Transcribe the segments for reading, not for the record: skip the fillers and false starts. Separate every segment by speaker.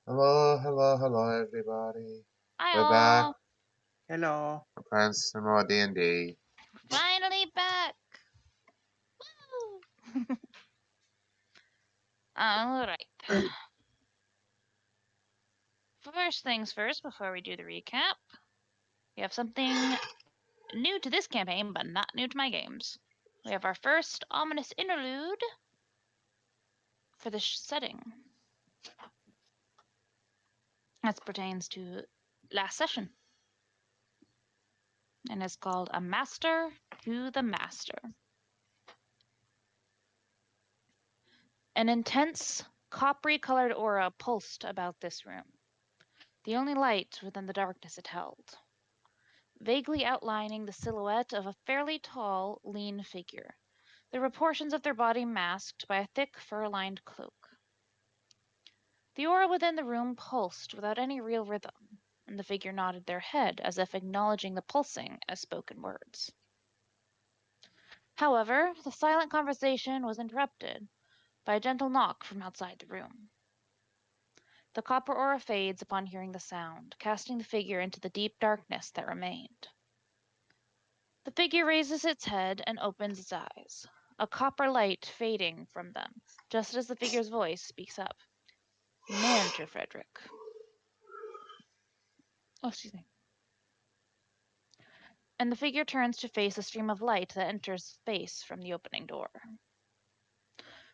Speaker 1: Hello, hello, hello, everybody.
Speaker 2: Hi
Speaker 1: We're back.
Speaker 2: all,
Speaker 3: Hello.
Speaker 1: We're playing some more D&D.
Speaker 2: finally back. Woo! All right. First things first, before we do the recap, we have something new to this campaign, but not new to my games. We have our first ominous interlude for the setting. That pertains to last session, and is called A Master to the Master. An intense, coppery-colored aura pulsed about this room, the only light within the darkness it held, vaguely outlining the silhouette of a fairly tall, lean figure, the proportions of their body masked by a thick, fur-lined cloak. The aura within the room pulsed without any real rhythm, and the figure nodded their head as if acknowledging the pulsing as spoken words. However, the silent conversation was interrupted by a gentle knock from outside the room. The copper aura fades upon hearing the sound, casting the figure into the deep darkness that remained. The figure raises its head and opens its eyes, a copper light fading from them, just as the figure's voice speaks up. You may enter, Frederick. Oh, excuse me. And the figure turns to face a stream of light that enters space from the opening door.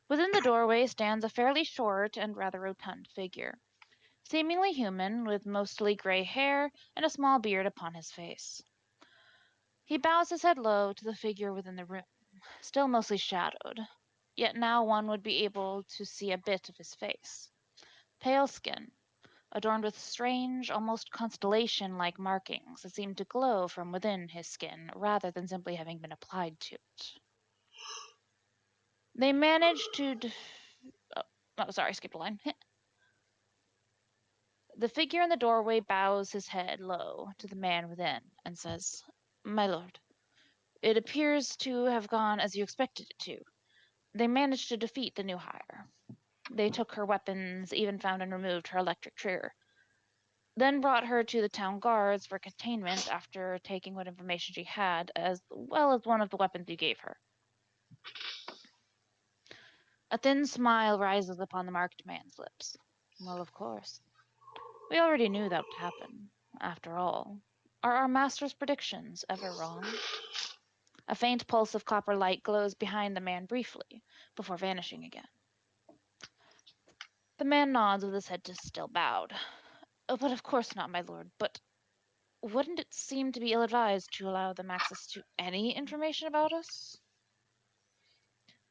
Speaker 2: Within the doorway stands a fairly short and rather rotund figure, seemingly human, with mostly gray hair and a small beard upon his face. He bows his head low to the figure within the room, still mostly shadowed, yet now one would be able to see a bit of his face. Pale skin, adorned with strange, almost constellation-like markings that seemed to glow from within his skin rather than simply having been applied to it. They managed to sorry, skipped a line. The figure in the doorway bows his head low to the man within and says, My lord, it appears to have gone as you expected it to. They managed to defeat the new hire. They took her weapons, even found and removed her electric trigger, then brought her to the town guards for containment after taking what information she had, as well as one of the weapons you gave her. A thin smile rises upon the marked man's lips. Well, of course. We already knew that would happen. After all, are our master's predictions ever wrong? A faint pulse of copper light glows behind the man briefly, before vanishing again. The man nods with his head still bowed. Oh, but of course not, my lord. But wouldn't it seem to be ill-advised to allow them access to any information about us?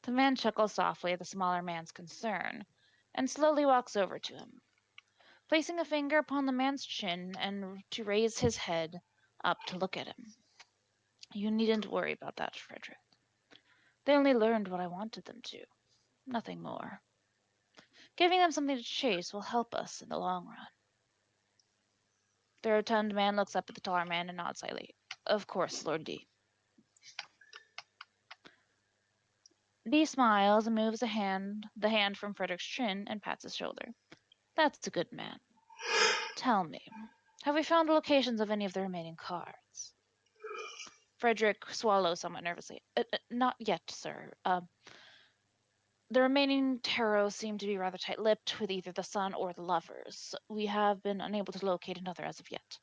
Speaker 2: The man chuckles softly at the smaller man's concern, and slowly walks over to him, placing a finger upon the man's chin and to raise his head up to look at him. You needn't worry about that, Frederick. They only learned what I wanted them to, nothing more. Giving them something to chase will help us in the long run. The rotund man looks up at the taller man and nods slightly. Of course, Lord D. D smiles and moves the hand from Frederick's chin and pats his shoulder. That's a good man. Tell me, have we found the locations of any of the remaining cards? Frederick swallows somewhat nervously. Not yet, sir. The remaining tarot seem to be rather tight-lipped with either the sun or the lovers. We have been unable to locate another as of yet.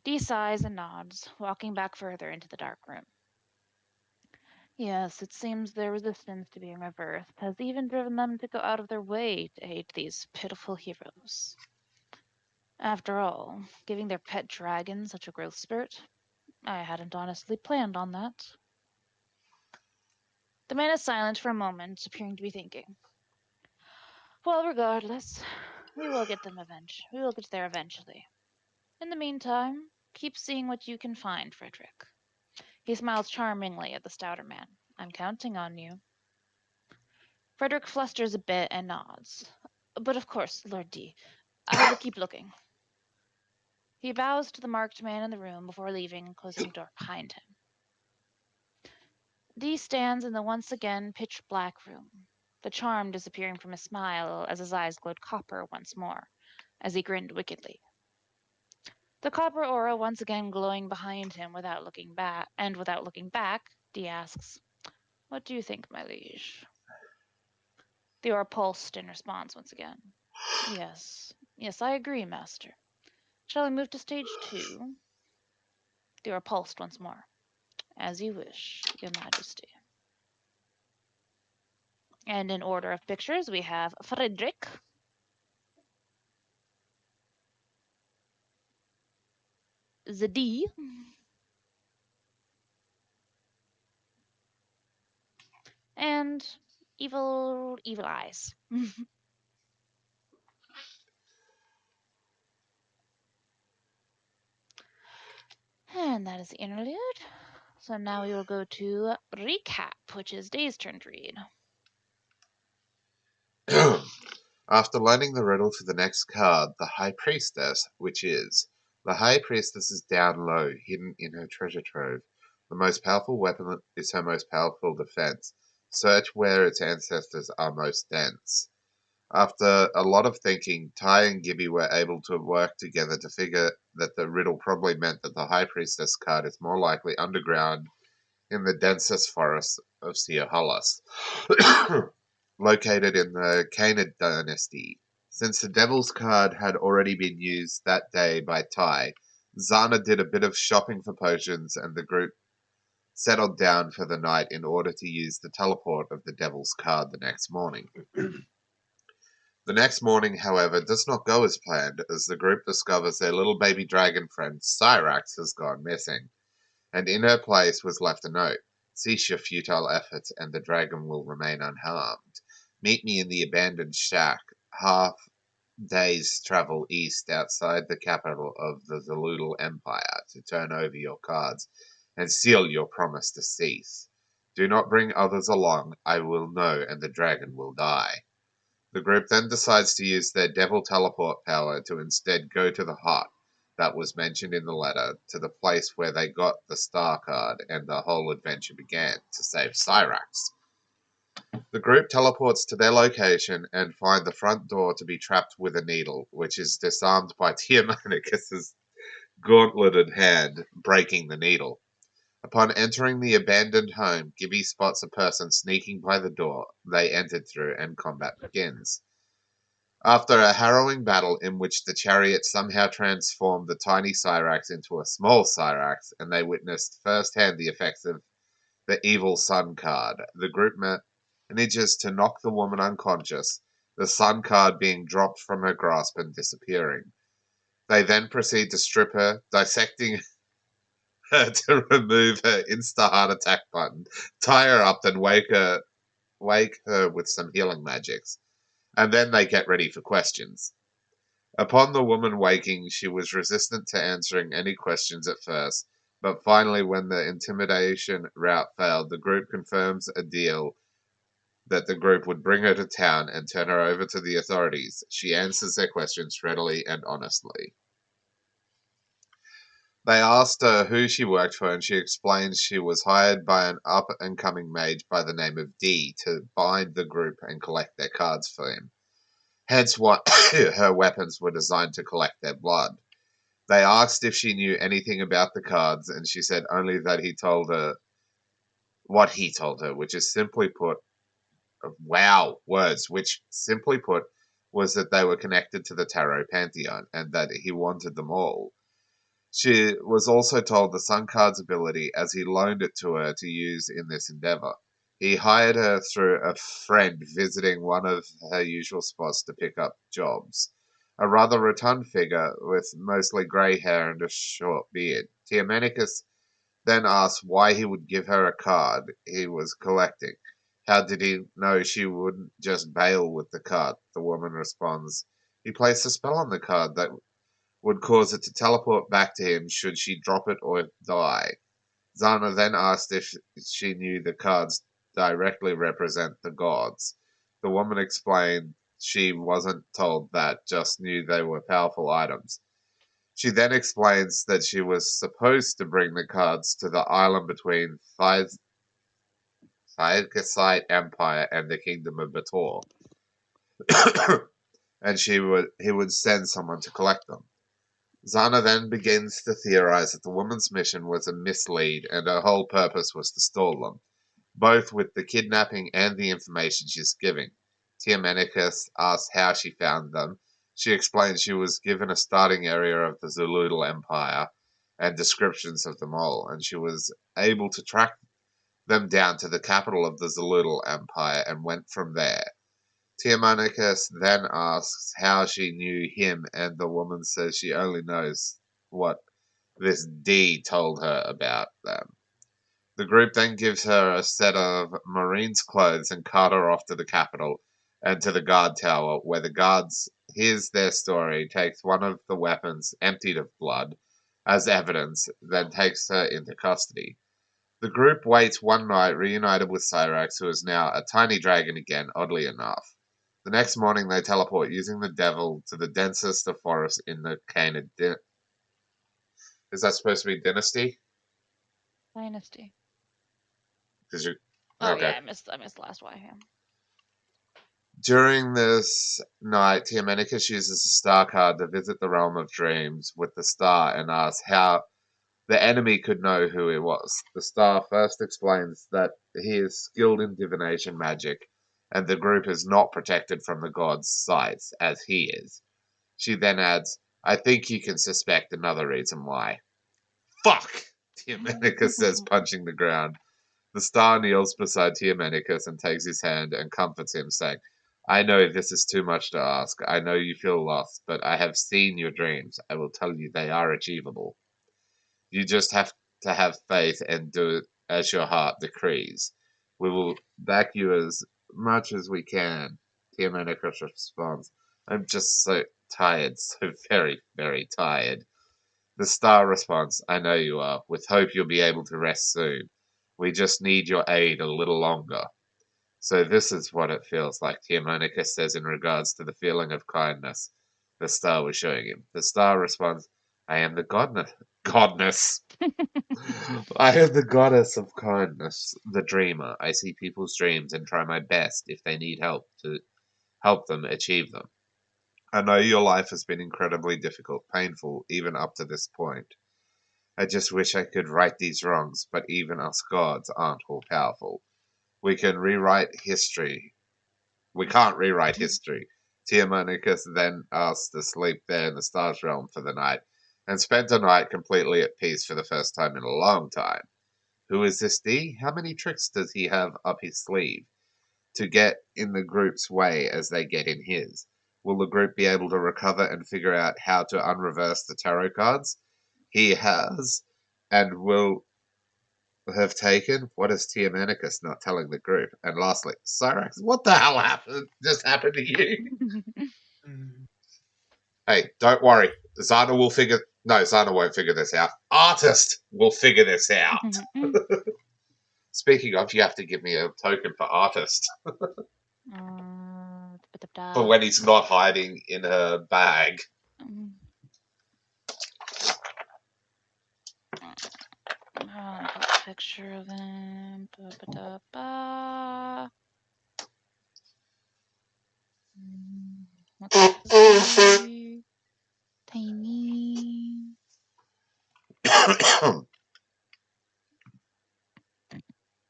Speaker 2: Dee sighs and nods, walking back further into the dark room. Yes, it seems their resistance to being reversed has even driven them to go out of their way to aid these pitiful heroes. After all, giving their pet dragon such a growth spurt, I hadn't honestly planned on that. The man is silent for a moment, appearing to be thinking. Well, regardless, we will get there eventually. In the meantime, keep seeing what you can find, Frederick. He smiles charmingly at the stouter man. I'm counting on you. Frederick flusters a bit and nods. But of course, Lord D. I will keep looking. He bows to the marked man in the room before leaving and closing the door behind him. D stands in the once again pitch-black room. the charm disappearing from his smile as his eyes glowed copper once more, as he grinned wickedly. The copper aura once again glowing behind him without looking back, Dee asks, "What do you think, my liege?" The aura pulsed in response once again. "Yes, yes, I agree, master. Shall we move to stage 2?" The aura pulsed once more. "As you wish, your majesty." And in order of pictures, we have Frederick, Zedee, and Evil Eyes. And that is the interlude. So now we will go to recap, which is Day's turn to read.
Speaker 1: After learning the riddle for the next card, the High Priestess, which is the High Priestess is down low, hidden in her treasure trove. The most powerful weapon is her most powerful defense. Search where its ancestors are most dense. After a lot of thinking, Ty and Gibby were able to work together to figure that the riddle probably meant that the High Priestess card is more likely underground in the densest forests of Siohalas, located in the Canid dynasty. Since the Devil's card had already been used that day by Ty, Zana did a bit of shopping for potions and the group settled down for the night in order to use the teleport of the Devil's card the next morning. The next morning, however, does not go as planned as the group discovers their little baby dragon friend Cyrax has gone missing, and in her place was left a note. Cease your futile efforts and the dragon will remain unharmed. Meet me in the abandoned shack, half day's travel east outside the capital of the Zaludal Empire to turn over your cards and seal your promise to cease. Do not bring others along, I will know and the dragon will die. The group then decides to use their devil teleport power to instead go to the hut that was mentioned in the letter, to the place where they got the star card and the whole adventure began, to save Cyrax. The group teleports to their location and find the front door to be trapped with a needle, which is disarmed by Tiamonicus's gauntleted hand, breaking the needle. Upon entering the abandoned home, Gibby spots a person sneaking by the door they entered through and combat begins. After a harrowing battle in which the chariot somehow transformed the tiny Cyrax into a small Cyrax, and they witnessed firsthand the effects of the evil sun card, the group manages to knock the woman unconscious, the sun card being dropped from her grasp and disappearing. They then proceed to strip her, dissecting her to remove her insta-heart attack button, tie her up, then wake her with some healing magics. And then they get ready for questions. Upon the woman waking, she was resistant to answering any questions at first, but finally, when the intimidation route failed, the group confirms a deal that the group would bring her to town and turn her over to the authorities. She answers their questions readily and honestly. They asked her who she worked for, and she explains she was hired by an up-and-coming mage by the name of Dee to bind the group and collect their cards for him. Hence why her weapons were designed to collect their blood. They asked if she knew anything about the cards, and she said only that he told her what he told her, which is simply put, which simply put was that they were connected to the Tarot Pantheon and that he wanted them all. She was also told the Sun Card's ability as he loaned it to her to use in this endeavor. He hired her through a friend visiting one of her usual spots to pick up jobs. A rather rotund figure with mostly grey hair and a short beard. Tiamanicus then asked why he would give her a card he was collecting. How did he know she wouldn't just bail with the card? The woman responds, he placed a spell on the card that would cause it to teleport back to him should she drop it or die. Zana then asked if she knew the cards directly represent the gods. The woman explained she wasn't told that, just knew they were powerful items. She then explains that she was supposed to bring the cards to the island between Thyagasite Empire and the Kingdom of Bator, and he would send someone to collect them. Zana then begins to theorize that the woman's mission was a mislead and her whole purpose was to stall them, both with the kidnapping and the information she's giving. Tiamenicus asks how she found them. She explains she was given a starting area of the Zuludal Empire and descriptions of them all, and she was able to track them down to the capital of the Zuludal Empire and went from there. Tiamenicus then asks how she knew him, and the woman says she only knows what this D told her about them. The group then gives her a set of Marine's clothes and cart her off to the capital and to the guard tower, where the guards hears their story, takes one of the weapons emptied of blood as evidence, then takes her into custody. The group waits one night, reunited with Cyrax, who is now a tiny dragon again, oddly enough. The next morning, they teleport using the devil to the densest of forests in the Cana. Is that supposed to be Dynasty?
Speaker 2: Dynasty.
Speaker 1: Because you
Speaker 2: Oh
Speaker 1: okay.
Speaker 2: yeah, I missed the last Y. Yeah.
Speaker 1: During this night, Tiamenicus uses a star card to visit the realm of dreams with the star and asks how the enemy could know who he was. The star first explains that he is skilled in divination magic, and the group is not protected from the god's sights, as he is. She then adds, I think you can suspect another reason why. Fuck! Tiamenicus says, punching the ground. The star kneels beside Tiamenicus and takes his hand and comforts him, saying, I know this is too much to ask. I know you feel lost, but I have seen your dreams. I will tell you they are achievable. You just have to have faith and do it as your heart decrees. We will back you as much as we can. Tiamenicus responds, I'm just so tired, so very, very tired. The star responds, I know you are. With hope you'll be able to rest soon. We just need your aid a little longer. So this is what it feels like, Tiamenicus says in regards to the feeling of kindness the star was showing him. The star responds, I am the godness. I am the goddess of kindness, the dreamer. I see people's dreams and try my best if they need help to help them achieve them. I know your life has been incredibly difficult, painful, even up to this point. I just wish I could right these wrongs, but even us gods aren't all powerful. We can rewrite history. We can't rewrite history. Tiamenicus then asked to sleep there in the Stars Realm for the night, and spent a night completely at peace for the first time in a long time. Who is this D? How many tricks does he have up his sleeve to get in the group's way as they get in his? Will the group be able to recover and figure out how to unreverse the tarot cards he has and will have taken? What is Tiamenicus not telling the group? And lastly, Cyrax, what the hell just happened to you? Hey, don't worry. Zana will figure. No, Zana won't figure this out. Artist will figure this out. Speaking of, you have to give me a token for artist for when he's not hiding in her bag.
Speaker 2: Picture of them. Let's see. Tiny.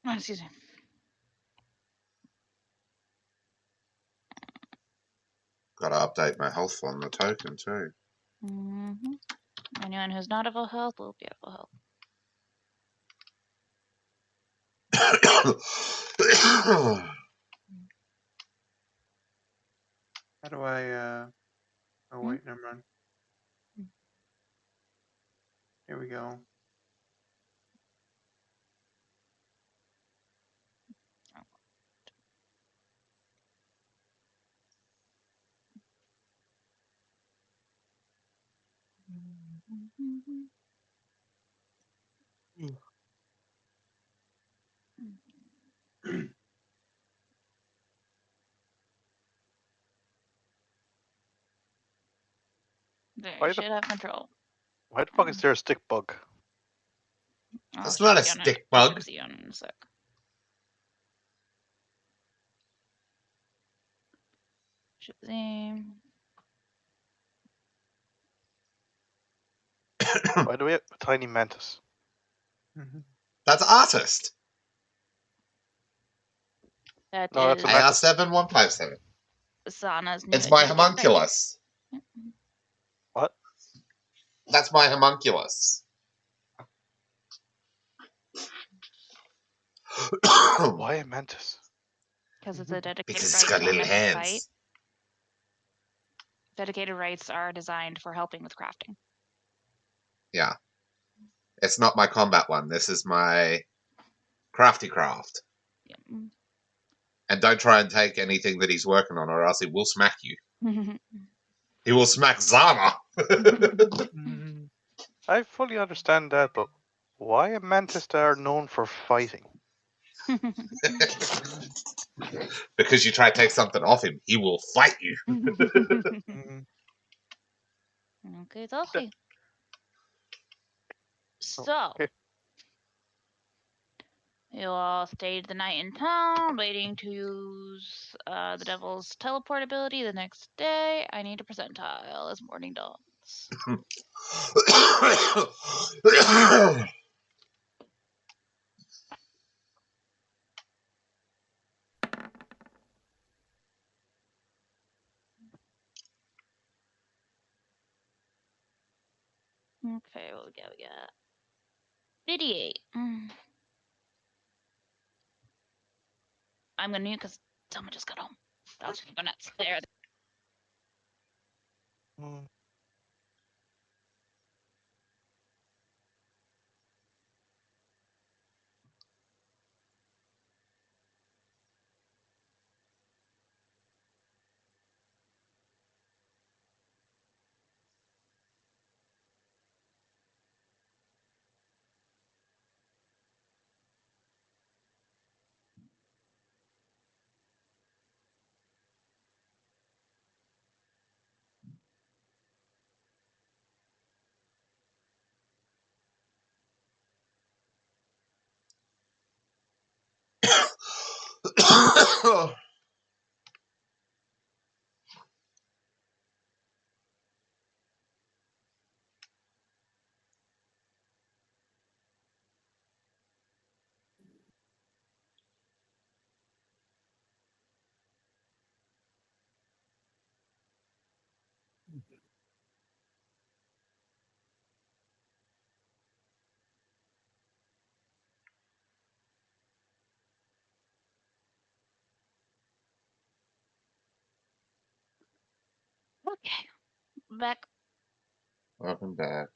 Speaker 2: Oh, excuse me.
Speaker 1: Gotta update my health on the token too.
Speaker 2: Anyone who's not at full health will be at full health.
Speaker 3: How do I, oh wait, never mind. Here we go.
Speaker 2: They should have control.
Speaker 3: Why the fuck is there a stick bug?
Speaker 1: That's not a stick bug.
Speaker 2: See you in a sec. See.
Speaker 4: Why do we have a tiny mantis?
Speaker 3: Mhm.
Speaker 1: That's artist.
Speaker 2: That
Speaker 4: No, that's a
Speaker 2: is
Speaker 4: mantis.
Speaker 1: AR7157.
Speaker 2: Sana's new
Speaker 1: It's my
Speaker 2: identity card.
Speaker 1: homunculus.
Speaker 4: What?
Speaker 1: That's my homunculus.
Speaker 4: Why a mantis?
Speaker 2: Because it's a dedicated
Speaker 1: Because
Speaker 2: right
Speaker 1: it's got
Speaker 2: to
Speaker 1: little
Speaker 2: unlimited fight.
Speaker 1: hands.
Speaker 2: Dedicated rights are designed for helping with crafting.
Speaker 1: Yeah. It's not my combat one. This is my crafty craft.
Speaker 2: Yep.
Speaker 1: And don't try and take anything that he's working on, or else he will smack you. He will smack Zana.
Speaker 3: Mhm.
Speaker 4: I fully understand that, but why a mantis that are known for fighting?
Speaker 1: Because you try to take something off him, he will fight you.
Speaker 3: Mhm.
Speaker 2: Okay, okay. So,
Speaker 4: Okay.
Speaker 2: you all stayed the night in town, waiting to use the devil's teleport ability the next day. I need a percentile as morning dawns. Okay, what we got? 88. I'm gonna mute because someone just got home. Dogs can go nuts. There.
Speaker 4: Mm.
Speaker 2: Okay. Back.
Speaker 1: Welcome back.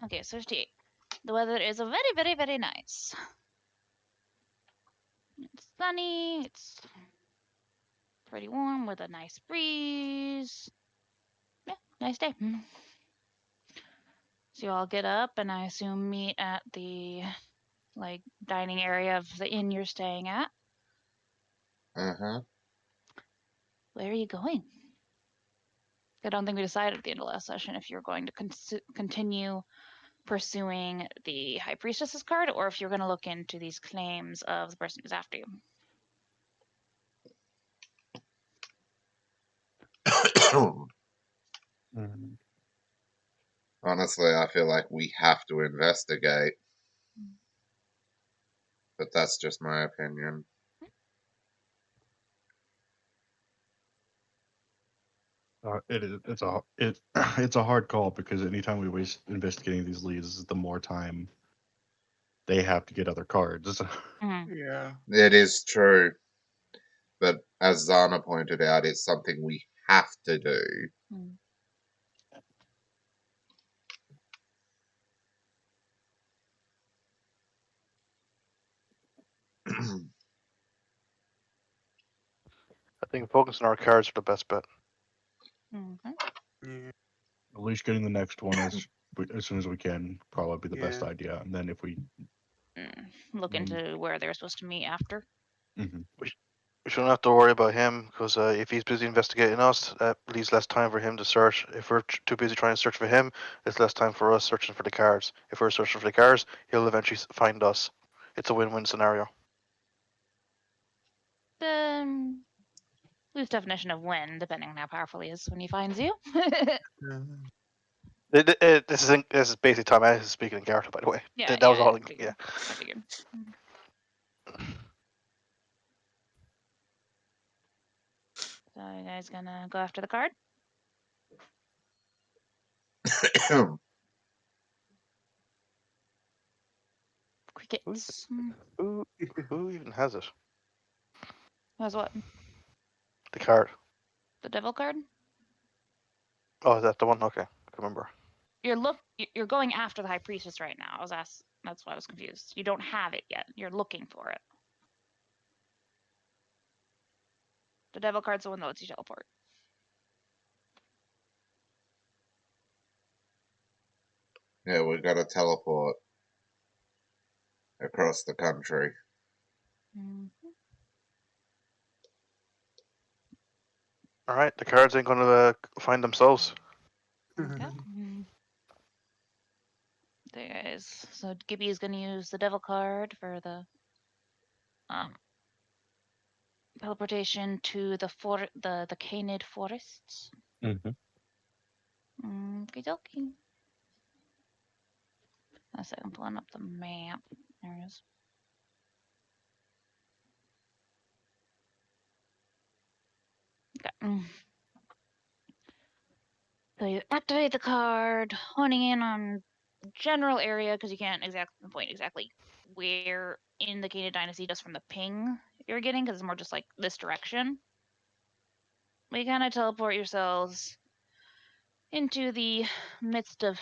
Speaker 2: Okay, so 58. The weather is very, very, very nice. It's sunny. It's pretty warm with a nice breeze. Yeah, nice day. So you all get up and I assume meet at the dining area of the inn you're staying at.
Speaker 1: Uh-huh.
Speaker 2: Where are you going? I don't think we decided at the end of last session if you're going to continue pursuing the High Priestess's card or if you're going to look into these claims of the person who's after you.
Speaker 3: Mhm.
Speaker 1: Honestly, I feel like we have to investigate. But that's just my opinion.
Speaker 5: It is. It's a hard call because anytime we waste investigating these leads, the more time they have to get other cards.
Speaker 3: Yeah.
Speaker 1: It is true. But as Zana pointed out, it's something we have to do.
Speaker 4: I think focusing on our cards are the best bet.
Speaker 2: Mm-hmm.
Speaker 3: Yeah.
Speaker 5: At least getting the next one as soon as we can probably be the best
Speaker 3: Yeah.
Speaker 5: idea. And then if we
Speaker 2: Look into where they're supposed to meet after.
Speaker 5: Mhm.
Speaker 4: We shouldn't have to worry about him because if he's busy investigating us, that leaves less time for him to search. If we're too busy trying to search for him, it's less time for us searching for the cards. If we're searching for the cards, he'll eventually find us. It's a win-win scenario.
Speaker 2: Then loose definition of when, depending on how powerful he is when he finds you.
Speaker 4: This is basically Tom Addis speaking in Garth, by the way.
Speaker 2: Yeah,
Speaker 4: That was all.
Speaker 2: I figured.
Speaker 4: Yeah.
Speaker 2: I figured. So you guys gonna go after the card? Crickets.
Speaker 4: Who even has it?
Speaker 2: That's what?
Speaker 4: The card.
Speaker 2: The devil card?
Speaker 4: Oh, is that the one? Okay, I can remember.
Speaker 2: You're going after the high priestess right now. I was asked. That's why I was confused. You don't have it yet. You're looking for it. The devil card's the one that lets you teleport.
Speaker 1: Yeah, we gotta teleport across the country.
Speaker 4: All right, the cards ain't gonna find themselves.
Speaker 2: Okay. There, guys. So Gibby is gonna use the devil card for the teleportation to the Canid forests.
Speaker 5: Mm-hmm.
Speaker 2: Okie dokie. I said I'm pulling up the map. There it is. Okay. So you activate the card, honing in on general area because you can't exactly point exactly where in the Canid Dynasty just from the ping you're getting because it's more just like this direction. We kind of teleport yourselves into the midst of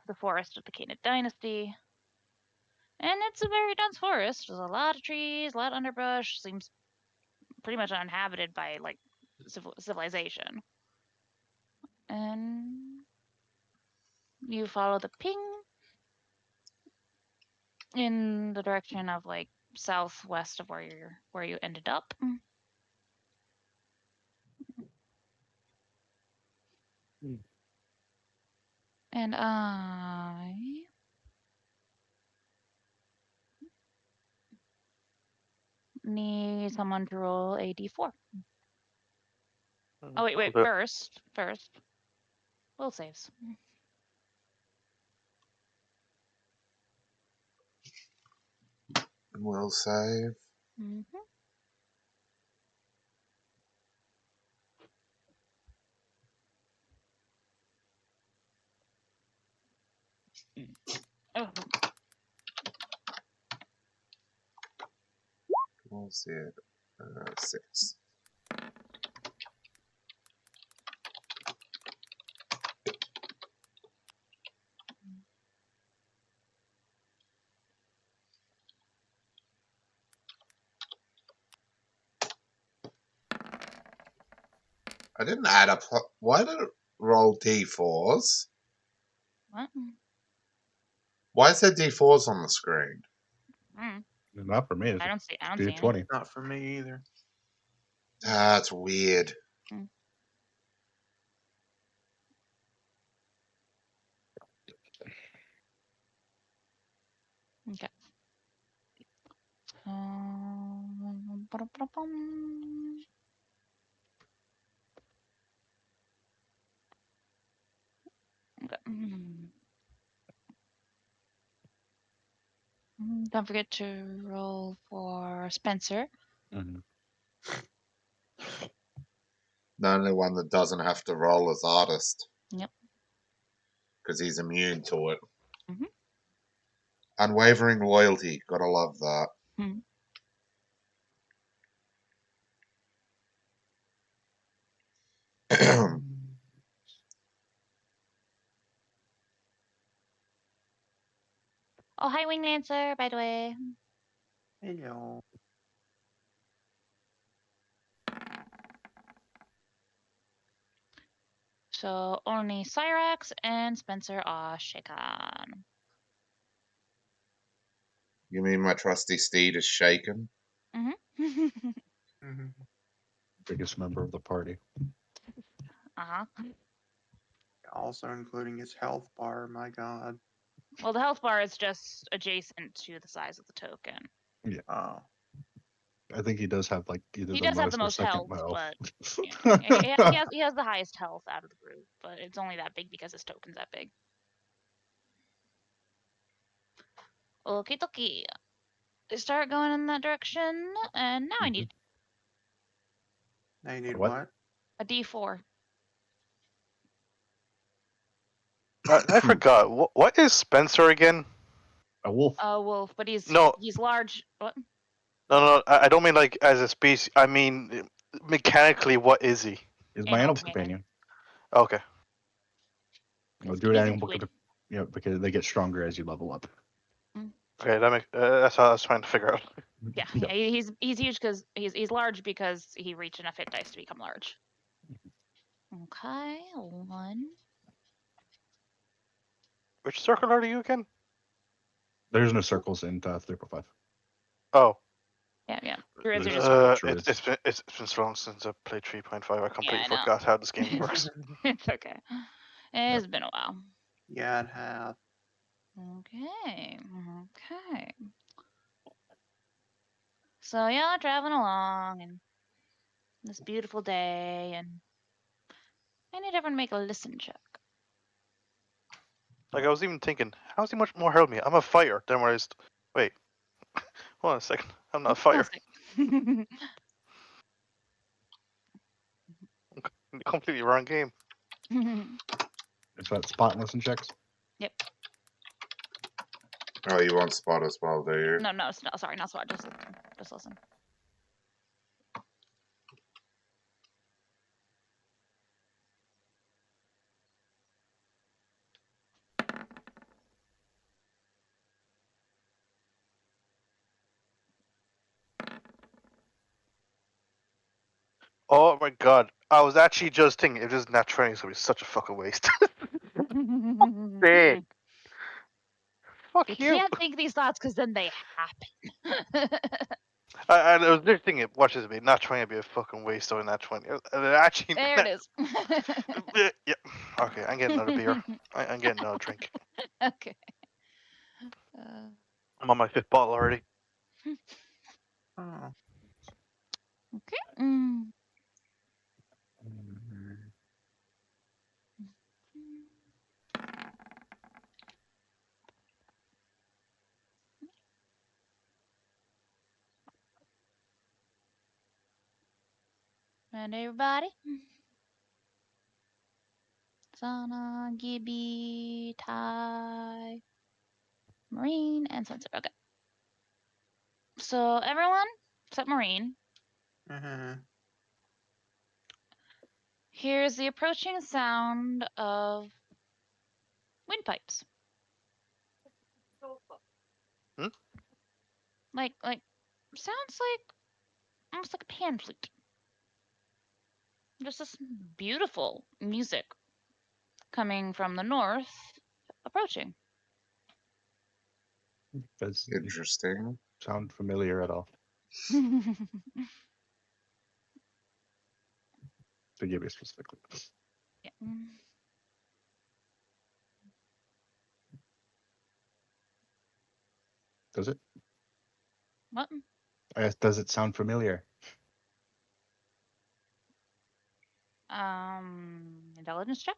Speaker 2: the forest of the Canid Dynasty. And it's a very dense forest. There's a lot of trees, a lot of underbrush. Seems pretty much uninhabited by like civilization. And you follow the ping in the direction of like southwest of where you ended up. And I need someone to roll a d4. Oh wait, first. Will saves.
Speaker 1: Will save.
Speaker 2: Mm-hmm. Oh,
Speaker 1: Will save. 6. I didn't add up. Why did it roll D4s?
Speaker 2: what?
Speaker 1: Why is there D4s on the screen?
Speaker 5: Not for me. It's
Speaker 2: I don't see any.
Speaker 5: D20.
Speaker 3: Not for me either.
Speaker 1: That's weird.
Speaker 2: Okay. Ba-dum-ba-dum-bum. Okay. Don't forget to roll for Spencer.
Speaker 5: Mm-hmm.
Speaker 1: The only one that doesn't have to roll is artist.
Speaker 2: Yep.
Speaker 1: Because he's immune to it.
Speaker 2: Mhm.
Speaker 1: Unwavering loyalty. Gotta love that.
Speaker 2: Oh, hi, Wingmancer, by the way.
Speaker 3: Hello.
Speaker 2: So only Cyrax and Spencer are shaken.
Speaker 1: You mean my trusty steed is shaken?
Speaker 3: Mm-hmm.
Speaker 5: Biggest member of the party.
Speaker 2: Uh-huh.
Speaker 3: Also including his health bar. My God.
Speaker 2: Well, the health bar is just adjacent to the size of the token.
Speaker 3: Oh.
Speaker 5: I think he does have like either
Speaker 2: He
Speaker 5: the
Speaker 2: does have the
Speaker 5: most or
Speaker 2: most
Speaker 5: second
Speaker 2: health,
Speaker 5: most.
Speaker 2: but yeah, he has the highest health out of the group, but it's only that big because his token's that big. Okie dokie. They start going in that direction, and now I need
Speaker 3: Now you need
Speaker 5: What?
Speaker 3: what?
Speaker 2: a D4.
Speaker 4: I forgot. What is Spencer again?
Speaker 5: A wolf.
Speaker 2: A wolf, but he's
Speaker 4: No.
Speaker 2: large. What?
Speaker 4: No, I don't mean like as a species. I mean mechanically, what is he?
Speaker 5: Is my
Speaker 2: Animal
Speaker 5: animal companion.
Speaker 4: Okay.
Speaker 5: No,
Speaker 2: Because
Speaker 5: druid
Speaker 2: he's a
Speaker 5: animal
Speaker 2: druid.
Speaker 5: because they get stronger as you level up.
Speaker 4: Okay, that makes. That's how I was trying to figure out.
Speaker 2: Yeah,
Speaker 5: Yep.
Speaker 2: he's huge because he's large because he reached enough hit dice to become large. Okay, 1.
Speaker 4: Which circle are you again?
Speaker 5: There's no circles in 3.5.
Speaker 4: Oh.
Speaker 2: Yeah. Druids are just circles.
Speaker 5: Druids.
Speaker 4: It's been so long since I played 3.5. I completely
Speaker 2: I know.
Speaker 4: forgot how this game works.
Speaker 2: It's okay. It's been a while.
Speaker 3: Yeah, it have.
Speaker 2: Okay. So yeah, traveling along and this beautiful day, and I need everyone to make a listen check.
Speaker 4: Like I was even thinking, how's he much more help me? I'm a fighter. Then realized, wait, hold on a second. I'm not a fighter. Completely wrong game.
Speaker 5: Is that spot and listen checks?
Speaker 2: Yep.
Speaker 1: Oh, you want spot as well, do you?
Speaker 2: No, sorry, not spot. Just listen.
Speaker 4: Oh my god. I was actually just thinking, if this is not training, it's gonna be such a fucking waste. Big. Fuck
Speaker 2: You
Speaker 4: you.
Speaker 2: can't think these thoughts because then they happen.
Speaker 4: I was just thinking, watch this, be not trying to be a fucking waste on that 20. Actually,
Speaker 2: There it is.
Speaker 4: yeah. Okay, I'm getting another beer. I'm getting another drink.
Speaker 2: Okay. Uh,
Speaker 4: I'm on my 5th bottle already.
Speaker 3: Oh.
Speaker 2: okay. And everybody. Sana, Gibby, Ty, Marine, and Sunset. Okay. So everyone, except Marine, hears the approaching sound of windpipes.
Speaker 4: Hmm?
Speaker 2: Like sounds like almost like a pan flute. Just this beautiful music coming from the north, approaching.
Speaker 5: Does
Speaker 1: Interesting.
Speaker 5: sound familiar at all? To give you specifically.
Speaker 2: Yeah.
Speaker 5: Does it?
Speaker 2: What?
Speaker 5: Does it sound familiar?
Speaker 2: Intelligence check.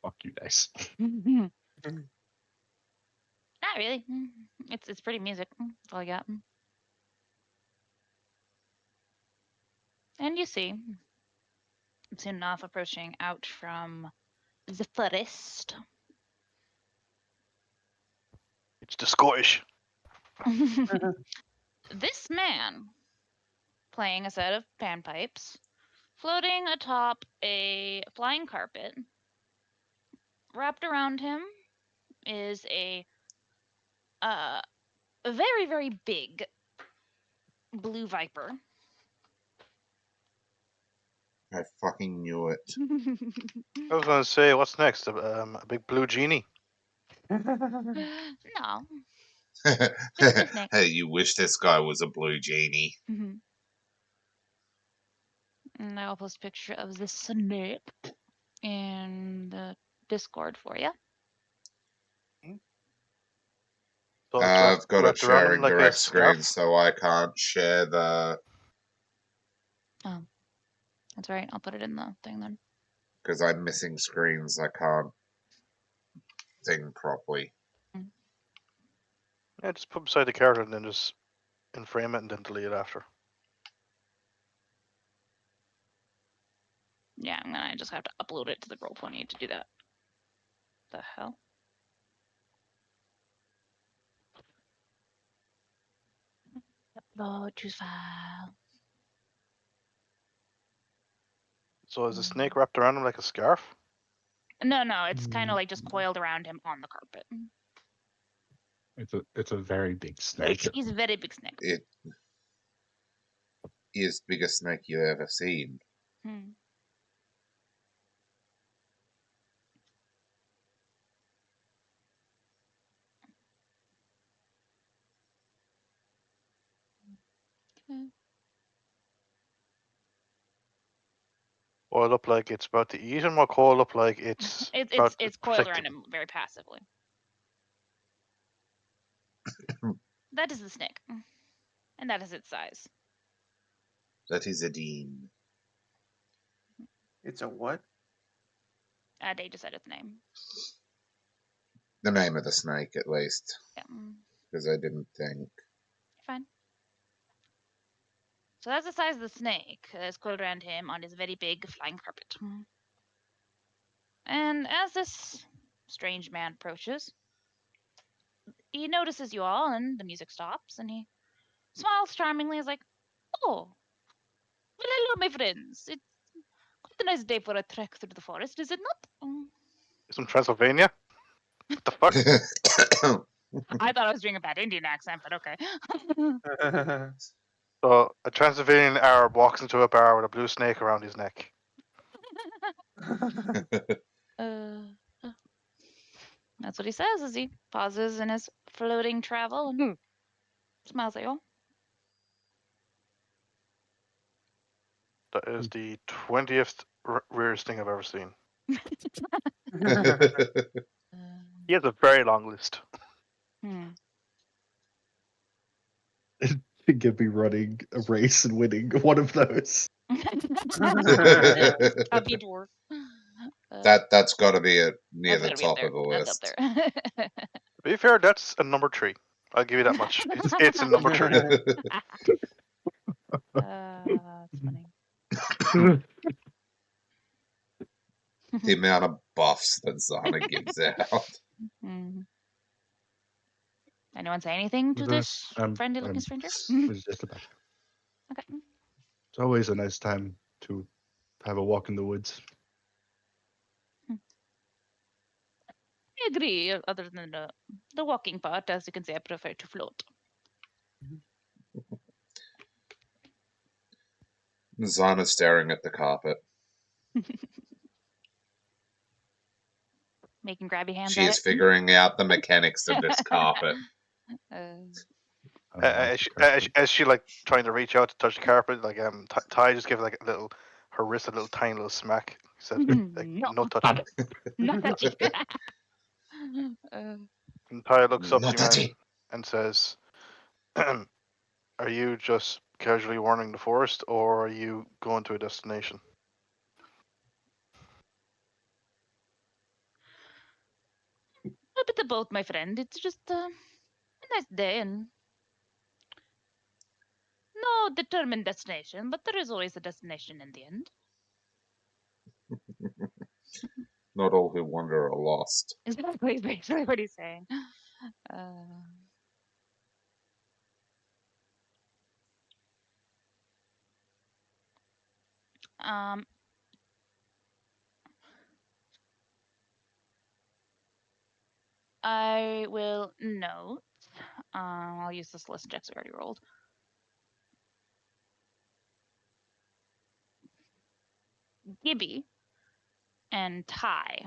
Speaker 5: Fuck you, dice.
Speaker 2: Not really. It's pretty music. That's all I got. And you see, soon enough, approaching out from the forest.
Speaker 4: It's the Scottish.
Speaker 2: This man playing a set of panpipes, floating atop a flying carpet. Wrapped around him is a very, very big blue viper.
Speaker 1: I fucking knew it.
Speaker 4: I was gonna say, what's next? A big blue genie.
Speaker 2: No, just a snake.
Speaker 1: Hey, you wish this guy was a blue genie.
Speaker 2: And I'll post a picture of the snake in the Discord for you.
Speaker 4: So it's
Speaker 1: I've got it
Speaker 4: wrapped around him
Speaker 1: sharing
Speaker 4: like a
Speaker 1: direct screen,
Speaker 4: scarf.
Speaker 1: so I can't share the
Speaker 2: Oh, that's right. I'll put it in the thing then.
Speaker 1: because I'm missing screens. I can't thing properly.
Speaker 4: Yeah, just put beside the card and then just frame it and then delete it after.
Speaker 2: Yeah, I just have to upload it to the Roll20 to do that. The hell? Upload, choose file.
Speaker 4: So is the snake wrapped around him like a scarf?
Speaker 2: No, it's kind of like just coiled around him on the carpet.
Speaker 5: It's a very big snake.
Speaker 2: He's a very big snake.
Speaker 1: It is the biggest snake you've ever seen.
Speaker 2: Hmm. Okay.
Speaker 4: Coiled up like it's about to eat him, or coiled up like it's about to
Speaker 2: It's coiled
Speaker 4: protect
Speaker 2: around
Speaker 4: him?
Speaker 2: him very passively. That is the snake, and that is its size.
Speaker 1: That is a dean.
Speaker 3: It's a what?
Speaker 2: They decided the name.
Speaker 1: The name of the snake, at least,
Speaker 2: Yeah,
Speaker 1: because I didn't think.
Speaker 2: fine. So that's the size of the snake that's coiled around him on his very big flying carpet. And as this strange man approaches, he notices you all, and the music stops, and he smiles charmingly. He's like, "Oh, well, hello, my friends. It's quite a nice day for a trek through the forest, is it not?"
Speaker 4: It's from Transylvania? What the fuck?
Speaker 2: I thought I was doing a bad Indian accent, but okay.
Speaker 4: So a Transylvanian Arab walks into a bar with a blue snake around his neck.
Speaker 2: uh, that's what he says as he pauses in his floating travel and smiles at you all.
Speaker 4: That is the 20th weirdest thing I've ever seen. He has a very long list.
Speaker 5: To get me running a race and winning one of those.
Speaker 2: Happy dwarf.
Speaker 1: That's got to be near
Speaker 2: That's
Speaker 1: the
Speaker 2: gotta be up
Speaker 1: top
Speaker 2: there.
Speaker 1: of the
Speaker 2: That's up
Speaker 1: list.
Speaker 2: there.
Speaker 4: To be fair, that's a number 3. I'll give you that much. It's a number 3.
Speaker 2: That's funny.
Speaker 1: The amount of buffs that Zana gives out.
Speaker 2: Anyone say anything to this friendly-looking stranger?
Speaker 5: Was just about to.
Speaker 2: Okay.
Speaker 5: It's always a nice time to have a walk in the woods.
Speaker 2: I agree. Other than the walking part, as you can see, I prefer to float.
Speaker 1: Zana's staring at the carpet.
Speaker 2: Making grabby hands
Speaker 1: She
Speaker 2: at
Speaker 1: is
Speaker 2: it.
Speaker 1: figuring out the mechanics of this carpet.
Speaker 4: As she like trying to reach out to touch the carpet, like Ty just gave like her wrist a little tiny little smack. He said, like, "No touching."
Speaker 2: Not touching.
Speaker 4: And Ty looks up
Speaker 1: Not
Speaker 4: to you, man,
Speaker 1: touching.
Speaker 4: and says, "Are you just casually wandering the forest, or are you going to a destination?"
Speaker 2: A bit of both, my friend. It's just a nice day and no determined destination, but there is always a destination in the end.
Speaker 1: Not all who wander are lost.
Speaker 2: Exactly, basically what he's saying. I will note. I'll use this list checks we already rolled. Gibby and Ty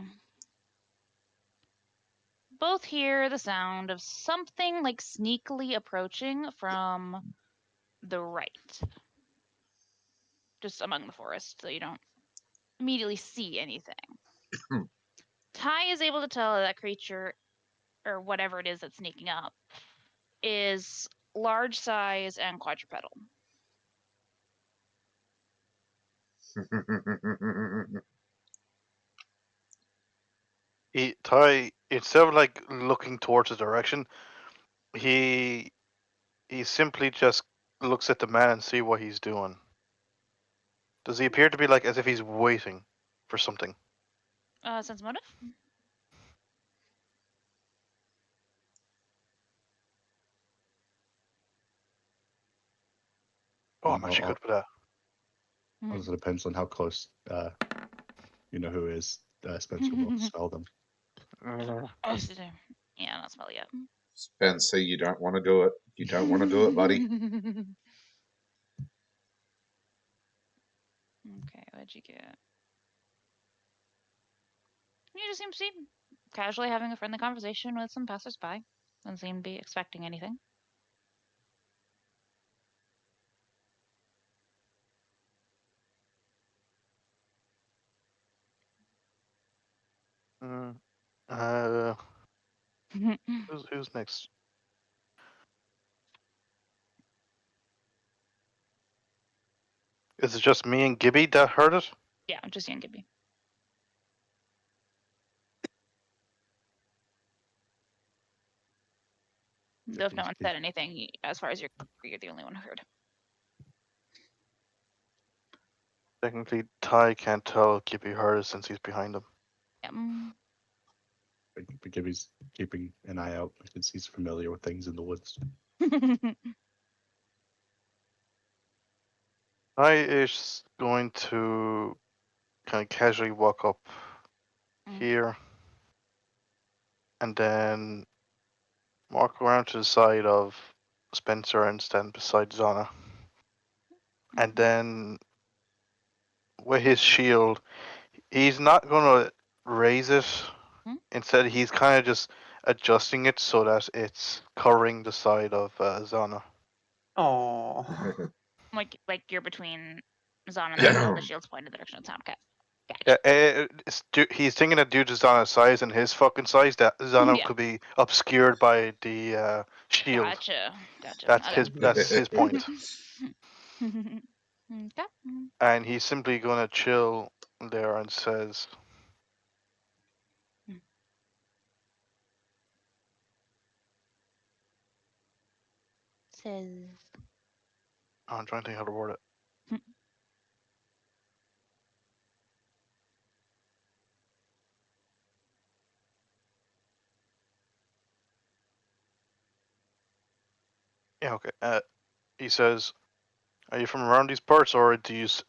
Speaker 2: both hear the sound of something like sneakily approaching from the right. just among the forest, so you don't immediately see anything. Ty is able to tell that creature, or whatever it is that's sneaking up, is large size and quadrupedal.
Speaker 4: Ty, instead of like looking towards the direction, he simply just looks at the man and see what he's doing. Does he appear to be like as if he's waiting for something?
Speaker 2: Sense motive?
Speaker 4: Oh, I'm actually good with that.
Speaker 5: Also depends on how close you know who is. Spencer will spell them.
Speaker 2: Yeah, not spell yet.
Speaker 1: Spencer, you don't want to do it. You don't want to do it, buddy.
Speaker 2: Okay, what'd you get? You just seem to be casually having a friendly conversation with some passersby. Doesn't seem to be expecting anything.
Speaker 4: Who's next? Is it just me and Gibby that heard it?
Speaker 2: Yeah, just young Gibby. If no one said anything, as far as you're the only one who heard.
Speaker 4: Technically, Ty can't tell Gibby heard it since he's behind him.
Speaker 2: Yeah.
Speaker 5: But Gibby's keeping an eye out since he's familiar with things in the woods.
Speaker 4: Ty is going to kind of casually walk up here and then walk around to the side of Spencer and stand beside Zana. And then with his shield, he's not going to raise it. Instead, he's kind of just adjusting it so that it's covering the side of Zana.
Speaker 3: Oh.
Speaker 2: like you're between Zon and the shield. The shield's pointed the direction of town. Okay.
Speaker 4: He's thinking that due to Zana's size and his fucking size, that Zana could be obscured by the shield.
Speaker 2: Gotcha.
Speaker 4: That's his point.
Speaker 2: Okay.
Speaker 4: And he's simply gonna chill there and says, I'm trying to think how to word it. Yeah, okay. He says, "Are you from around these parts, or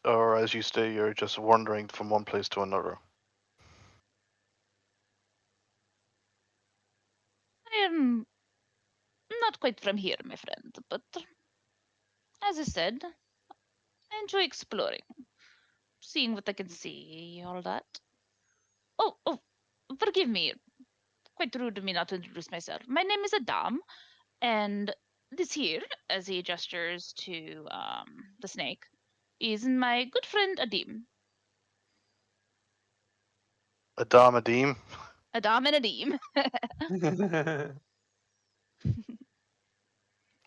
Speaker 4: or as you stay, you're just wandering from one place to another?"
Speaker 2: I am not quite from here, my friend, but as I said, I enjoy exploring, seeing what I can see, all that. Oh, forgive me. Quite rude of me not to introduce myself. My name is Adam, and this here, as he gestures to the snake, is my good friend Adim.
Speaker 4: Adim?
Speaker 2: Adam and Adim.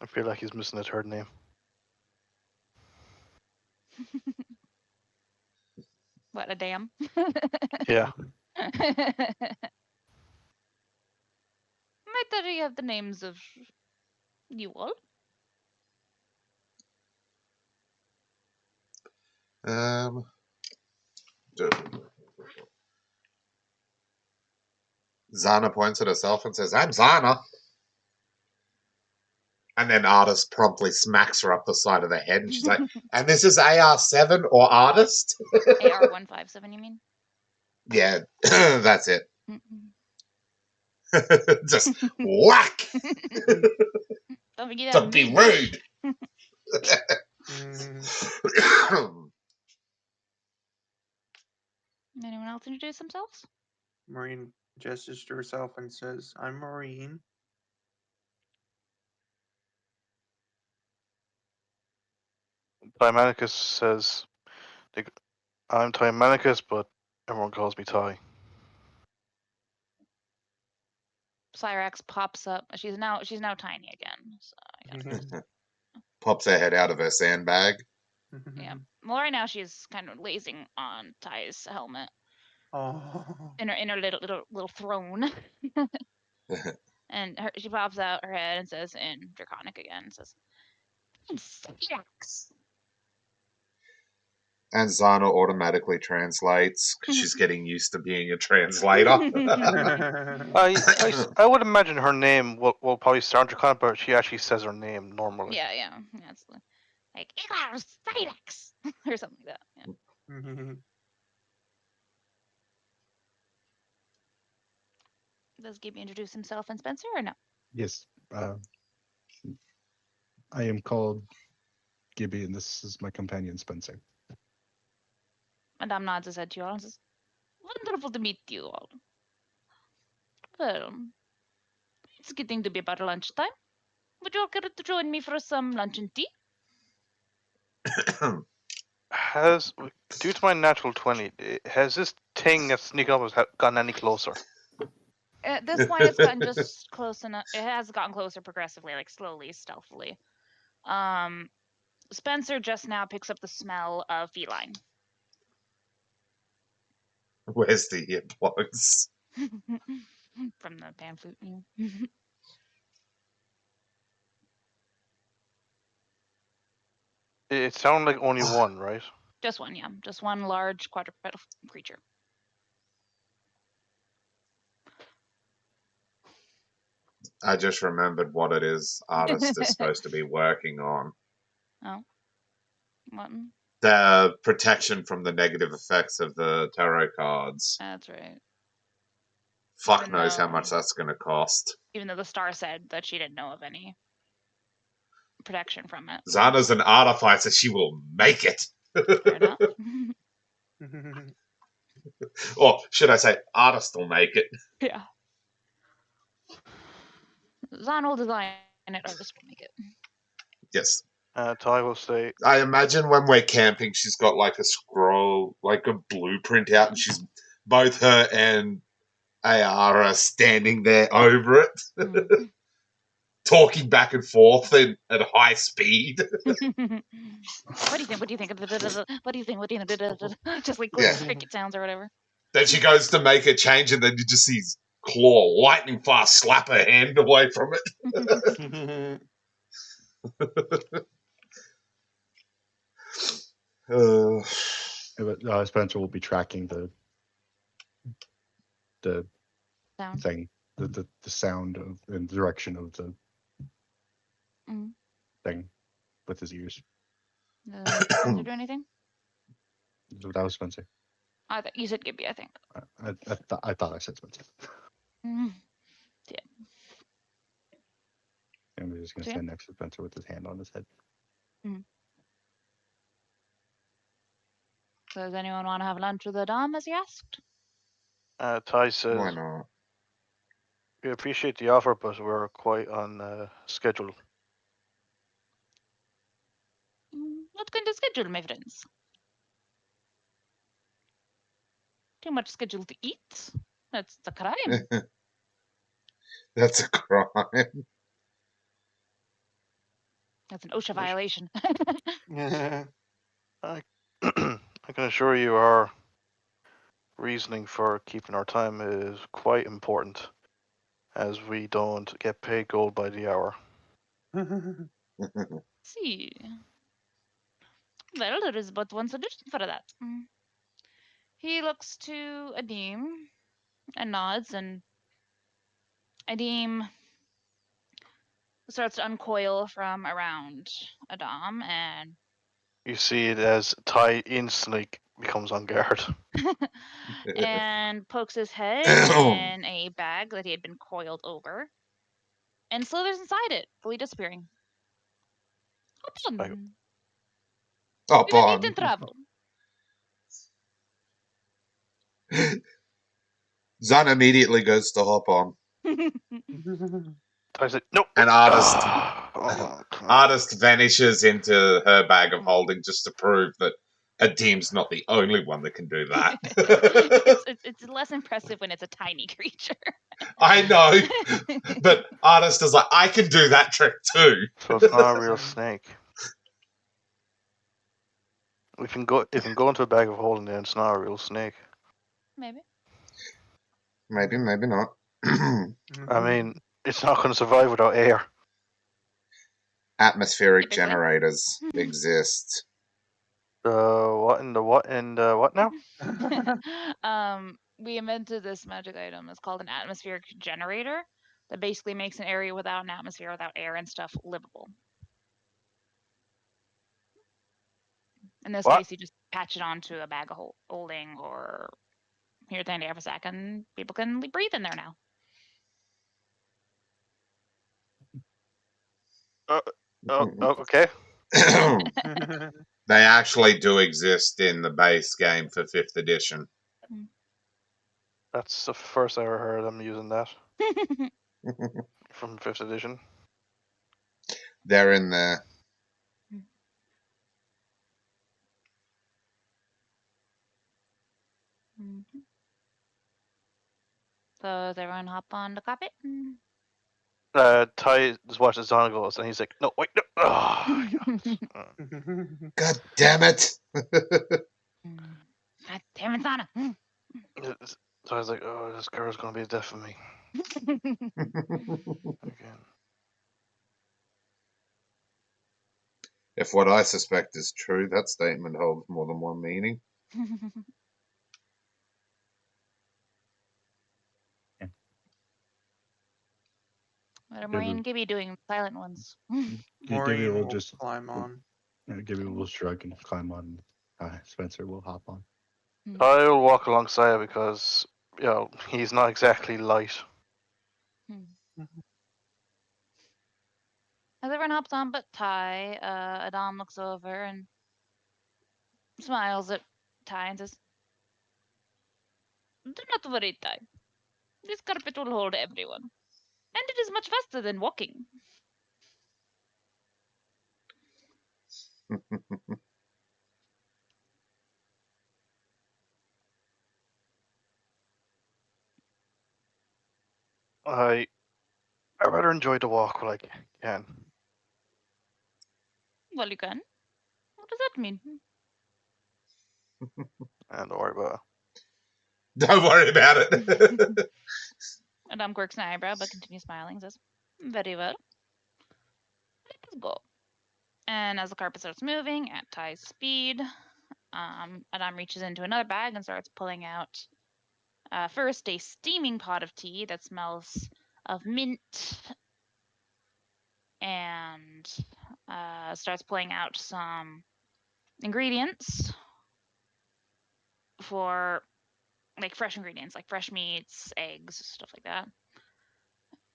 Speaker 4: I feel like he's missing a third name.
Speaker 2: What, Adam?
Speaker 4: Yeah.
Speaker 2: Might already have the names of you all.
Speaker 1: Zana points at herself and says, "I'm Zana." And then Artist promptly smacks her up the side of the head. And she's like, "And this is AR7 or Artist?"
Speaker 2: AR157, you mean?
Speaker 1: Yeah, that's it. Just whack!
Speaker 2: Don't
Speaker 1: be rude.
Speaker 2: Anyone else introduce themselves?
Speaker 3: Maureen gestures to herself and says, I'm Maureen.
Speaker 4: Dimanicus says, I'm Ty Manicus, but everyone calls me Ty.
Speaker 2: Cyrax pops up. She's now tiny again. So yeah.
Speaker 1: Pops her head out of her sandbag.
Speaker 2: Yeah. Well, right now she's kind of lazing on Ty's helmet
Speaker 3: Oh.
Speaker 2: in her little throne. And she pops out her head and says in Draconic again, says, "Cyrax."
Speaker 1: And Zana automatically translates because she's getting used to being a translator.
Speaker 4: I would imagine her name will probably sound Draconic, but she actually says her name normally.
Speaker 2: Yeah. It's like Igar Cyrax or something like that. Yeah. Does Gibby introduce himself and Spencer or no?
Speaker 5: Yes. I am called Gibby, and this is my companion Spencer.
Speaker 2: Madame nods his head to you all and says, "Wonderful to meet you all. Well, it's getting to be about lunchtime. Would you all care to join me for some lunch and tea?"
Speaker 4: Has, due to my natural 20, has this thing that's sneaking up gotten any closer?
Speaker 2: At this point, it's gotten just close enough. It has gotten closer progressively, like slowly, stealthily. Spencer just now picks up the smell of feline.
Speaker 1: Where's the earplugs?
Speaker 2: From the pan flute.
Speaker 4: It sounded like only one, right?
Speaker 2: Just one, yeah. Just one large quadrupedal creature.
Speaker 1: I just remembered what it is Artist is supposed to be working on.
Speaker 2: Oh. What?
Speaker 1: The protection from the negative effects of the tarot cards.
Speaker 2: That's right.
Speaker 1: Fuck
Speaker 2: Even
Speaker 1: knows how
Speaker 2: though-
Speaker 1: much that's going to cost.
Speaker 2: Even though the star said that she didn't know of any protection from it.
Speaker 1: Zana's an artificer, she will make it.
Speaker 2: Fair enough.
Speaker 1: Or should I say, Artist will make it.
Speaker 2: Yeah. Zan will design it, artist will make it.
Speaker 1: Yes.
Speaker 4: Ty will say,
Speaker 1: I imagine when we're camping, she's got like a scroll, like a blueprint out, and she's both her and AR are standing there over it, talking back and forth at high speed.
Speaker 2: What do you think? What do you think? What do you think? What do you think? Just like
Speaker 1: Yeah.
Speaker 2: cricket sounds or whatever.
Speaker 1: Then she goes to make a change, and then you just see his claw lightning fast slap her hand away from it.
Speaker 5: But Spencer will be tracking the
Speaker 2: Sound.
Speaker 5: thing, the sound of and direction of the thing with his ears.
Speaker 2: Does Spencer do anything?
Speaker 5: That was Spencer.
Speaker 2: You said Gibby, I think.
Speaker 5: I thought I said Spencer.
Speaker 2: Yeah.
Speaker 5: And we're just gonna stand next to Spencer with his hand on his head.
Speaker 2: Does anyone want to have lunch with the Dom, as he asked?
Speaker 4: Ty says,
Speaker 1: Why not?
Speaker 4: we appreciate the offer, but we're quite on schedule.
Speaker 2: What kind of schedule, my friends? Too much schedule to eat? That's a crime.
Speaker 1: That's a crime.
Speaker 2: That's an OSHA violation.
Speaker 4: I can assure you our reasoning for keeping our time is quite important, as we don't get paid gold by the hour.
Speaker 2: See. Well, there is but one solution for that. He looks to Adim and nods, and Adim starts to uncoil from around Adam and
Speaker 4: You see it as Ty instantly becomes on guard.
Speaker 2: and pokes his head in a bag that he had been coiled over and slithers inside it, fully disappearing. Hop on.
Speaker 1: Oh,
Speaker 2: We don't need to travel.
Speaker 1: Zan immediately goes to hop on.
Speaker 4: Ty said, nope.
Speaker 1: And Artist
Speaker 4: Oh,
Speaker 1: Artist vanishes into her bag of holding just to prove that Adim's not the only one that can do that.
Speaker 2: it's less impressive when it's a tiny creature.
Speaker 1: I know, but Artist is like, I can do that trick too.
Speaker 4: So it's not a real snake. We can go into a bag of holding, then it's not a real snake.
Speaker 2: Maybe.
Speaker 1: Maybe, maybe not.
Speaker 4: I mean, it's not going to survive without air.
Speaker 1: Atmospheric
Speaker 2: Typically.
Speaker 1: generators exist.
Speaker 4: What now?
Speaker 2: We invented this magic item. It's called an atmospheric generator that basically makes an area without an atmosphere, without air and stuff, livable. In this
Speaker 4: What?
Speaker 2: case, you just patch it onto a bag of holding or here at the end of a sack, and people can breathe in there now.
Speaker 4: Okay.
Speaker 1: They actually do exist in the base game for 5th edition.
Speaker 4: That's the first I ever heard them using that from 5th edition.
Speaker 1: They're in there.
Speaker 2: So does everyone hop on the carpet?
Speaker 4: Ty just watches Zana goes, and he's like, "No, wait, no." Oh,
Speaker 1: God damn it!
Speaker 2: God damn it, Zana.
Speaker 4: So I was like, "Oh, this girl's gonna be deaf for me again."
Speaker 1: If what I suspect is true, that statement holds more than one meaning.
Speaker 2: What are Marie and Gibby doing? Silent ones.
Speaker 5: Gibby
Speaker 3: Maureen
Speaker 5: will
Speaker 3: will
Speaker 5: just
Speaker 3: climb on.
Speaker 5: Gibby will shrug and climb on. Spencer will hop on.
Speaker 4: Ty will walk alongside because he's not exactly light.
Speaker 2: As everyone hops on but Ty, Adam looks over and smiles at Ty and says, "Do not worry, Ty. This carpet will hold everyone. And it is much faster than walking."
Speaker 4: I rather enjoy the walk when I can.
Speaker 2: Well, you can. What does that mean?
Speaker 4: And don't worry about it.
Speaker 1: Don't worry about it.
Speaker 2: Adam quirks an eyebrow but continues smiling and says, "Very well. Let us go." And as the carpet starts moving at Ty's speed, Adam reaches into another bag and starts pulling out first a steaming pot of tea that smells of mint, and starts pulling out some ingredients for like fresh ingredients, like fresh meats, eggs, stuff like that.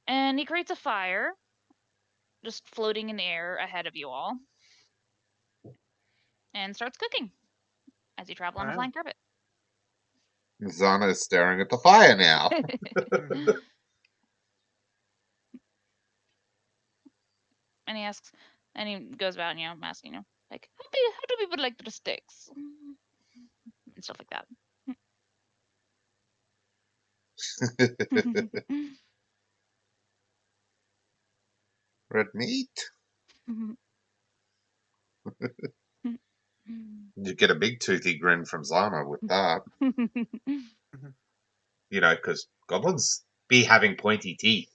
Speaker 2: And he creates a fire just floating in the air ahead of you all and starts cooking as you travel on a
Speaker 3: Wow.
Speaker 2: flying carpet.
Speaker 1: Zana is staring at the fire now.
Speaker 2: And he asks, and he goes about, asking, like, how do people like their steaks? And stuff like that.
Speaker 1: Red meat? You get a big toothy grin from Zana with that. Because goblins be having pointy teeth.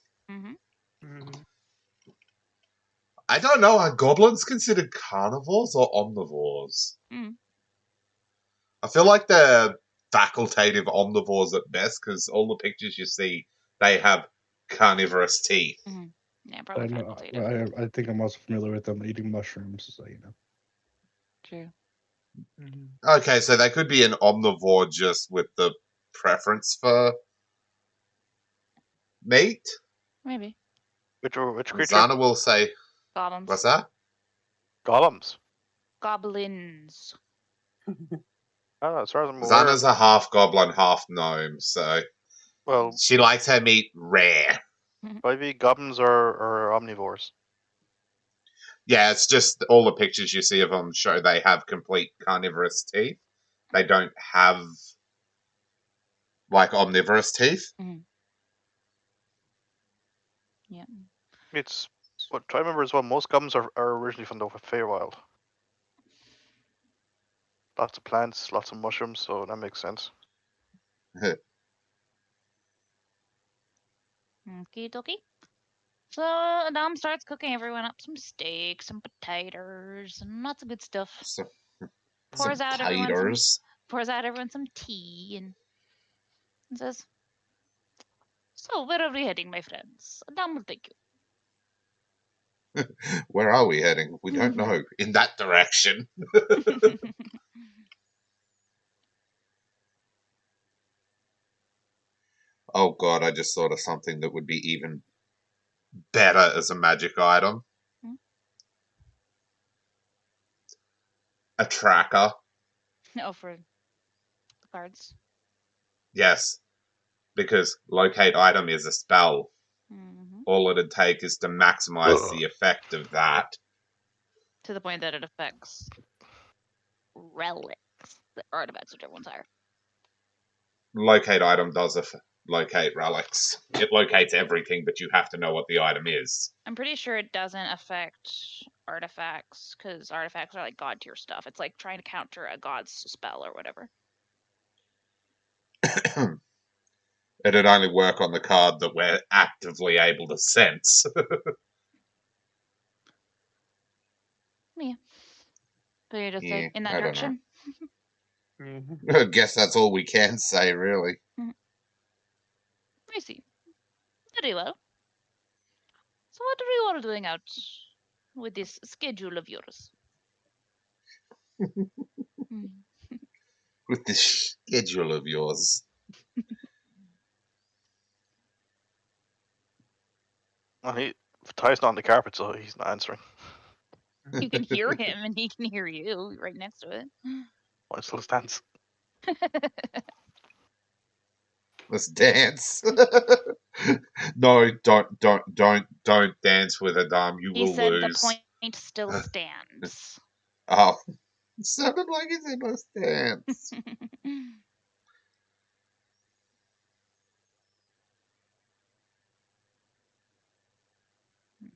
Speaker 1: I don't know, are goblins considered carnivores or omnivores? I feel like they're facultative omnivores at best, because all the pictures you see, they have carnivorous teeth.
Speaker 2: Yeah, probably facultative.
Speaker 5: I think I'm also familiar with them eating mushrooms, so
Speaker 2: True.
Speaker 1: Okay, so they could be an omnivore just with the preference for meat?
Speaker 2: Maybe.
Speaker 4: Which creature?
Speaker 1: Zana will say,
Speaker 2: Goblins.
Speaker 1: what's that?
Speaker 4: Golems.
Speaker 2: Goblins.
Speaker 4: As far as I'm aware.
Speaker 1: Zana's a half goblin, half gnome, so
Speaker 4: Well,
Speaker 1: she likes her meat rare.
Speaker 4: 5e goblins are omnivores.
Speaker 1: Yeah, it's just all the pictures you see of them show they have complete carnivorous teeth. They don't have like omnivorous teeth.
Speaker 2: Yeah.
Speaker 4: It's but try to remember as well. Most gums are originally from the Feywild. Lots of plants, lots of mushrooms, so that makes sense.
Speaker 2: Okie dokie. So Adam starts cooking everyone up some steak, some potatoes, and lots of good stuff.
Speaker 1: Some
Speaker 2: Pours out
Speaker 1: taters.
Speaker 2: everyone some tea and says, "So where are we heading, my friends? Adam will take
Speaker 1: Where are we heading? We don't know. In that direction.
Speaker 2: you."
Speaker 1: Oh god, I just thought of something that would be even better as a magic item.
Speaker 2: Hmm?
Speaker 1: A tracker.
Speaker 2: Oh, for the cards.
Speaker 1: Yes. Because locate item is a spell.
Speaker 2: Hmm.
Speaker 1: All it'd take is to maximize the effect of that.
Speaker 2: To the point that it affects relics, the artifacts, whichever ones are.
Speaker 1: Locate item does locate relics. It locates everything, but you have to know what the item is.
Speaker 2: I'm pretty sure it doesn't affect artifacts because artifacts are like god tier stuff. It's like trying to counter a god's spell or whatever.
Speaker 1: It'd only work on the card that we're actively able to sense.
Speaker 2: Yeah. But you're just like
Speaker 1: Yeah,
Speaker 2: in that
Speaker 1: I don't know.
Speaker 2: direction.
Speaker 1: I guess that's all we can say, really.
Speaker 2: I see. Very well. So what are you all doing out with this schedule of yours? Hmm.
Speaker 1: With this schedule of yours.
Speaker 4: Well, Ty's not on the carpet, so he's not answering.
Speaker 2: You can hear him and he can hear you right next to it.
Speaker 4: Well, it still stands.
Speaker 1: Let's dance. No, don't dance with Adam. You
Speaker 2: He
Speaker 1: will
Speaker 2: said the
Speaker 1: lose.
Speaker 2: point still stands.
Speaker 1: Oh, it sounded like he said let's dance.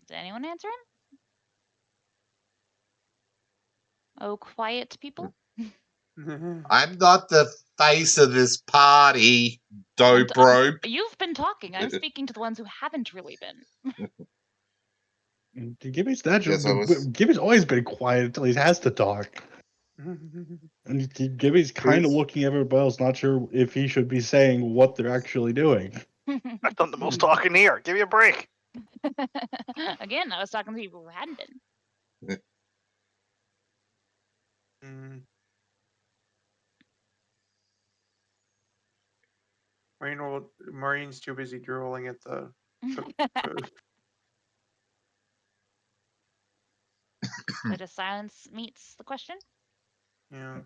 Speaker 2: Did anyone answer him? Oh, quiet people.
Speaker 1: I'm not the face of this party, dope rope.
Speaker 2: You've been talking. I'm speaking to the ones who haven't really been.
Speaker 5: Gibby's
Speaker 1: Yes, I was.
Speaker 5: Gibby's always been quiet until he has to talk. And Gibby's kind of
Speaker 1: Who's-
Speaker 5: looking at everybody else, not sure if he should be saying what they're actually doing.
Speaker 4: I've done the most talking here. Give me a break.
Speaker 2: Again, I was talking to people who hadn't been.
Speaker 3: Maureen's too busy drooling at the food.
Speaker 2: So just silence meets the question.
Speaker 3: Yeah.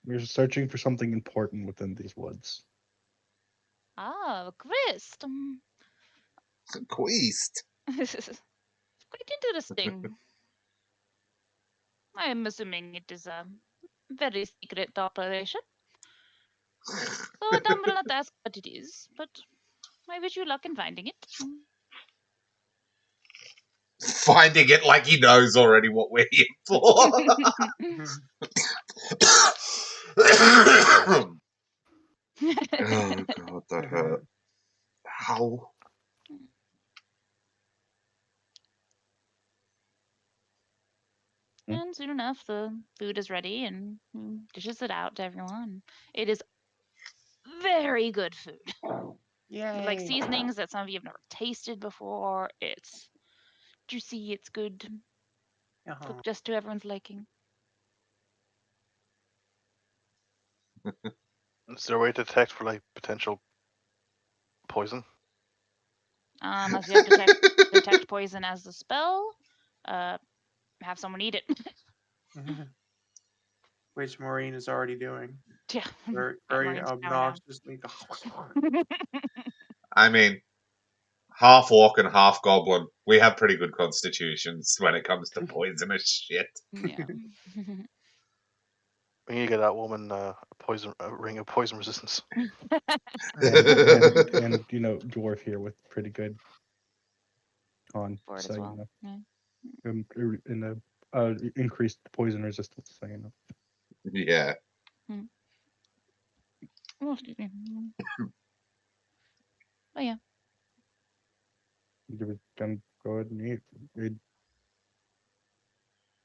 Speaker 5: We're searching for something important within these woods.
Speaker 2: Oh, quest.
Speaker 1: Queast.
Speaker 2: Quite interesting. I am assuming it is a very secret operation. So Adam will not ask what it is, but I wish you luck in finding it.
Speaker 1: Finding it like he knows already what we're here for. Oh god, that hurt. How?
Speaker 2: And soon enough, the food is ready and he dishes it out to everyone. It is very good food.
Speaker 3: Yay.
Speaker 2: Like seasonings that some of you have never tasted before. It's juicy, it's good. Cooked just to everyone's liking.
Speaker 4: Is there a way to detect for like potential poison?
Speaker 2: Unless you have detect poison as a spell, have someone eat it.
Speaker 3: which Maureen is already doing.
Speaker 2: Yeah.
Speaker 3: Very,
Speaker 2: Yeah,
Speaker 3: very
Speaker 2: Maureen's now.
Speaker 3: obnoxiously.
Speaker 1: I mean, half orc and half goblin. We have pretty good constitutions when it comes to poisonous shit.
Speaker 2: Yeah.
Speaker 4: We need to get that woman a ring of poison resistance.
Speaker 5: and you know, dwarf here with pretty good con,
Speaker 2: For it
Speaker 5: so
Speaker 2: as
Speaker 5: you
Speaker 2: well.
Speaker 5: know,
Speaker 2: Yeah.
Speaker 5: in the increased poison resistance, so you know.
Speaker 1: Yeah.
Speaker 2: Oh, excuse me. Oh yeah.
Speaker 5: You can go ahead and eat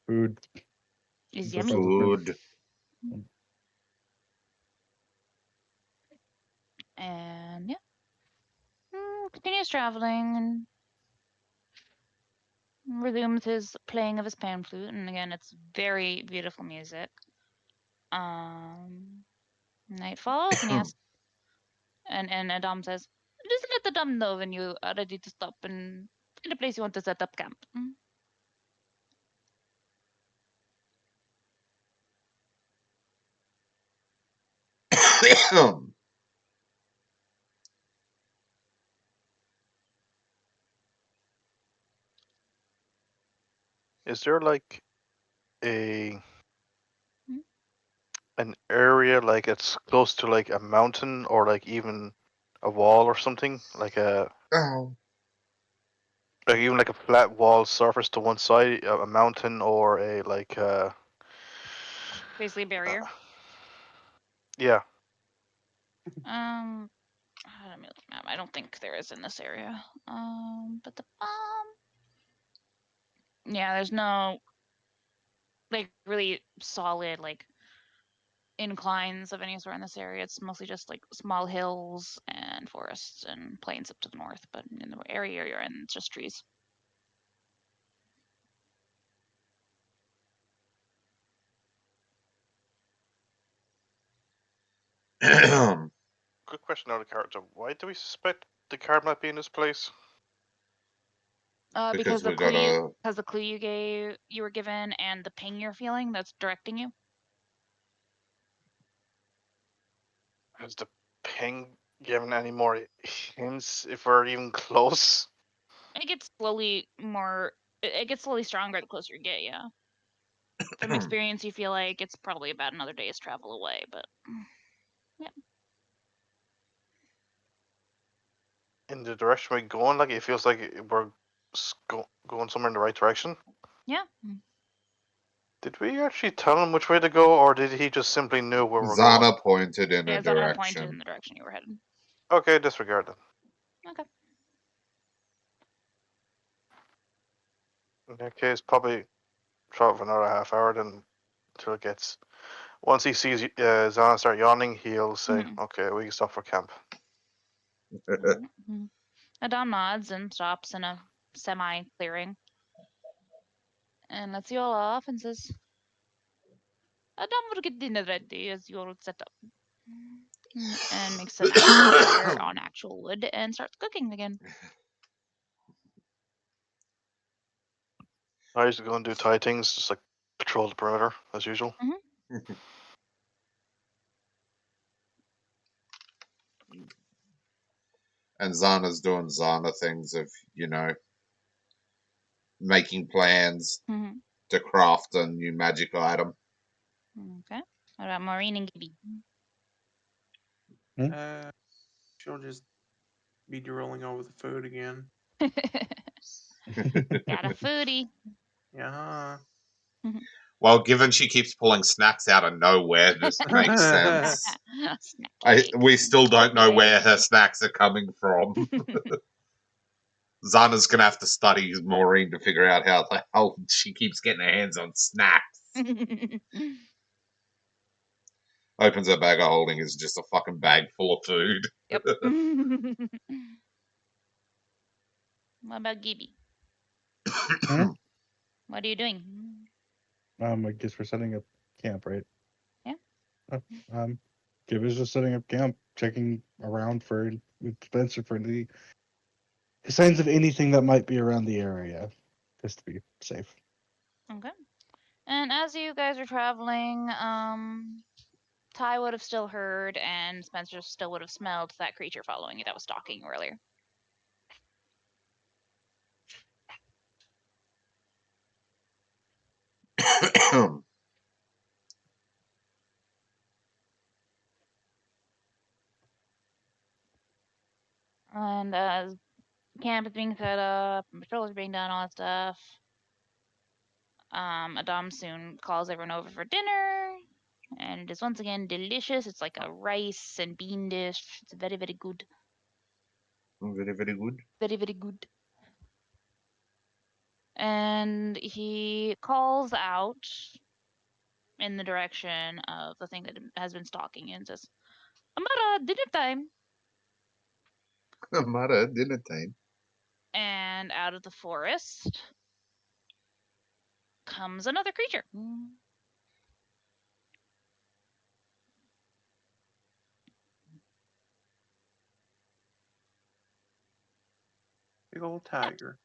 Speaker 5: food.
Speaker 2: It's
Speaker 5: That
Speaker 2: yummy.
Speaker 5: doesn't hurt.
Speaker 1: Food.
Speaker 2: And yeah. Continues traveling and resumes his playing of his pan flute, and again, it's very beautiful music. Night falls, and he asks, and Adam says, "Just let Adam know when you are ready to stop and find a place you want to set up camp."
Speaker 4: Is there like a
Speaker 2: Hmm?
Speaker 4: an area like it's close to like a mountain or like even a wall or something like
Speaker 1: Oh.
Speaker 4: even like a flat wall surface to one side, a mountain or a like
Speaker 2: Basically, a barrier.
Speaker 4: yeah.
Speaker 2: Let me look at the map. I don't think there is in this area. But the yeah, there's no like really solid like inclines of any sort in this area. It's mostly just like small hills and forests and plains up to the north. But in the area you're in, it's just trees.
Speaker 4: Good question out of character. Why do we suspect the card might be in this place?
Speaker 1: Because we got a.
Speaker 2: because the clue you were given and the ping you're feeling that's directing you.
Speaker 4: Has the ping given any more hints if we're even close?
Speaker 2: It gets slowly more. It gets slowly stronger the closer you get. Yeah. From experience, you feel like it's probably about another day's travel away, but yeah.
Speaker 4: In the direction we're going, like it feels like we're going somewhere in the right direction.
Speaker 2: Yeah.
Speaker 4: Did we actually tell him which way to go, or did he just simply knew where we're going?
Speaker 1: Zana pointed in
Speaker 2: Yeah,
Speaker 1: a
Speaker 2: Zana pointed in
Speaker 1: direction.
Speaker 2: the direction you were headed.
Speaker 4: Okay, disregard them.
Speaker 2: Okay.
Speaker 4: In that case, probably try for another half hour then until it gets. Once he sees Zana start yawning, he'll say, "Okay, we can stop for camp."
Speaker 2: Adam nods and stops in a semi-clearing and lets you all off and says, Adam will get dinner ready as you're set up. And makes an actual fire on actual wood and starts cooking again.
Speaker 4: I used to go and do Thai things, just like patrol the perimeter as usual.
Speaker 1: And Zana's doing Zana things of, you know, making plans to craft a new magic item.
Speaker 2: Okay. What about Maureen and Gibby?
Speaker 3: She'll just be drooling over the food again.
Speaker 2: Got a foodie.
Speaker 3: Yeah.
Speaker 1: Well, given she keeps pulling snacks out of nowhere, this makes sense. We still don't know where her snacks are coming from. Zana's gonna have to study Maureen to figure out how the hell she keeps getting her hands on snacks. Opens her bag of holding, is just a fucking bag full of food.
Speaker 2: Yep. What about Gibby? What are you doing?
Speaker 5: I guess we're setting up camp, right?
Speaker 2: Yeah.
Speaker 5: Gib is just setting up camp, checking around with Spencer for the signs of anything that might be around the area, just to be safe.
Speaker 2: Okay. And as you guys are traveling, Ty would have still heard, and Spencer still would have smelled that creature following you that was stalking you earlier. And as camp is being set up, and patrols are being done, all that stuff, Adam soon calls everyone over for dinner, and it is once again delicious. It's like a rice and bean dish. It's very, very good.
Speaker 1: Very, very good.
Speaker 2: Very, very good. And he calls out in the direction of the thing that has been stalking you and says, Amara, dinner time.
Speaker 1: Mara, dinner time.
Speaker 2: And out of the forest comes another creature.
Speaker 3: Big old tiger.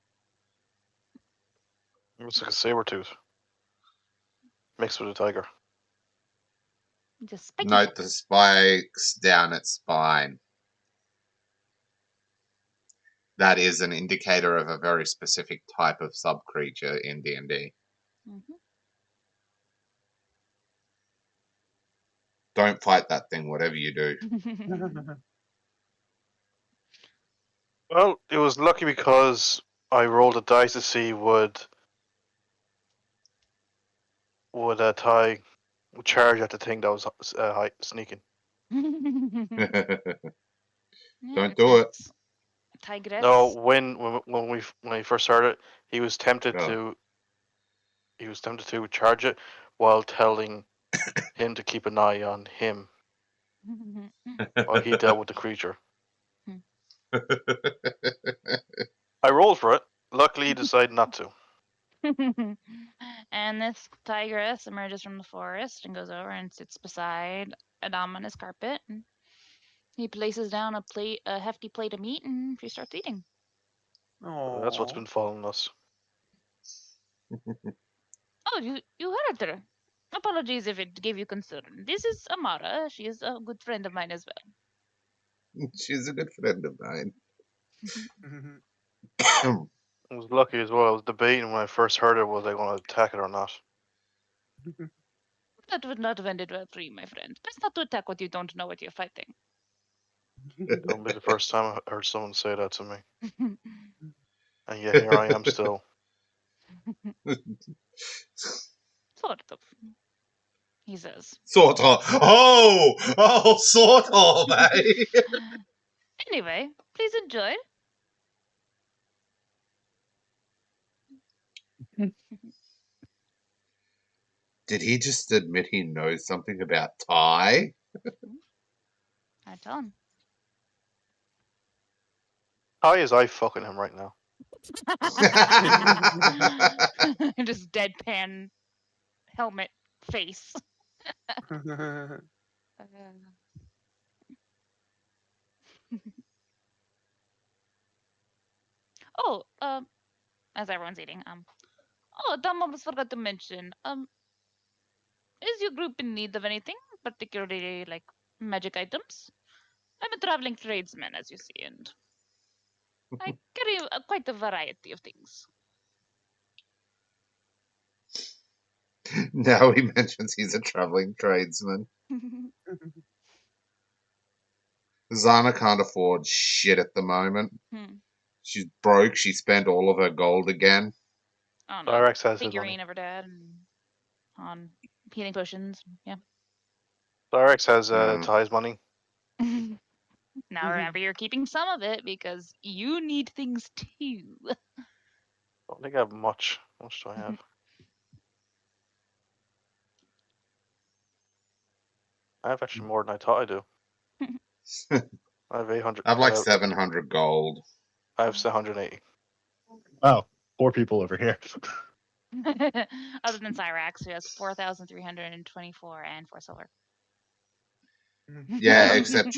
Speaker 4: Looks like a saber tooth mixed with a tiger.
Speaker 2: Just spiky.
Speaker 1: Note the spikes down its spine. That is an indicator of a very specific type of sub-creature in D&D.
Speaker 2: Mm-hmm.
Speaker 1: Don't fight that thing, whatever you do.
Speaker 4: Well, it was lucky because I rolled a dice to see would Ty charge at the thing that was sneaking.
Speaker 2: Yeah,
Speaker 1: Don't do it.
Speaker 2: it's Tigress.
Speaker 4: No, when I first started, he was tempted
Speaker 1: Oh.
Speaker 4: to charge it while telling him to keep an eye on him while he dealt with the creature. I rolled for it. Luckily, he decided not to.
Speaker 2: And this tigress emerges from the forest and goes over and sits beside Adam on his carpet. And he places down a hefty plate of meat, and she starts eating.
Speaker 4: That's what's
Speaker 3: Oh.
Speaker 4: been following us.
Speaker 2: Oh, you heard her. Apologies if it gave you concern. This is Amara. She is a good friend of mine as
Speaker 1: She's a good friend of mine.
Speaker 2: well.
Speaker 4: I was lucky as well. I was debating when I first heard it, was I going to attack it or not?
Speaker 2: That would not have ended well for you, my friend. Best not to attack what you don't know what you're fighting.
Speaker 4: Don't be the first time I heard someone say that to me. And yet here I am still.
Speaker 2: Sort of, he says.
Speaker 1: Sort of. Oh, sort of, eh?
Speaker 2: Anyway, please enjoy.
Speaker 1: Did he just admit he knows something about Ty?
Speaker 2: I tell him.
Speaker 4: Ty is I fucking him right now.
Speaker 2: Just deadpan helmet face. Oh, as everyone's eating, oh, Tom almost forgot to mention, is your group in need of anything, particularly like magic items? I'm a traveling tradesman, as you see, and I carry quite a variety of things.
Speaker 1: Now he mentions he's a traveling tradesman. Zana can't afford shit at the moment. She's broke. She spent all of her gold again.
Speaker 2: Oh no,
Speaker 4: Cyrex has his
Speaker 2: figurine
Speaker 4: money.
Speaker 2: of her dad and on healing potions. Yeah.
Speaker 4: Cyrex has
Speaker 1: Mm.
Speaker 4: Ty's money.
Speaker 2: Now remember, you're keeping some of it because you need things too.
Speaker 4: Don't think I have much. How much do I have? I have actually more than I thought I do. I have 800.
Speaker 1: I have like 700 gold.
Speaker 4: I have 780.
Speaker 5: Oh, 4 people over here.
Speaker 2: Other than Cyrax, who has 4,324 and 4 silver.
Speaker 1: Yeah, except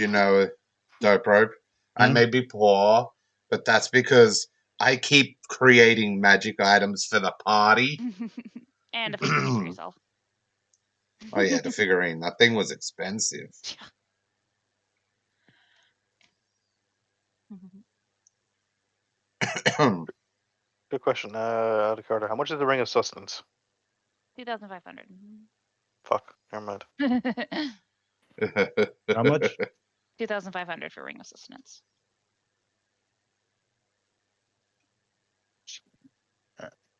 Speaker 1: Dope Rope. I
Speaker 5: Hmm?
Speaker 1: may be poor, but that's because I keep creating magic items for the party.
Speaker 2: And a figurine for yourself.
Speaker 1: Oh yeah, the figurine. That thing was expensive.
Speaker 4: Good question, Carter. How much is the Ring of Sustenance?
Speaker 2: 2,500.
Speaker 4: Fuck, never mind.
Speaker 5: How much?
Speaker 2: 2,500 for Ring of Sustenance.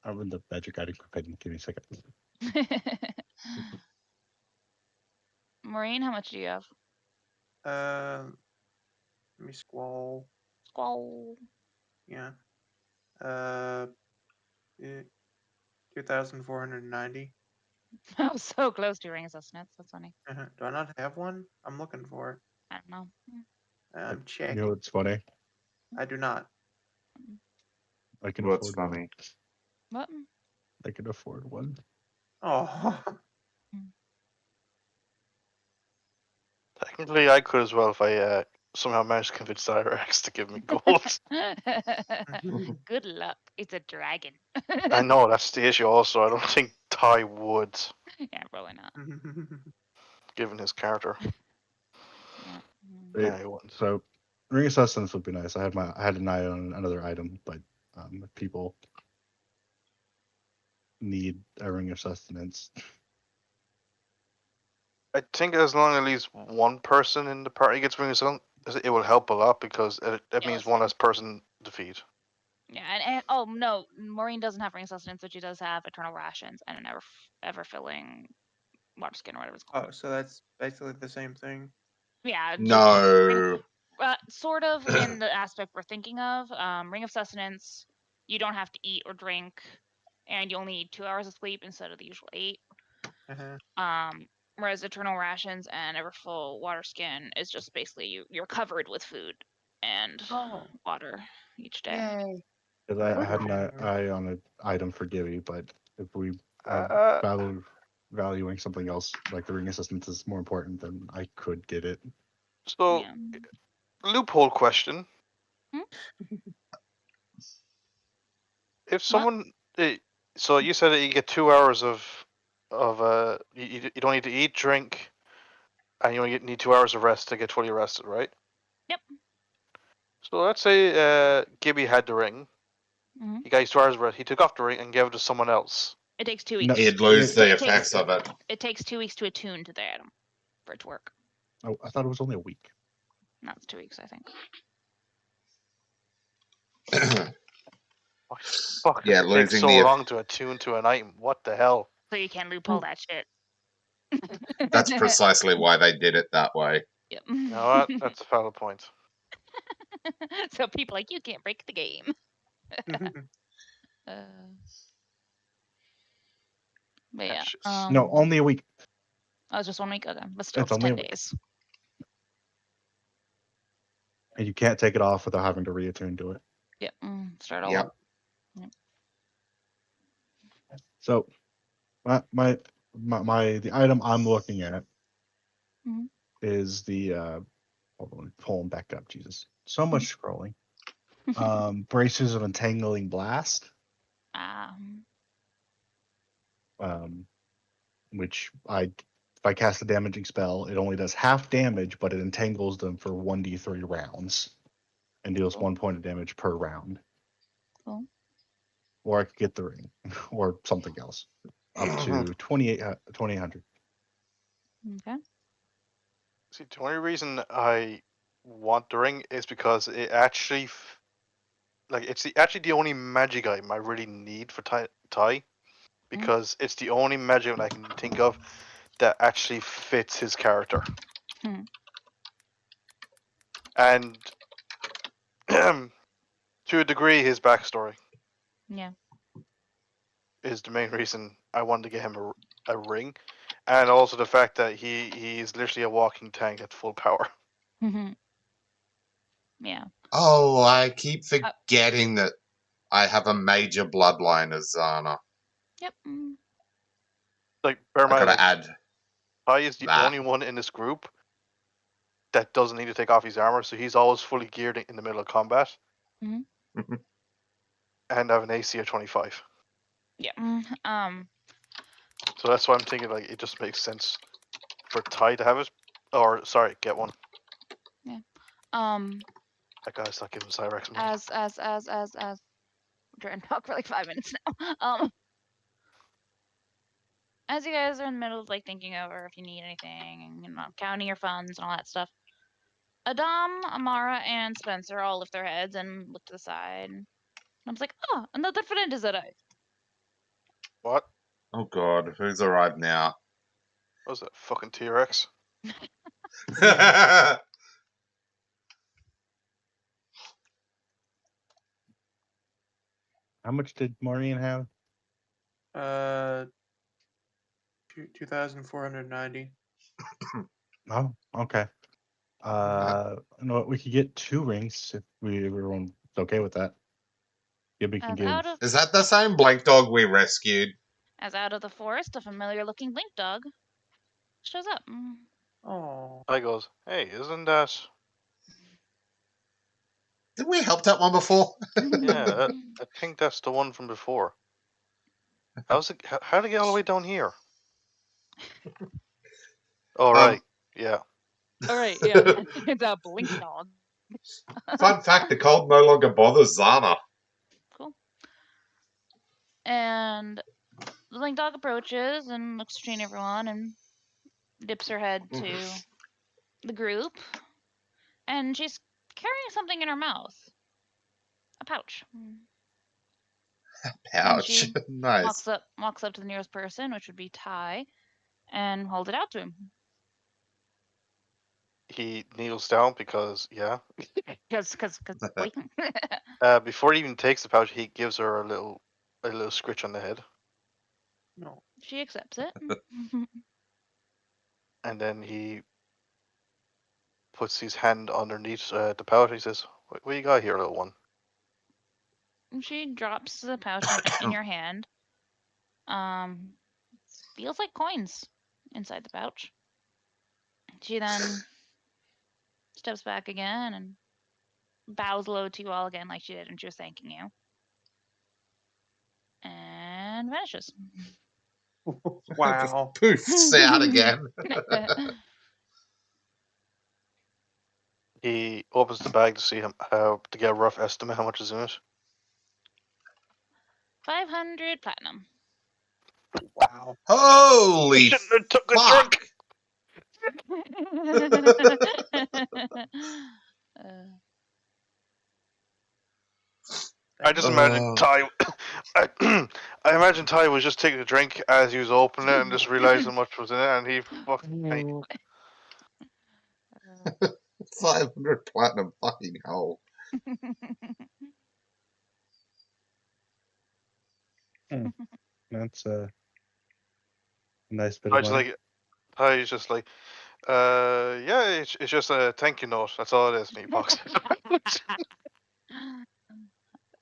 Speaker 5: I'm in the magic item companion. Give me a second.
Speaker 2: Maureen, how much do you have?
Speaker 3: Let me scroll.
Speaker 2: Squall.
Speaker 3: Yeah. 2,490.
Speaker 2: I was so close to Ring of Sustenance. That's funny.
Speaker 3: Do I not have one? I'm looking for it.
Speaker 2: I don't know.
Speaker 3: I'm checking.
Speaker 5: You know what's funny?
Speaker 3: I do not.
Speaker 5: I can
Speaker 1: What's
Speaker 5: afford
Speaker 1: funny?
Speaker 5: one.
Speaker 2: What?
Speaker 5: I can afford one.
Speaker 3: Oh.
Speaker 4: Technically, I could as well if I somehow managed to convince Cyrex to give me gold.
Speaker 2: Good luck. It's a dragon.
Speaker 4: I know that's the issue. Also, I don't think Ty would,
Speaker 2: Yeah, probably not.
Speaker 4: given his character.
Speaker 2: Yeah.
Speaker 4: Yeah, he wouldn't.
Speaker 5: So, ring of sustenance would be nice. I had an eye on another item, but if people need a ring of sustenance,
Speaker 4: I think as long as at least one person in the party gets Ring of Sustenance, it will help a lot because it
Speaker 2: Yeah,
Speaker 4: means
Speaker 2: let's
Speaker 4: one
Speaker 2: see.
Speaker 4: less person defeat.
Speaker 2: Yeah, and oh no, Maureen doesn't have Ring of Sustenance, but she does have Eternal Rations and an ever filling water skin or whatever it's called.
Speaker 3: Oh, so that's basically the same thing.
Speaker 2: Yeah, just
Speaker 1: No.
Speaker 2: sort of in the aspect we're thinking of. Ring of Sustenance, you don't have to eat or drink, and you only need 2 hours of sleep instead of the usual 8. Whereas Eternal Rations and Everfull Water Skin is just basically you're covered with food and water each day.
Speaker 3: Yay.
Speaker 5: because I had an eye on an item for Gibby, but if we are valuing something else, like the ring of sustenance is more important, then I could get it.
Speaker 4: So,
Speaker 2: Yeah.
Speaker 4: loophole question. If someone, so you said that you get 2 hours of you don't need to eat, drink, and you only need 2 hours of rest to get fully rested, right?
Speaker 2: Yep.
Speaker 4: So let's say Gibby had the ring.
Speaker 2: Mhm.
Speaker 4: He got his 2 hours of rest. He took off the ring and gave it to someone else.
Speaker 2: It takes 2
Speaker 5: No,
Speaker 2: weeks.
Speaker 1: He'd lose the
Speaker 2: It
Speaker 1: effects
Speaker 2: takes
Speaker 1: of it.
Speaker 2: it takes 2 weeks to attune to the item for it to work.
Speaker 5: Oh, I thought it was only a week.
Speaker 2: No, it's 2 weeks, I think.
Speaker 4: Fuck,
Speaker 1: Yeah,
Speaker 4: it takes
Speaker 1: losing
Speaker 4: so
Speaker 1: the
Speaker 4: long to attune to an item. What the hell?
Speaker 2: So you can loophole that shit.
Speaker 1: That's precisely why they did it that way.
Speaker 2: Yep.
Speaker 4: You know what? That's a valid point.
Speaker 2: So people like you can't break the game. But yeah.
Speaker 4: Catches.
Speaker 5: No, only a week.
Speaker 2: I was just 1 week ago, but still,
Speaker 5: It's
Speaker 2: it's
Speaker 5: only
Speaker 2: 10
Speaker 5: a week.
Speaker 2: days.
Speaker 5: And you can't take it off without having to reattune to it.
Speaker 2: Yep. Start all
Speaker 1: Yep.
Speaker 2: over.
Speaker 5: So, the item I'm looking at
Speaker 2: Mhm.
Speaker 5: is the hold on, pull 'em back up. Jesus, so much scrolling. Braces of Entangling Blast, which if I cast a damaging spell, it only does half damage, but it entangles them for 1d3 rounds and deals
Speaker 2: Cool.
Speaker 5: 1 point of damage per round.
Speaker 2: Cool.
Speaker 5: Or I could get the ring, or something else, up to 2,800.
Speaker 2: Okay.
Speaker 4: See, the only reason I want the ring is because it actually, it's actually the only magic item I really need for Ty, because it's the only magic item I can think of that actually fits his character.
Speaker 2: Hmm.
Speaker 4: And to a degree, his backstory
Speaker 2: Yeah.
Speaker 4: is the main reason I wanted to get him a ring, and also the fact that he's literally a walking tank at full power.
Speaker 2: Yeah.
Speaker 1: Oh, I keep forgetting that I have a major bloodline as Zana.
Speaker 2: Yep.
Speaker 4: Like, bear in
Speaker 1: I
Speaker 4: mind,
Speaker 1: gotta
Speaker 4: like,
Speaker 1: add
Speaker 4: Ty is the
Speaker 1: that.
Speaker 4: only one in this group that doesn't need to take off his armor, so he's always fully geared in the middle of combat, and have an AC of 25.
Speaker 2: Yeah.
Speaker 4: So that's why I'm thinking like it just makes sense for Ty to have it, or sorry, get one.
Speaker 2: Um,
Speaker 4: That guy's not giving Cyrex money.
Speaker 2: as we're trying to talk for like 5 minutes now. As you guys are in the middle of like thinking over if you need anything, and counting your funds and all that stuff, Adam, Amara, and Spencer all lift their heads and look to the side. And I was like, oh, another friend has arrived.
Speaker 4: What?
Speaker 1: Oh god, who's arrived now?
Speaker 4: What was that? Fucking T-Rex?
Speaker 5: How much did Maureen have?
Speaker 3: 2,490.
Speaker 5: Oh, okay. You know what? We could get 2 rings if everyone's okay with that. Gibby can
Speaker 2: As
Speaker 5: give.
Speaker 2: out of
Speaker 1: Is that the same blank dog we rescued?
Speaker 2: the forest, a familiar-looking blink dog shows up.
Speaker 3: Oh.
Speaker 4: I goes, hey, isn't that?
Speaker 1: Didn't we help that one before?
Speaker 4: Yeah, I think that's the one from before. How's it? How did it get all the way down here? Oh right, yeah.
Speaker 2: All right, yeah, it's a blink dog.
Speaker 1: Fun fact, the cold no longer bothers Zana.
Speaker 2: Cool. And the blink dog approaches and looks between everyone and dips her head to the group. And she's carrying something in her mouth. A pouch. And
Speaker 1: Ouch.
Speaker 2: she
Speaker 1: Nice.
Speaker 2: walks up to the nearest person, which would be Ty, and holds it out to him.
Speaker 4: He kneels down because yeah.
Speaker 2: Because boy.
Speaker 4: Before he even takes the pouch, he gives her a little scritch on the head,
Speaker 3: No.
Speaker 2: She accepts it.
Speaker 4: and then he puts his hand underneath the pouch. He says, "What you got here, little one?"
Speaker 2: And she drops the pouch in your hand. Feels like coins inside the pouch. She then steps back again and bows low to you all again, like she did when she was thanking you, and vanishes.
Speaker 3: Wow.
Speaker 1: Poofs out again.
Speaker 4: He opens the bag to see how to get a rough estimate how much is in it.
Speaker 2: 500 platinum.
Speaker 3: Wow.
Speaker 1: Holy
Speaker 4: shouldn't have took a
Speaker 1: fuck!
Speaker 4: I just imagine Ty. I imagine Ty was just taking a drink as he was opening it and just realized how much was in it, and he fucking.
Speaker 1: 500 platinum, fucking hell.
Speaker 5: That's a nice bit of
Speaker 4: Ty's
Speaker 5: money.
Speaker 4: like, Ty's just like, yeah, it's just a thank you note. That's all it is. And he walks.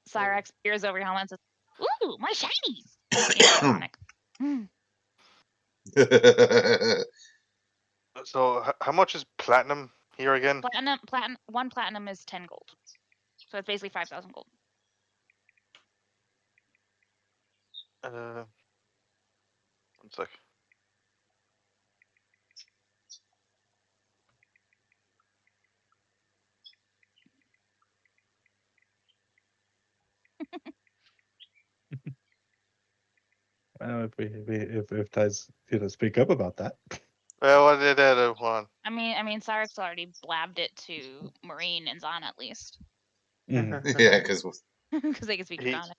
Speaker 2: Cyrex peers over your helmet and says, "Ooh, my shinies!" Animatronic.
Speaker 4: So how much is platinum here again?
Speaker 2: One platinum is 10 gold. So it's basically 5,000 gold.
Speaker 4: One sec.
Speaker 5: If Ty's gonna speak up about that.
Speaker 4: Well, what did that one?
Speaker 2: I mean, Cyrex already blabbed it to Marine and Zana at least,
Speaker 1: Yeah, because
Speaker 2: because they can speak Draconic.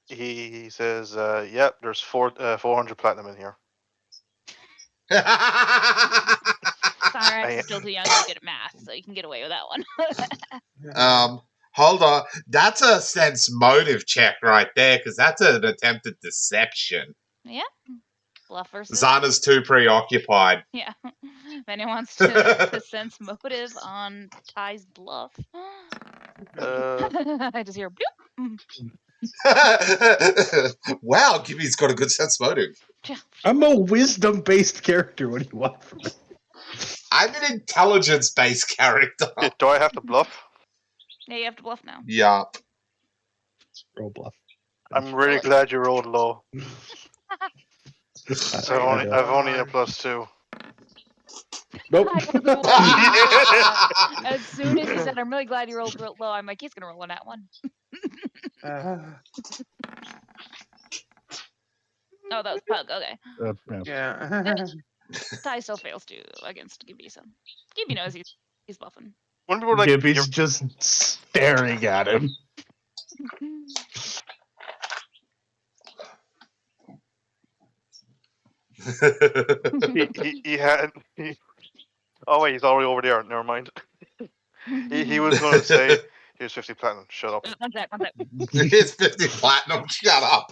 Speaker 4: He says, "Yep, there's 400 platinum in here."
Speaker 2: Cyrex is still too young to be good at math, so you can get away with that one.
Speaker 1: Hold on. That's a sense motive check right there, because that's an attempted deception.
Speaker 2: Yeah. Bluff versus.
Speaker 1: Zana's too preoccupied.
Speaker 2: Yeah. If anyone wants to sense motive on Ty's bluff. I just hear bloop.
Speaker 1: Wow, Gibby's got a good sense motive.
Speaker 5: I'm a wisdom-based character. What do you want from me?
Speaker 1: I'm an intelligence-based character.
Speaker 4: Do I have to bluff?
Speaker 2: Yeah, you have to bluff now.
Speaker 1: Yeah.
Speaker 5: Roll bluff.
Speaker 4: I'm really glad you rolled low. So I've only a +2.
Speaker 5: Nope.
Speaker 2: I was wondering. As soon as he said, "I'm really glad you rolled real low," I'm like, he's gonna roll on that one. Oh, that was Pug. Okay.
Speaker 5: Yeah.
Speaker 3: yeah.
Speaker 2: Ty still fails to against Gibby, so Gibby knows he's buffing.
Speaker 4: When people are like,
Speaker 5: Gibby's just staring at him.
Speaker 4: he had. Oh wait, he's already over there. Never mind. He was going to say, "Here's 50 platinum." Shut up.
Speaker 2: One sec.
Speaker 1: It's 50 platinum. Shut up.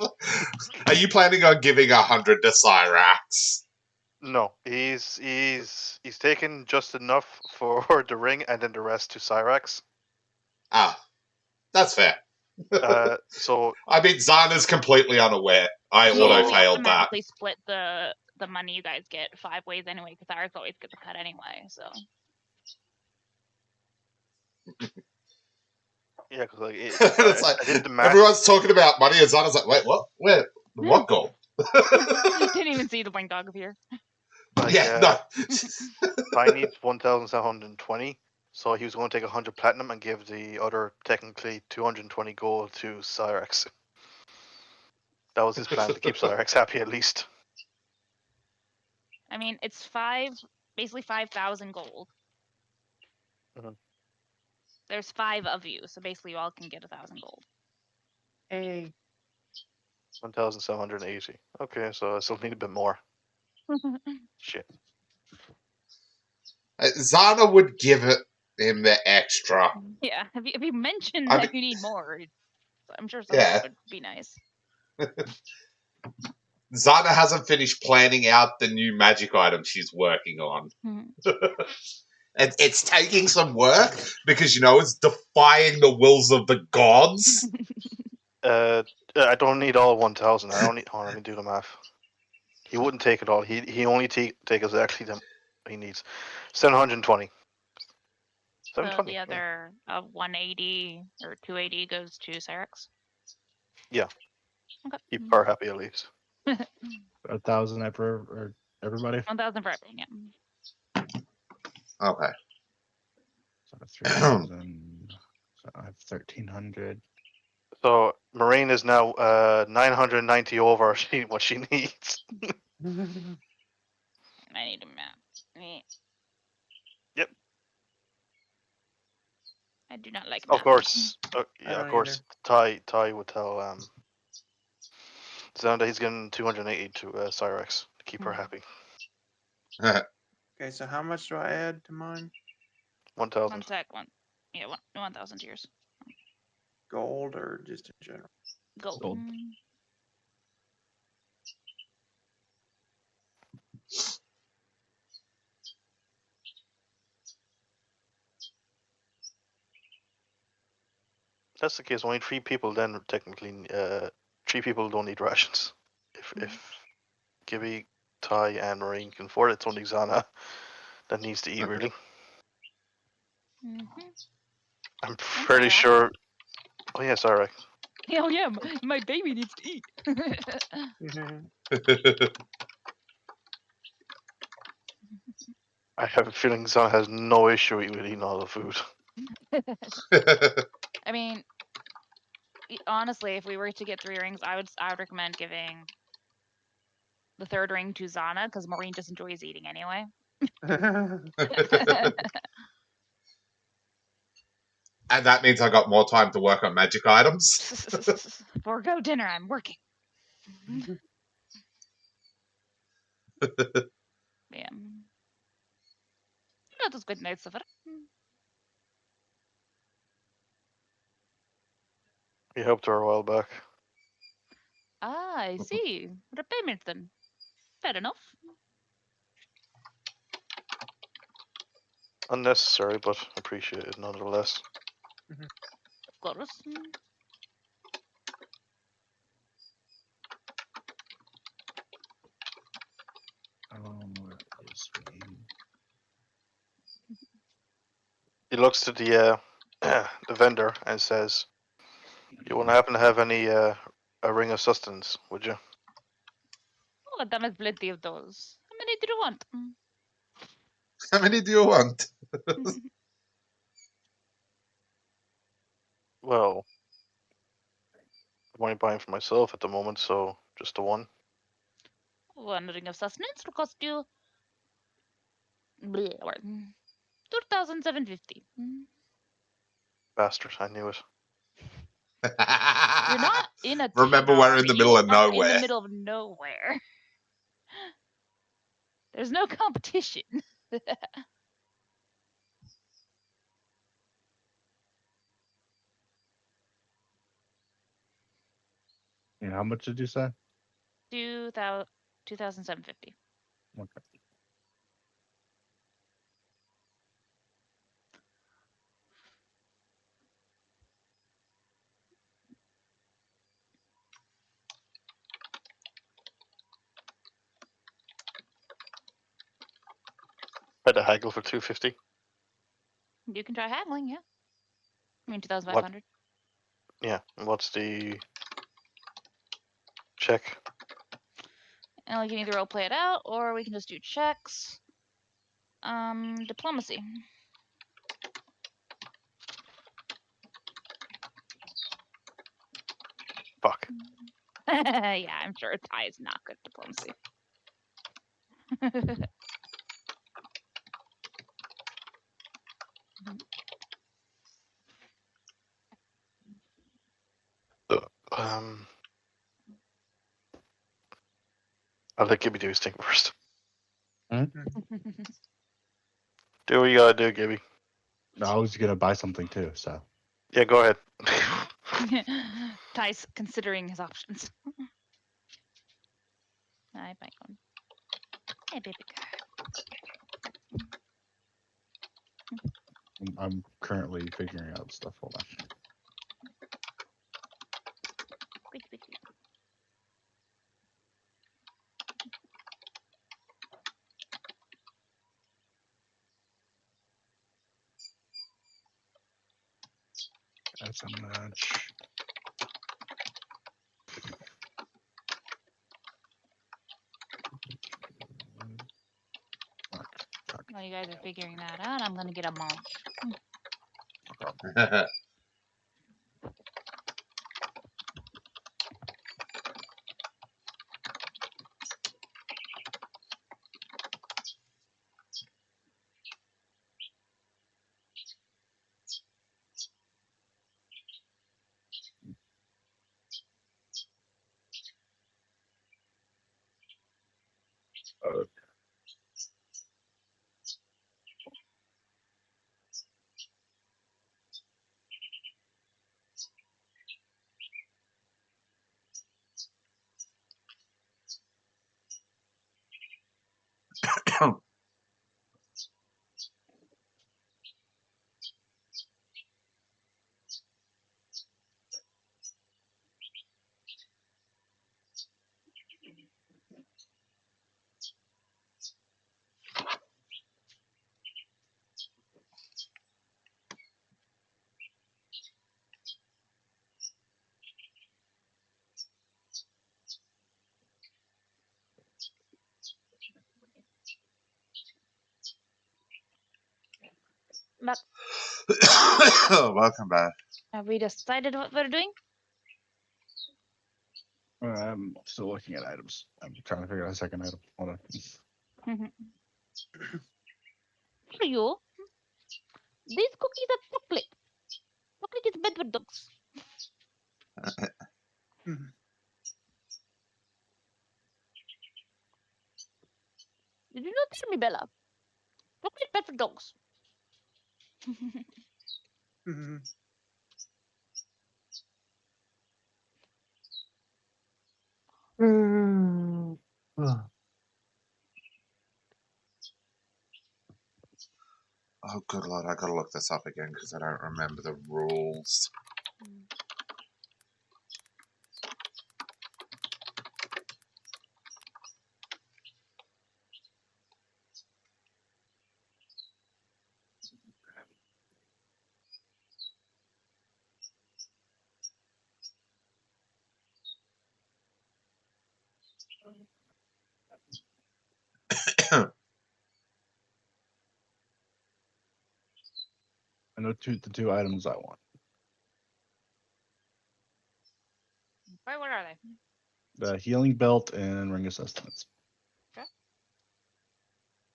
Speaker 1: Are you planning on giving 100 to Cyrax?
Speaker 4: No, he's taken just enough for the ring, and then the rest to Cyrax.
Speaker 1: Ah, that's fair.
Speaker 4: So
Speaker 1: I mean, Zana's completely unaware. I
Speaker 2: We
Speaker 1: auto failed that.
Speaker 2: automatically split the money you guys get 5 ways anyway, because Alex always gets a cut anyway. So
Speaker 4: yeah, because like
Speaker 1: It's like,
Speaker 4: I did the math.
Speaker 1: everyone's talking about money, and Zana's like, wait, what? Where? What goal?
Speaker 2: didn't even see the wing dog appear.
Speaker 4: Like,
Speaker 1: Yeah, no.
Speaker 4: I need 1,720, so he was going to take 100 platinum and give the other technically 220 gold to Cyrax. That was his plan, to keep Cyrax happy at least.
Speaker 2: I mean, it's basically 5,000 gold.
Speaker 4: Mhm.
Speaker 2: There's 5 of you, so basically you all can get 1,000 gold.
Speaker 3: Hey.
Speaker 4: 1,780. Okay, so I still need a bit more. Shit.
Speaker 1: Zana would give him the extra.
Speaker 2: Yeah, if you mention
Speaker 1: I
Speaker 2: that
Speaker 1: mean-
Speaker 2: you need more, I'm sure
Speaker 1: Yeah.
Speaker 2: someone would be nice.
Speaker 1: Zana hasn't finished planning out the new magic item she's working on. And it's taking some work because, it's defying the wills of the gods.
Speaker 4: I don't need all 1,000. I only. Oh, let me do the math. He wouldn't take it all. He only take exactly the he needs. 720.
Speaker 2: So
Speaker 4: 720.
Speaker 2: the other 180 or 280 goes to Cyrax.
Speaker 4: Yeah.
Speaker 2: Okay.
Speaker 4: Keep her happy at least.
Speaker 5: 1,000 for everybody.
Speaker 2: 1,000 for everything. Yeah.
Speaker 1: Okay.
Speaker 5: So 3,000. So I have 1,300.
Speaker 4: So Marine is now 990 over what she needs.
Speaker 2: I need a map.
Speaker 4: Yep.
Speaker 2: I do not like
Speaker 4: Of
Speaker 2: maps.
Speaker 4: course. Yeah,
Speaker 3: don't
Speaker 4: of course. Ty would tell Xander he's getting 280 to Cyrex to keep her happy.
Speaker 3: Okay, so how much do I add to mine?
Speaker 4: 1,000.
Speaker 2: 1 sec. 1,000 to yours.
Speaker 3: Gold or just in general?
Speaker 2: Gold.
Speaker 5: Gold.
Speaker 4: That's the case. Only 3 people. Then technically, 3 people don't need rations. If Gibby, Ty, and Marine can afford it, it's only Xana that needs to eat. Really, I'm pretty sure. Oh yeah, sorry.
Speaker 2: Hell yeah, my baby needs to eat.
Speaker 4: I have a feeling Xana has no issue with eating all the food.
Speaker 2: I mean, honestly, if we were to get 3 rings, I would recommend giving the 3rd ring to Zana because Maureen just enjoys eating anyway.
Speaker 1: And that means I got more time to work on magic items.
Speaker 2: Forgo dinner, I'm working. Yeah. That was good nights of it.
Speaker 4: We helped her a while back.
Speaker 2: Ah, I see. Repayment then. Fair enough.
Speaker 4: Unnecessary, but appreciated nonetheless.
Speaker 2: Of course.
Speaker 5: Where is we?
Speaker 4: He looks to the the vendor and says, "You wouldn't happen to have any a ring of sustenance, would you?"
Speaker 2: Oh, Madame has plenty of those. How many do you want?
Speaker 1: How many do you want?
Speaker 4: Well, I'm only buying for myself at the moment, so just the one.
Speaker 2: One ring of sustenance will cost you 2,750.
Speaker 4: Bastard, I knew it.
Speaker 2: You're not in a
Speaker 1: Remember,
Speaker 2: town.
Speaker 1: we're in the middle of
Speaker 2: You are in the
Speaker 1: nowhere.
Speaker 2: middle of nowhere. There's no competition.
Speaker 5: And how much did you say?
Speaker 2: 2,750.
Speaker 5: Okay.
Speaker 4: Had to haggle for 250.
Speaker 2: You can try haggling, yeah. I mean, 2,500.
Speaker 4: Yeah. And what's the check?
Speaker 2: And we can either role play it out, or we can just do checks. Diplomacy.
Speaker 4: Fuck.
Speaker 2: Yeah, I'm sure a tie is not good diplomacy.
Speaker 4: Um, I'll let Gibby do his thing first. Do what you gotta do, Gibby.
Speaker 5: No, I was gonna buy something too, so
Speaker 4: Yeah, go ahead.
Speaker 2: Ty's considering his options. I might go. Hey, baby girl.
Speaker 5: I'm currently figuring out stuff. Hold on.
Speaker 2: Squeak, squeak, squeak.
Speaker 5: That's a match.
Speaker 2: While you guys are figuring that out, I'm gonna get a munch. But
Speaker 1: Welcome back.
Speaker 2: have we decided what we're doing?
Speaker 5: I'm still looking at items. I'm trying to figure out a second item. Hold on.
Speaker 2: For you, these cookies are chocolate. Chocolate is bad for dogs. Did you not hear me, Bella? Chocolate is bad for dogs.
Speaker 1: Oh, good lord, I gotta look this up again because I don't remember the rules.
Speaker 5: I know the two items I want.
Speaker 2: Right, what are they?
Speaker 5: The healing belt and ring of sustenance.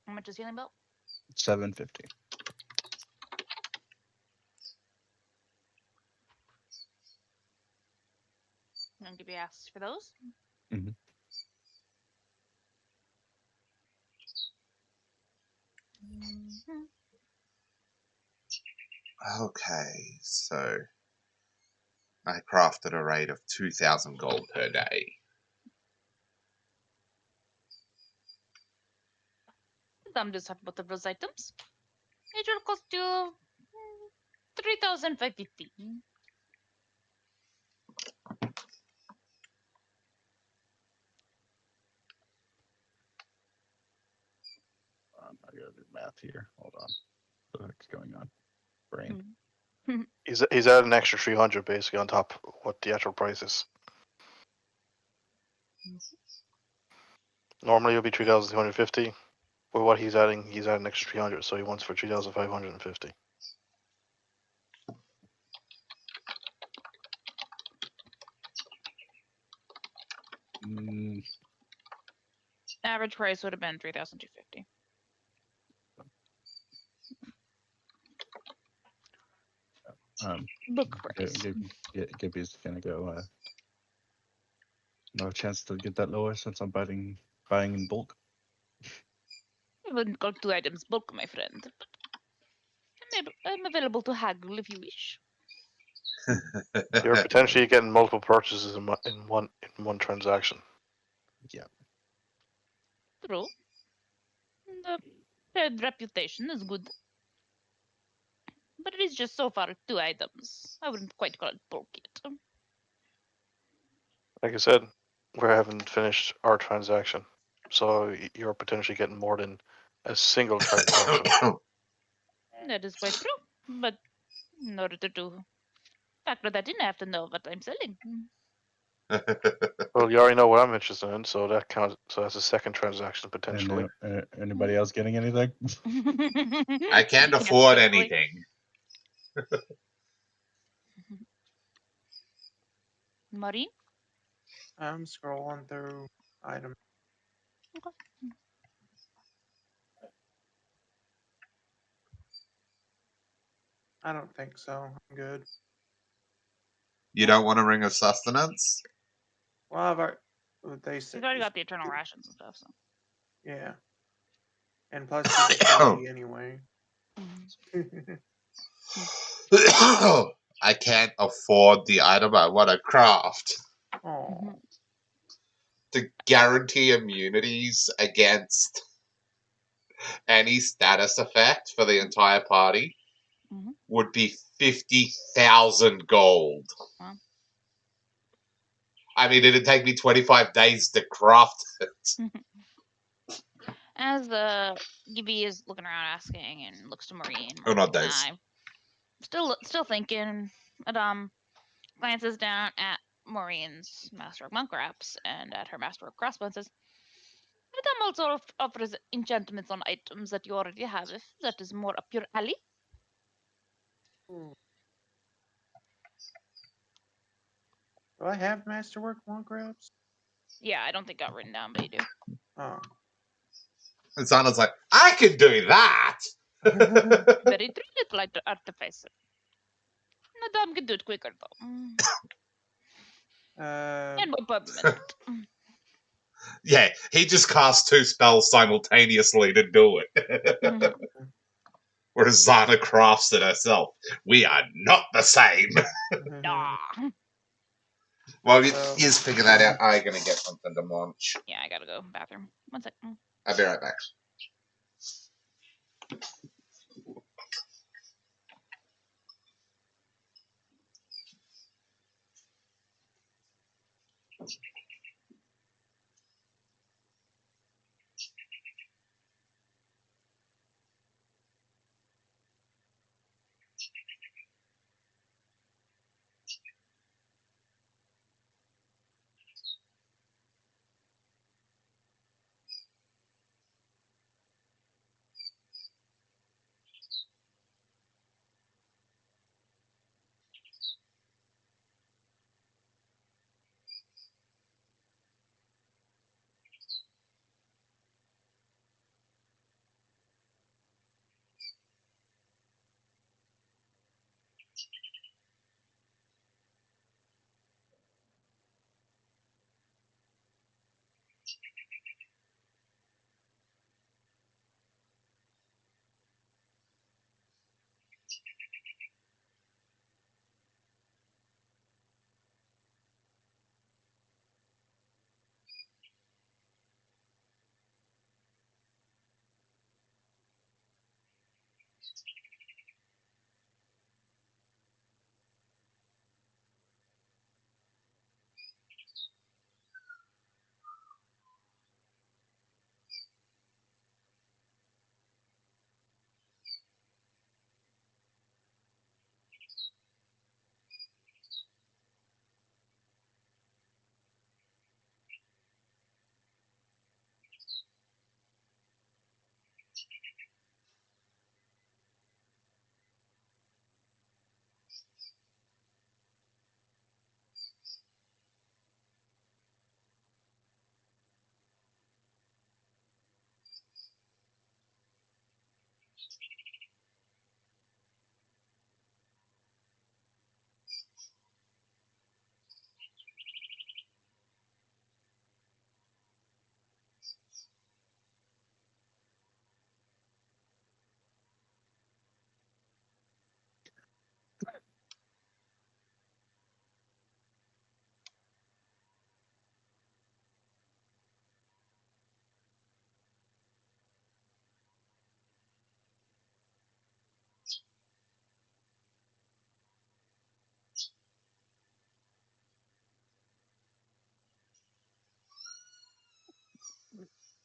Speaker 2: How much is healing belt?
Speaker 5: 750.
Speaker 2: I'm gonna give you asks for those.
Speaker 5: Mhm.
Speaker 2: Mhm.
Speaker 1: Okay, so I crafted a rate of 2,000 gold per day.
Speaker 2: I'm just happy about those items. It will cost you 3,550.
Speaker 5: I gotta do math here. Hold on. What the heck's going on? Brain.
Speaker 4: He's at an extra 300 basically on top of what the actual price is. Normally it'll be 3,250. But what he's adding an extra 300, so he wants for 3,550.
Speaker 5: Mm,
Speaker 2: Average price would have been 3,250. Book price.
Speaker 5: Gibby's gonna go. No chance to get that lower since I'm buying in bulk.
Speaker 2: I wouldn't call 2 items bulk, my friend. But I'm available to haggle if you wish.
Speaker 4: You're potentially getting multiple purchases in one transaction.
Speaker 5: Yeah.
Speaker 2: True. The third reputation is good. But it is just so far 2 items. I wouldn't quite call it bulk yet.
Speaker 4: Like I said, we haven't finished our transaction, so you're potentially getting more than a single transaction.
Speaker 2: That is quite true. But in order to factor that in, I have to know what I'm selling.
Speaker 4: Well, you already know what I'm interested in, so that counts. So that's a second transaction potentially.
Speaker 5: And anybody else getting anything?
Speaker 1: I can't
Speaker 2: Yes,
Speaker 1: afford
Speaker 2: basically.
Speaker 1: anything.
Speaker 2: Maureen?
Speaker 3: I'm scrolling through items.
Speaker 2: Okay.
Speaker 3: I don't think so. I'm good.
Speaker 1: You don't want a ring of sustenance?
Speaker 3: Well, I've already, they
Speaker 2: You've
Speaker 3: said,
Speaker 2: already got the eternal rations and stuff, so.
Speaker 3: yeah. And plus, he's a party anyway.
Speaker 1: I can't afford the item I want to craft.
Speaker 3: Oh,
Speaker 1: To guarantee immunities against any status effect for the entire party
Speaker 2: Mhm.
Speaker 1: would be 50,000 gold.
Speaker 2: Wow.
Speaker 1: I mean, it'd take me 25 days to craft it.
Speaker 2: As Gibby is looking around asking and looks to Maureen,
Speaker 1: Oh, not
Speaker 2: and
Speaker 1: days.
Speaker 2: I still thinking, Adam glances down at Maureen's Master of Monk wraps and at her Master of Crossbow and says, Madame also offers enchantments on items that you already have, if that is more up your alley.
Speaker 3: do I have masterwork monk wraps?
Speaker 2: Yeah, I don't think got written down, but you do.
Speaker 3: Oh.
Speaker 1: And Zana's like, I can do that!
Speaker 2: Very true, little artificer. Madame can do it quicker, though. And more permanent.
Speaker 1: Yeah, he just cast 2 spells simultaneously to do it. Whereas Zana crafts it herself. We are not the same.
Speaker 2: Ah.
Speaker 1: Well, you
Speaker 3: Well,
Speaker 1: just figure that out. I'm gonna get something to munch.
Speaker 2: Yeah, I gotta go. Bathroom. One sec.
Speaker 1: I'll be right back.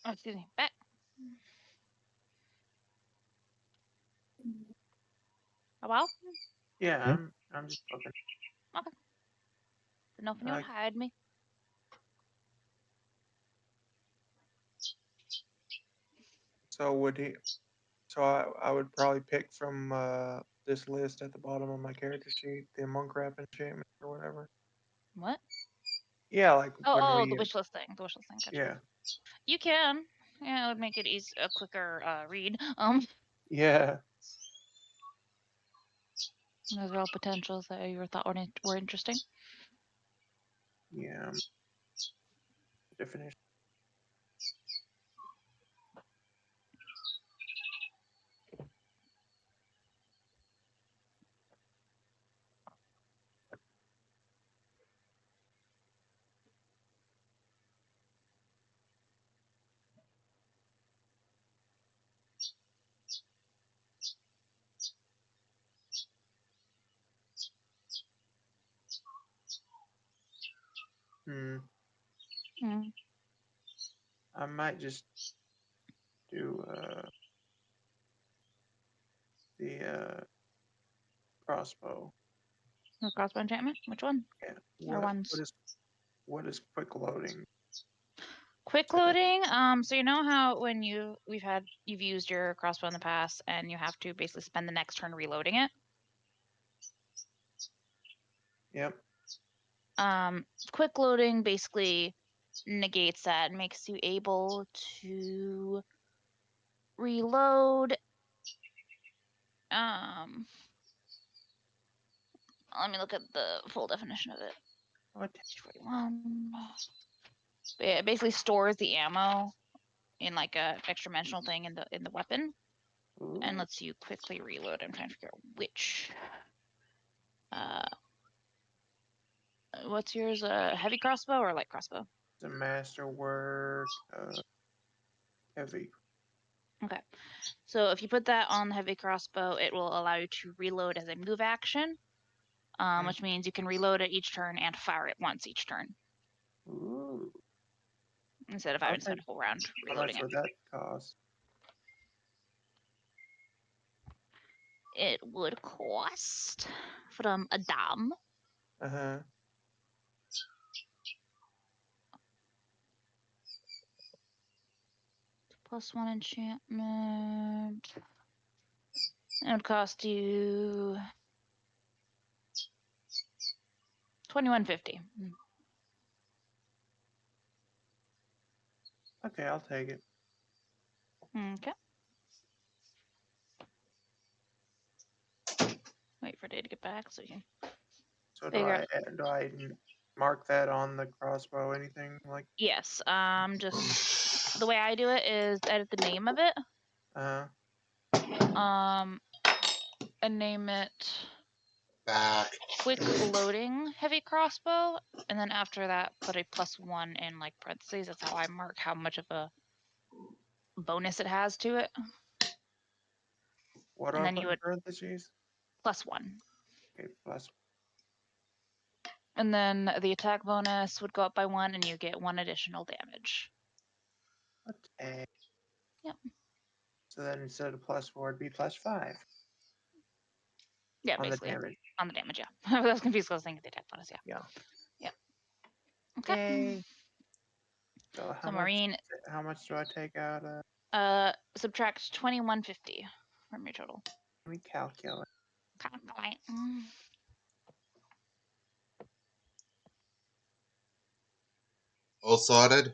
Speaker 2: Oh, excuse me. Back. Oh, well.
Speaker 3: Yeah,
Speaker 5: Yeah.
Speaker 3: I'm just looking.
Speaker 2: Okay. Didn't know if anyone
Speaker 3: Like,
Speaker 2: hired me.
Speaker 3: so would he? So I would probably pick from this list at the bottom of my character sheet, the monk wrap enchantment or whatever.
Speaker 2: What?
Speaker 3: Yeah, like when
Speaker 2: Oh,
Speaker 3: we.
Speaker 2: the wish list thing. The wish list thing. Gotcha.
Speaker 3: Yeah,
Speaker 2: You can. Yeah, it would make it a quicker read.
Speaker 3: yeah,
Speaker 2: Those are all potentials that you thought were interesting.
Speaker 3: yeah. Definition. Hmm.
Speaker 2: Hmm.
Speaker 3: I might just do the crossbow.
Speaker 2: The crossbow enchantment. Which one?
Speaker 3: Yeah.
Speaker 2: Or
Speaker 3: What
Speaker 2: ones?
Speaker 3: what is quick loading?
Speaker 2: Quick
Speaker 3: Say?
Speaker 2: loading. So you know how when you've used your crossbow in the past and you have to basically spend the next turn reloading it.
Speaker 3: Yep.
Speaker 2: Quick loading basically negates that and makes you able to reload. Let me look at the full definition of it.
Speaker 3: What?
Speaker 2: 41. But yeah, it basically stores the ammo in like a extra dimensional thing in the weapon and
Speaker 3: Ooh,
Speaker 2: lets you quickly reload. I'm trying to figure out which. What's yours? A heavy crossbow or a light crossbow?
Speaker 3: the masterwork. Heavy.
Speaker 2: Okay. So if you put that on the heavy crossbow, it will allow you to reload as a move action,
Speaker 3: Mm.
Speaker 2: which means you can reload it each turn and fire it once each turn
Speaker 3: Ooh.
Speaker 2: instead of
Speaker 3: I'll
Speaker 2: having to spend
Speaker 3: take.
Speaker 2: a whole round
Speaker 3: How
Speaker 2: reloading
Speaker 3: much
Speaker 2: it.
Speaker 3: would that cost?
Speaker 2: It would cost from a dam.
Speaker 3: Uh huh.
Speaker 2: +1 enchantment. It would cost you 2150.
Speaker 3: Okay, I'll take it.
Speaker 2: Okay. Wait for Day to get back so you can
Speaker 3: So
Speaker 2: figure out.
Speaker 3: do I mark that on the crossbow? Anything like?
Speaker 2: Yes. Just the way I do it is edit the name of it.
Speaker 3: Uh.
Speaker 2: Um, and name it
Speaker 1: Back.
Speaker 2: quick loading heavy crossbow, and then after that put a +1 in like parentheses. That's how I mark how much of a bonus it has to it.
Speaker 3: What do
Speaker 2: And
Speaker 3: I
Speaker 2: then
Speaker 3: put
Speaker 2: you
Speaker 3: in
Speaker 2: would
Speaker 3: parentheses?
Speaker 2: +1.
Speaker 3: Okay, plus.
Speaker 2: And then the attack bonus would go up by 1 and you get 1 additional damage.
Speaker 3: Okay.
Speaker 2: Yep.
Speaker 3: So then instead of +4, it'd be +5
Speaker 2: Yeah,
Speaker 3: on the
Speaker 2: basically.
Speaker 3: damage.
Speaker 2: On the damage, yeah. I was confused because I was thinking the attack bonus, yeah.
Speaker 3: Yeah.
Speaker 2: Yeah. Okay.
Speaker 3: Yay. So
Speaker 2: So Marine,
Speaker 3: how much do I take out?
Speaker 2: subtract 2150 from your total.
Speaker 3: Let me calculate.
Speaker 2: Calculate.
Speaker 1: All sorted?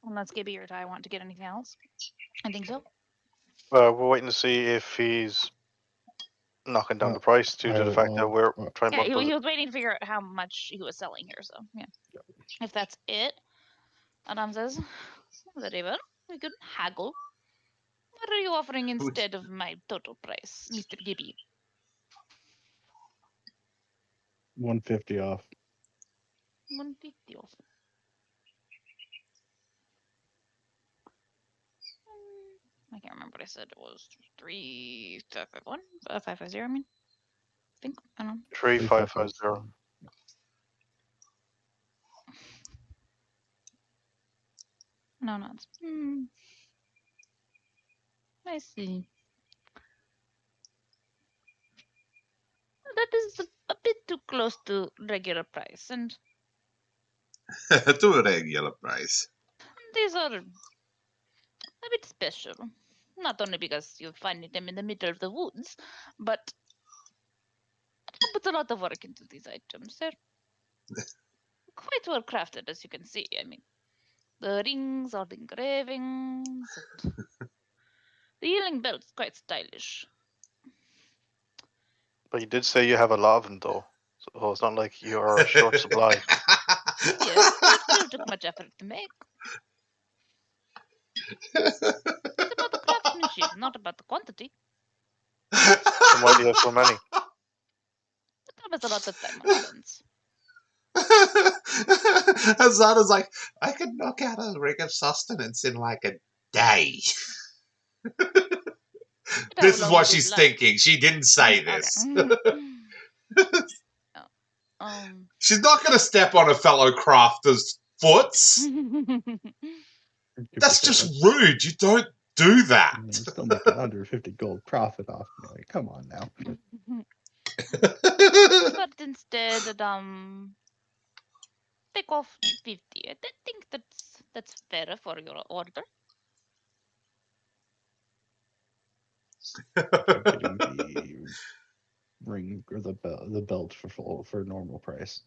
Speaker 2: Unless Gibby or Ty want to get anything else. I think so.
Speaker 4: We're waiting to see if he's knocking down the price due to the fact that we're trying
Speaker 2: Yeah,
Speaker 4: to.
Speaker 2: he was waiting to figure out how much he was selling here, so yeah. If that's it, Adam says, very well, we could haggle. What are you offering instead of my total price, Mr. Gibby?
Speaker 5: 150 off.
Speaker 2: 150 off. I can't remember what I said. It was 3551? 550, I mean. I think. I don't know.
Speaker 4: 3550.
Speaker 2: No nods. I see. That is a bit too close to regular price, and
Speaker 1: To a regular price.
Speaker 2: these are a bit special. Not only because you're finding them in the middle of the woods, but I put a lot of work into these items. They're quite well crafted, as you can see. I mean, the rings are the engravings. And the healing belt's quite stylish.
Speaker 4: But you did say you have a lot of them, though. So it's not like you're short supply.
Speaker 2: Yes, it still took much effort to make. It's about the craftsmanship, not about the quantity.
Speaker 4: Then why do you have so many?
Speaker 2: That was a lot of time on your hands.
Speaker 1: Azana's like, I could knock out a ring of sustenance in like a day. This is what she's thinking. She didn't say this. She's not going to step on a fellow crafter's foots. That's just rude. You don't do that.
Speaker 5: You still make 150 gold profit off me. Like, come on now.
Speaker 2: But instead, take off 50. I think that's fair for your order.
Speaker 5: Getting the ring or the belt for normal price.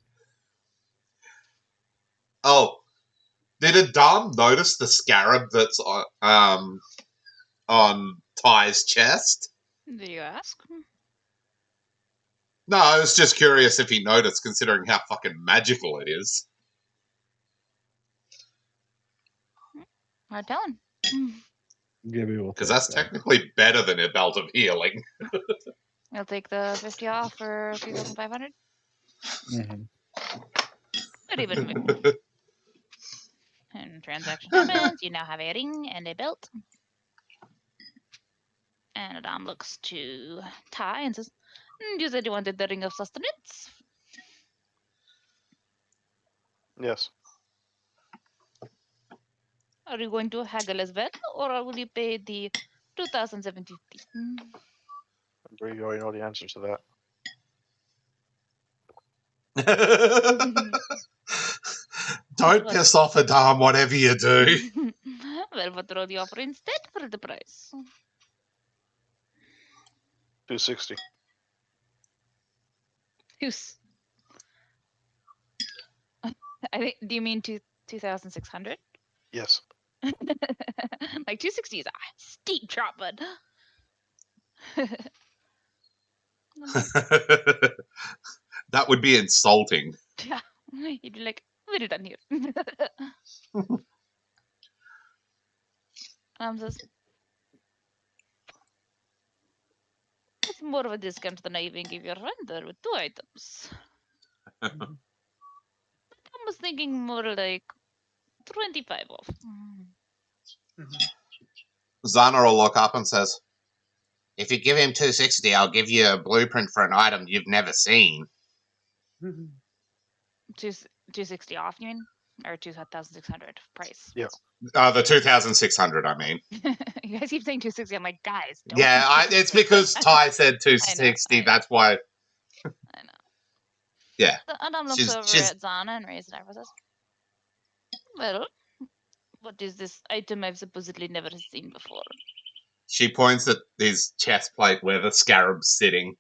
Speaker 1: Oh, did Adam notice the scarab that's on Ty's chest?
Speaker 2: Do you ask?
Speaker 1: No, I was just curious if he noticed, considering how fucking magical it is.
Speaker 2: I tell him.
Speaker 1: Because that's technically better than a belt of healing.
Speaker 2: I'll take the 50 off for 3,500.
Speaker 5: Mm-hmm.
Speaker 2: Not even. And transaction happens. You now have a ring and a belt. And Adam looks to Ty and says, "You said you wanted the ring of sustenance."
Speaker 4: Yes.
Speaker 2: Are you going to haggle as well, or will you pay the 2,750?
Speaker 4: I'm sure you already know the answer to that.
Speaker 1: Don't piss off Adam, whatever you do.
Speaker 2: Well, what will you offer instead for the price?
Speaker 4: 260.
Speaker 2: I think. Do you mean 2,600?
Speaker 4: Yes.
Speaker 2: Like 260 is a steep drop, but
Speaker 1: That would be insulting.
Speaker 2: yeah, you'd be like, "We're done here." Says, "It's more of a discount than I even give your render with 2 items." I was thinking more like 25 off.
Speaker 1: Zana will look up and says, if you give him 260, I'll give you a blueprint for an item you've never seen.
Speaker 2: 260 off, you mean? Or 2,600 price?
Speaker 4: Yeah.
Speaker 1: The 2,600, I mean.
Speaker 2: You guys keep saying 260. I'm like, guys, don't.
Speaker 1: Yeah, it's because Ty said 260,
Speaker 2: I know.
Speaker 1: that's why.
Speaker 2: I know.
Speaker 1: Yeah.
Speaker 2: So Adam looks over at Zana and raises an eyebrow and says, "Well, what is this item I've supposedly never seen before?"
Speaker 1: She points at his chest plate where the scarab's sitting.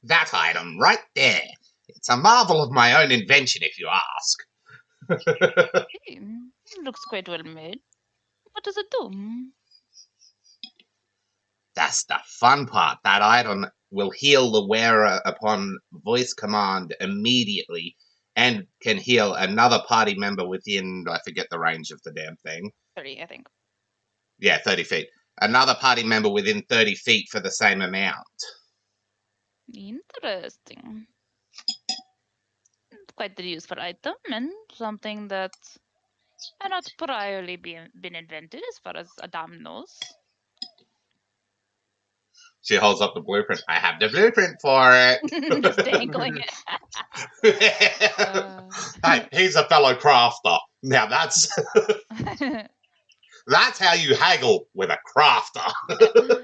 Speaker 1: That item right there. It's a marvel of my own invention, if you ask.
Speaker 2: Hey, looks quite well made. What does it do?
Speaker 1: That's the fun part. That item will heal the wearer upon voice command immediately and can heal another party member within, I forget the range of the damn thing.
Speaker 2: 30, I think.
Speaker 1: Yeah, 30 feet. Another party member within 30 feet for the same amount.
Speaker 2: Interesting. It's quite the useful item and something that had not priorly been invented as far as Adam knows.
Speaker 1: She holds up the blueprint. I have the blueprint for it.
Speaker 2: Just dangling it.
Speaker 1: Hey, he's a fellow crafter. Now that's how you haggle with a crafter.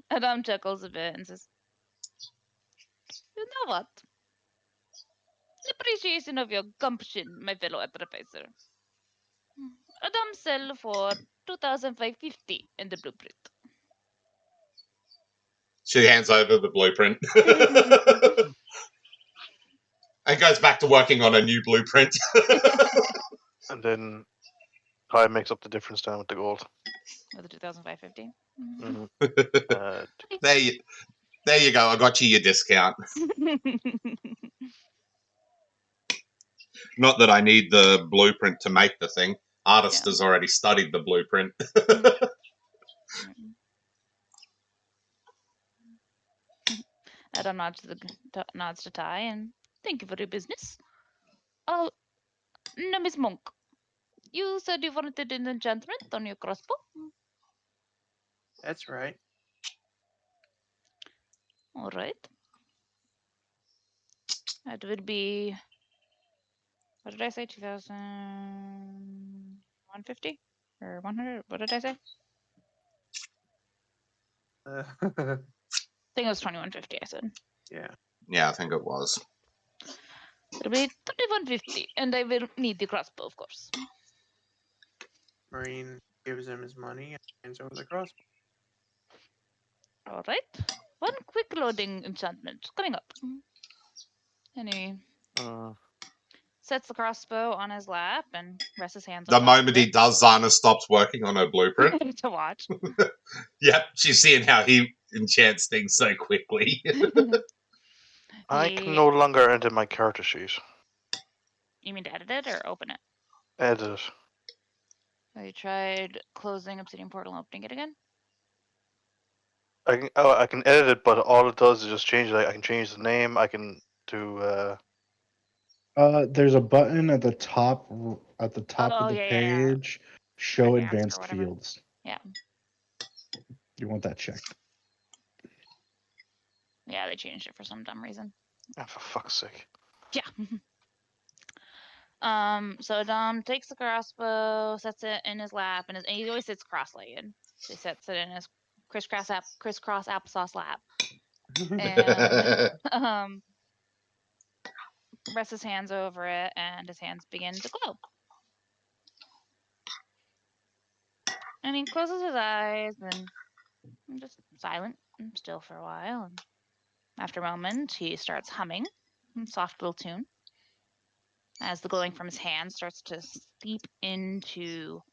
Speaker 2: Adam chuckles a bit and says, "You know what? In appreciation of your gumption, my fellow advisor, Adam sell for 2,550 in the blueprint."
Speaker 1: She hands over the blueprint and goes back to working on a new blueprint.
Speaker 4: And then Ty makes up the difference down with the gold.
Speaker 2: With the 2,550.
Speaker 1: There you go. I got you your discount. Not that I need the blueprint to make the thing. Artist has already studied the blueprint.
Speaker 2: Adam nods to Ty and thank you for your business. Now, Miss Monk, you said you wanted an enchantment on your crossbow.
Speaker 3: That's right.
Speaker 2: All right. That would be. What did I say? 2,150 or 100? What did I say? I think it was 2,150. I said.
Speaker 3: Yeah.
Speaker 1: Yeah, I think it was.
Speaker 2: It'll be 2,150, and I will need the crossbow, of course.
Speaker 3: Marine gives him his money and hands over the crossbow.
Speaker 2: All right. One quick loading enchantment coming up. And he sets the crossbow on his lap and rests his hands on
Speaker 1: The
Speaker 2: top
Speaker 1: moment
Speaker 2: of
Speaker 1: he
Speaker 2: it
Speaker 1: does, Zana stops working on her blueprint.
Speaker 2: to watch.
Speaker 1: Yep, she's seeing how he enchants things so quickly.
Speaker 4: I can no longer enter my character sheet.
Speaker 2: You mean to edit it or open it?
Speaker 4: Edit it.
Speaker 2: Have you tried closing Obsidian Portal and opening it again?
Speaker 4: I can edit it, but all it does is just change it. I can change the name. I can do.
Speaker 5: There's a button at the top of the
Speaker 2: yeah.
Speaker 5: page. Show
Speaker 2: Advanced
Speaker 5: advanced fields.
Speaker 2: Yeah.
Speaker 5: You want that checked.
Speaker 2: Yeah, they changed it for some dumb reason.
Speaker 4: Oh, for fuck's sake.
Speaker 2: Yeah. So Dom takes the crossbow, sets it in his lap, and he always sits cross-legged. So he sets it in his crisscross applesauce lap, and rests his hands over it, and his hands begin to glow. And he closes his eyes and just silent and still for a while. And after a moment, he starts humming a soft little tune as the glowing from his hand starts to seep into,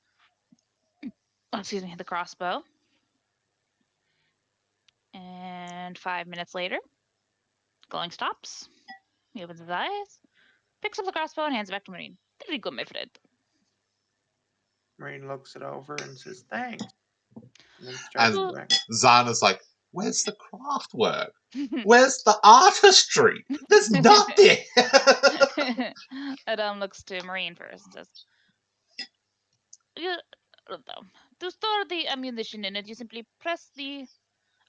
Speaker 2: the crossbow. And 5 minutes later, glowing stops. He opens his eyes, picks up the crossbow, and hands it back to Marine. Very good, my friend.
Speaker 3: Marine looks it over and says thanks. And then
Speaker 1: And
Speaker 3: starts back.
Speaker 1: Zana's like, where's the craft work? Where's the artistry? There's nothing.
Speaker 2: Adam looks to Marine first and says, to store the ammunition in it, you simply press the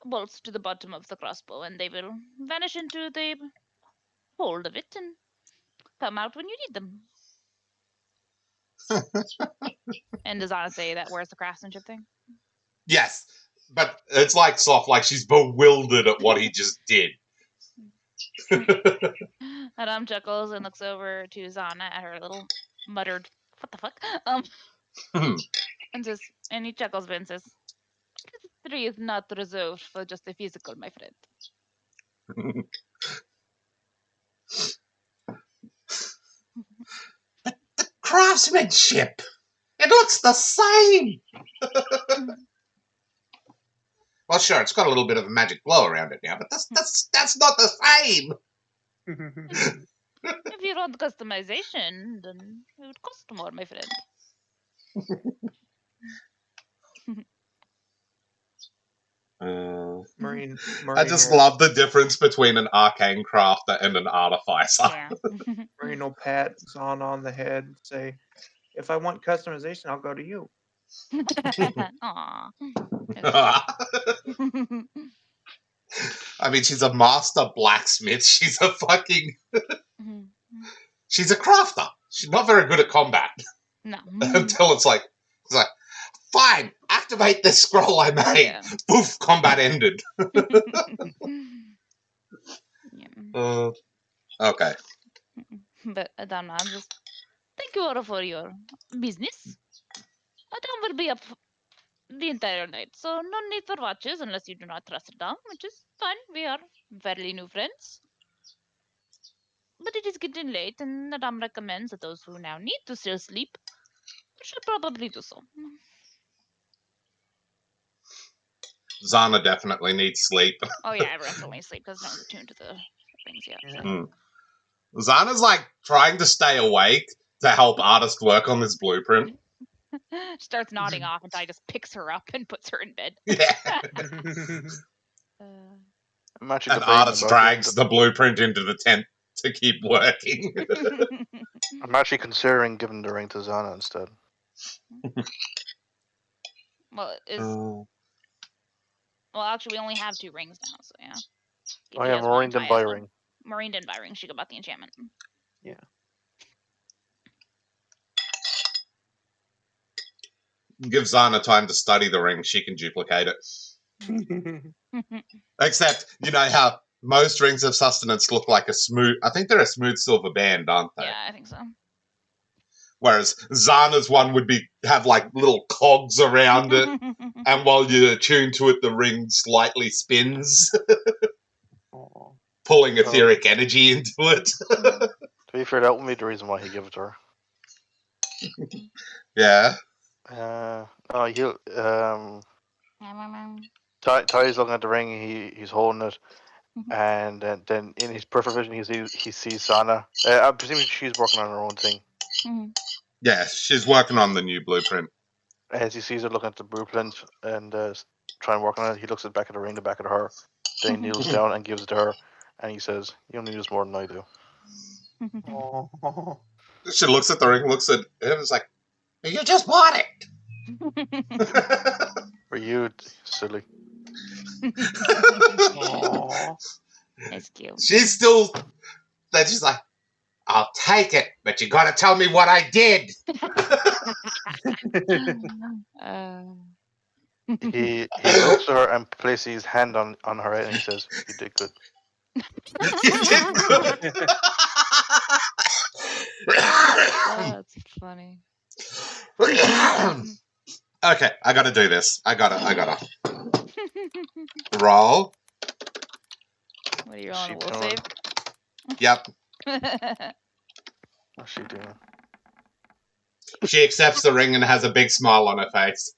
Speaker 2: bolts to the bottom of the crossbow, and they will vanish into the hold of it and come out when you need them. And does Anna say that where's the craftsmanship thing?
Speaker 1: Yes, but it's like soft, like she's bewildered at what he just did.
Speaker 2: Adam chuckles and looks over to Zana at her little muttered, "What the fuck?" And he chuckles and says, "Artistry is not reserved for just the physical, my friend."
Speaker 1: The craftsmanship! It looks the same! Well, sure, it's got a little bit of a magic glow around it now, but that's not the same!
Speaker 2: If you want customization, then it would cost more, my friend.
Speaker 3: Marine
Speaker 1: I just love the difference between an arcane crafter and an artificer.
Speaker 2: Yeah.
Speaker 3: Marine will pat Zana on the head and say, if I want customization, I'll go to you.
Speaker 2: Aw.
Speaker 1: I mean, she's a master blacksmith. She's a fucking...
Speaker 2: Mhm.
Speaker 1: She's a crafter. She's not very good at combat.
Speaker 2: No.
Speaker 1: Until it's like, fine, activate this scroll I made.
Speaker 2: Yeah.
Speaker 1: Poof, combat ended.
Speaker 2: Yeah.
Speaker 1: Okay.
Speaker 2: But Adama, just thank you all for your business. Adam will be up the entire night, so no need for watches unless you do not trust Adam, which is fine. We are fairly new friends. But it is getting late, and Adam recommends that those who now need to still sleep should probably do so.
Speaker 1: Zana definitely needs sleep.
Speaker 2: Oh yeah, everyone still needs sleep because no one's attuned to the rings yet.
Speaker 3: Yeah.
Speaker 2: So.
Speaker 1: Zana's like trying to stay awake to help artist work on this blueprint.
Speaker 2: Starts nodding off, and Ty just picks her up and puts her in bed.
Speaker 1: Yeah.
Speaker 4: I'm actually
Speaker 1: And
Speaker 4: debating
Speaker 1: artist
Speaker 4: about
Speaker 1: drags
Speaker 4: giving
Speaker 1: the blueprint into the tent to keep working.
Speaker 4: I'm actually considering giving the ring to Zana instead.
Speaker 2: Well, well, actually, we only have 2 rings now, so yeah.
Speaker 4: Oh
Speaker 2: Kitteh
Speaker 4: yeah,
Speaker 2: has one,
Speaker 4: Maureen didn't
Speaker 2: Ty
Speaker 4: buy
Speaker 2: has
Speaker 4: a
Speaker 2: one.
Speaker 4: ring.
Speaker 2: Maureen didn't buy a ring. She got the enchantment.
Speaker 1: Give Zana time to study the ring, she can duplicate it. Except, you know how most rings of sustenance look like a smooth... I think they're a smooth silver band, aren't they?
Speaker 2: Yeah, I think so.
Speaker 1: Whereas Zana's one would have like little cogs around it, and while you're attuned to it, the ring slightly spins,
Speaker 3: Aw.
Speaker 1: pulling etheric energy into it.
Speaker 4: To be fair, that wouldn't be the reason why he gave it to her.
Speaker 1: Yeah.
Speaker 4: No, he'll Ty's looking at the ring. He's holding it, and then in his peripheral vision, he sees Sana. I'm presuming she's working on her own thing.
Speaker 1: Yeah, she's working on the new blueprint.
Speaker 4: As he sees her looking at the blueprint and trying to work on it, he looks back at the ring, the back of her. Then he kneels down and gives it to her, and he says, "You need this more than I do."
Speaker 3: Aw.
Speaker 1: She looks at the ring, looks at him, and is like, "You just bought it."
Speaker 4: For you, silly.
Speaker 3: Aw.
Speaker 2: It's cute.
Speaker 1: She's still... Then she's like, "I'll take it, but you gotta tell me what I did."
Speaker 4: He looks at her and places his hand on her head, and he says, "You did good."
Speaker 1: You did good.
Speaker 2: That's funny.
Speaker 1: Okay, I gotta do this. I gotta. Roll.
Speaker 2: What are you on? A
Speaker 4: Sheep
Speaker 2: will
Speaker 4: tone.
Speaker 2: save?
Speaker 1: Yep.
Speaker 4: What's she doing?
Speaker 1: She accepts the ring and has a big smile on her face.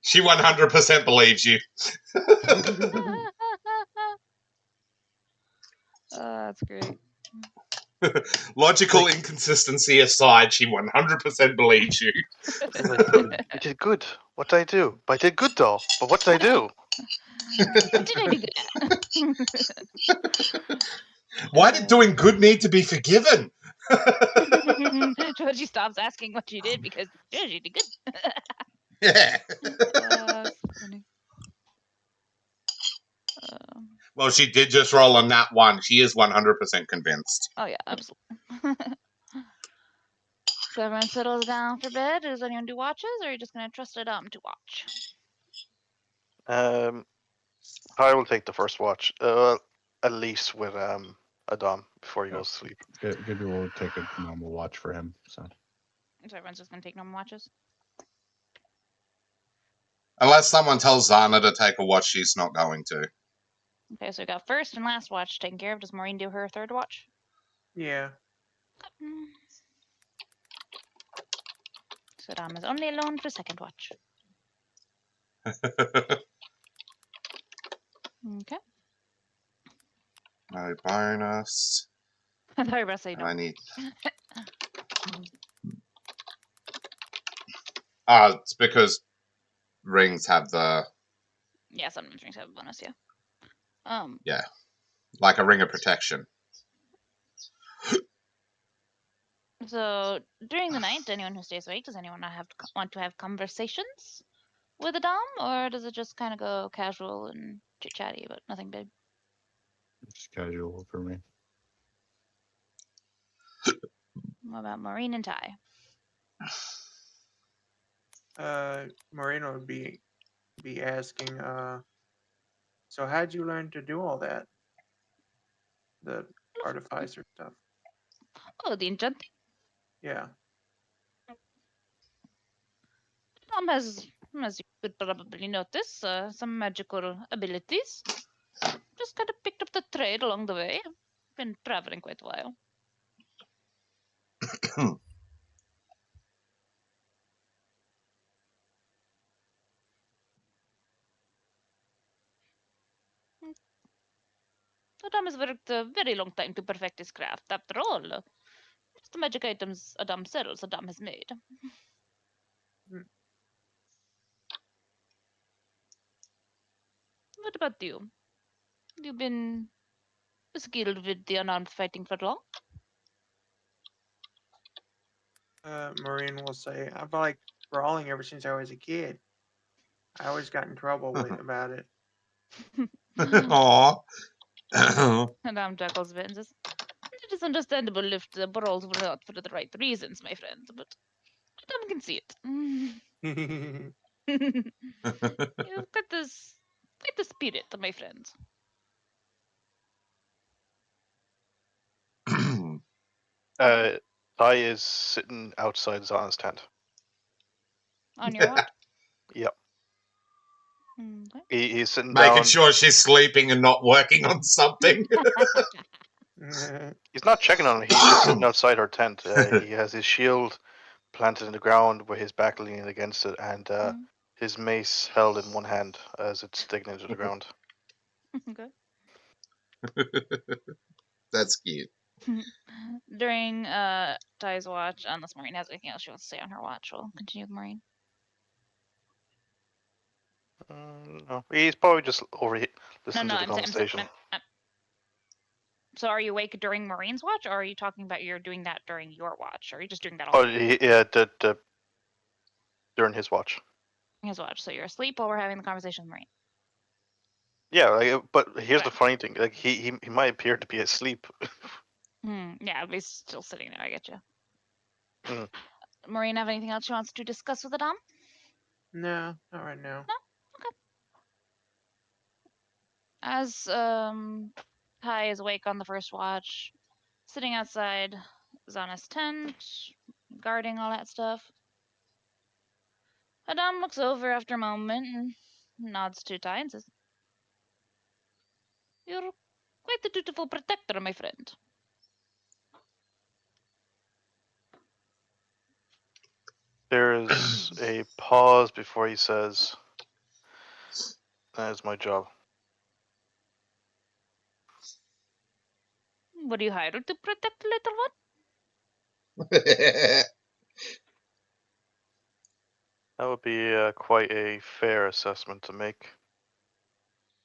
Speaker 1: She 100% believes you.
Speaker 2: That's great.
Speaker 1: Logical inconsistency aside, she 100% believes you.
Speaker 4: I did good. What did I do? But I did good though. But what did I do?
Speaker 2: What did I do good at?
Speaker 1: Why did doing good need to be forgiven?
Speaker 2: Georgie stops asking what she did because she did good.
Speaker 1: Yeah.
Speaker 2: That's funny.
Speaker 1: Well, she did just roll on that one. She is 100% convinced.
Speaker 2: Oh yeah, absolutely. So everyone settles down for bed. Does anyone do watches, or are you just gonna trust Adam to watch?
Speaker 4: I will take the first watch. At least with Adam before he goes to sleep.
Speaker 5: Gibby will take a normal watch for him. So
Speaker 2: So everyone's just gonna take normal watches.
Speaker 1: Unless someone tells Zana to take a watch, she's not going to.
Speaker 2: Okay, so we got first and last watch taken care of. Does Maureen do her third watch?
Speaker 3: Yeah.
Speaker 2: So Adam is only alone for second watch. Okay.
Speaker 1: No bonus.
Speaker 2: I thought you were about to say
Speaker 1: And
Speaker 2: no.
Speaker 1: I need... it's because rings have the...
Speaker 2: Yeah, sometimes rings have a bonus, yeah.
Speaker 1: Yeah. Like a ring of protection.
Speaker 2: So during the night, anyone who stays awake, does anyone want to have conversations with Adam, or does it just kind of go casual and chit chatty but nothing big?
Speaker 5: It's casual for me.
Speaker 2: What about Maureen and Ty?
Speaker 3: Marina would be asking, so how'd you learn to do all that? The artificer stuff.
Speaker 2: Oh, the enchanting.
Speaker 3: Yeah.
Speaker 2: Tom has, as you could probably notice, some magical abilities. Just kind of picked up the trade along the way. Been traveling quite a while. So Adam has worked a very long time to perfect his craft. After all, just the magic items Adam sells, Adam has made.
Speaker 3: Hmm.
Speaker 2: What about you? You've been skilled with the unarmed fighting for long?
Speaker 3: Marine will say, I've liked brawling ever since I was a kid. I always got in trouble with about it.
Speaker 1: Aw.
Speaker 2: Adam chuckles a bit and says, it is understandable if the brawls were not for the right reasons, my friend, but Adam can see it. You've got this quite the spirit, my friend.
Speaker 4: Ty is sitting outside Zana's tent.
Speaker 2: On your watch?
Speaker 4: Yep.
Speaker 2: Okay.
Speaker 4: He's sitting
Speaker 1: Making
Speaker 4: down.
Speaker 1: sure she's sleeping and not working on something.
Speaker 4: He's not checking on her. He's just sitting outside her tent. He has his shield planted in the ground with his back leaning against it, and his mace held in one hand as it's digging into the ground.
Speaker 2: Okay.
Speaker 1: That's cute.
Speaker 2: During Ty's watch, unless Maureen has anything else she wants to say on her watch, we'll continue with Maureen.
Speaker 4: No, he's probably just over
Speaker 2: No,
Speaker 4: listening
Speaker 2: no,
Speaker 4: to the conversation.
Speaker 2: So are you awake during Maureen's watch, or are you talking about you're doing that during your watch, or are you just doing that all
Speaker 4: Oh,
Speaker 2: day?
Speaker 4: yeah, during his watch.
Speaker 2: His watch. So you're asleep while we're having the conversation with Maureen.
Speaker 4: Yeah, like, but here's the
Speaker 2: Right.
Speaker 4: funny thing: like he might appear to be asleep.
Speaker 2: Yeah, at least still sitting there. I get you.
Speaker 4: Mm.
Speaker 2: Maureen, have anything else she wants to discuss with Adam?
Speaker 3: No, not right now.
Speaker 2: No. Okay. As Ty is awake on the first watch, sitting outside Zana's tent, guarding all that stuff. Adam looks over after a moment and nods to Ty and says, you're quite a dutiful protector, my friend.
Speaker 4: There is a pause before he says, "That is my job."
Speaker 2: Were you hired to protect the little one?
Speaker 4: That would be quite a fair assessment to make.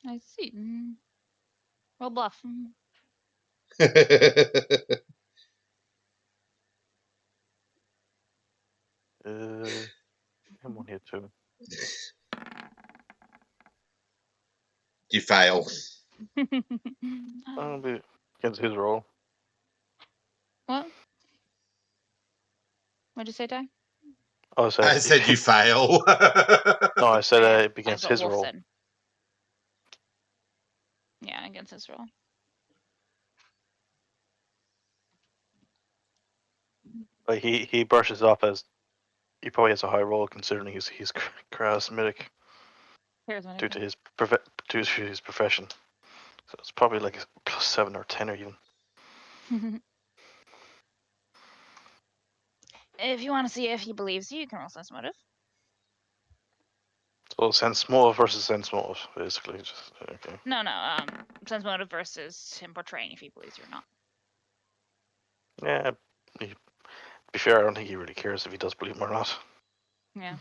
Speaker 2: I see. Roll bluff.
Speaker 4: I'm on here too.
Speaker 1: You fail.
Speaker 4: I'll be against his roll.
Speaker 2: What? What'd you say, Ty?
Speaker 4: Oh, I said,
Speaker 1: I said you fail.
Speaker 4: no, I said
Speaker 2: Yeah,
Speaker 4: it against
Speaker 2: that's what
Speaker 4: his
Speaker 2: Wolf
Speaker 4: roll.
Speaker 2: said. Yeah, against his roll.
Speaker 4: Like he brushes off as he probably has a high roll considering he's charismatic
Speaker 2: Charismatic.
Speaker 4: due to his profession. So it's probably like a +7 or 10 or even.
Speaker 2: If you want to see if he believes you, you can roll sense motive.
Speaker 4: So sense motive versus sense motive, basically. Just okay.
Speaker 2: No, sense motive versus him portraying if he believes you or not.
Speaker 4: Yeah. To be fair, I don't think he really cares if he does believe him or not.
Speaker 2: Yeah.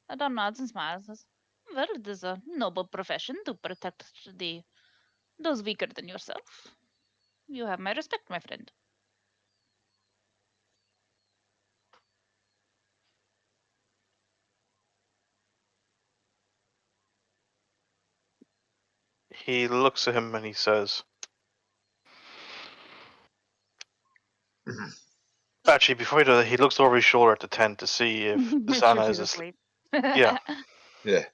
Speaker 2: Adam nods and smiles. Says, well, it is a noble profession to protect those weaker than yourself. You have my respect, my friend.
Speaker 4: He looks at him and he says, actually, before he does that, he looks over his shoulder at the tent to see if
Speaker 2: Make sure
Speaker 4: Zana
Speaker 2: she's
Speaker 4: is asleep.
Speaker 2: asleep.
Speaker 4: Yeah.
Speaker 1: Yeah.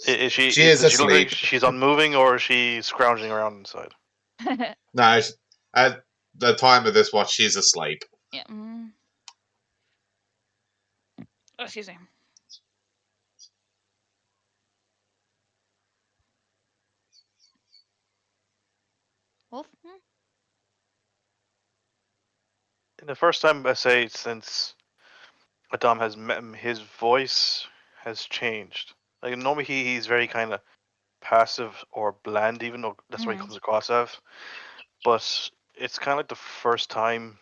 Speaker 4: Is she?
Speaker 1: She is
Speaker 4: Does she look like
Speaker 1: asleep.
Speaker 4: she's unmoving, or is she scrounging around inside?
Speaker 1: No, at the time of this watch, she's asleep.
Speaker 2: Yeah. Oh, excuse me. Wolf?
Speaker 4: And the first time I say since Adam has met him, his voice has changed. Like normally he's very kind of passive or bland, even though that's what he comes across as. But it's kind of like the first time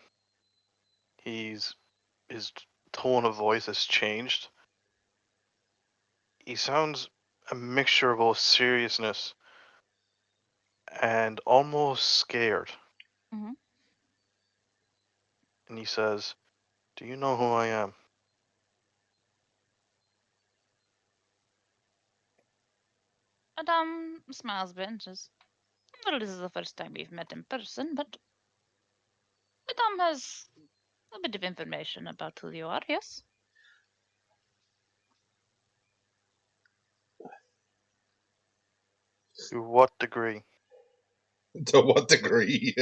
Speaker 4: his tone of voice has changed. He sounds a mixture of both seriousness and almost scared.
Speaker 2: Mhm.
Speaker 4: And he says, "Do you know who I am?"
Speaker 2: Adam smiles a bit and says, well, this is the first time we've met in person, but Adam has a bit of information about who you are, yes?
Speaker 4: To what degree?
Speaker 1: To what degree?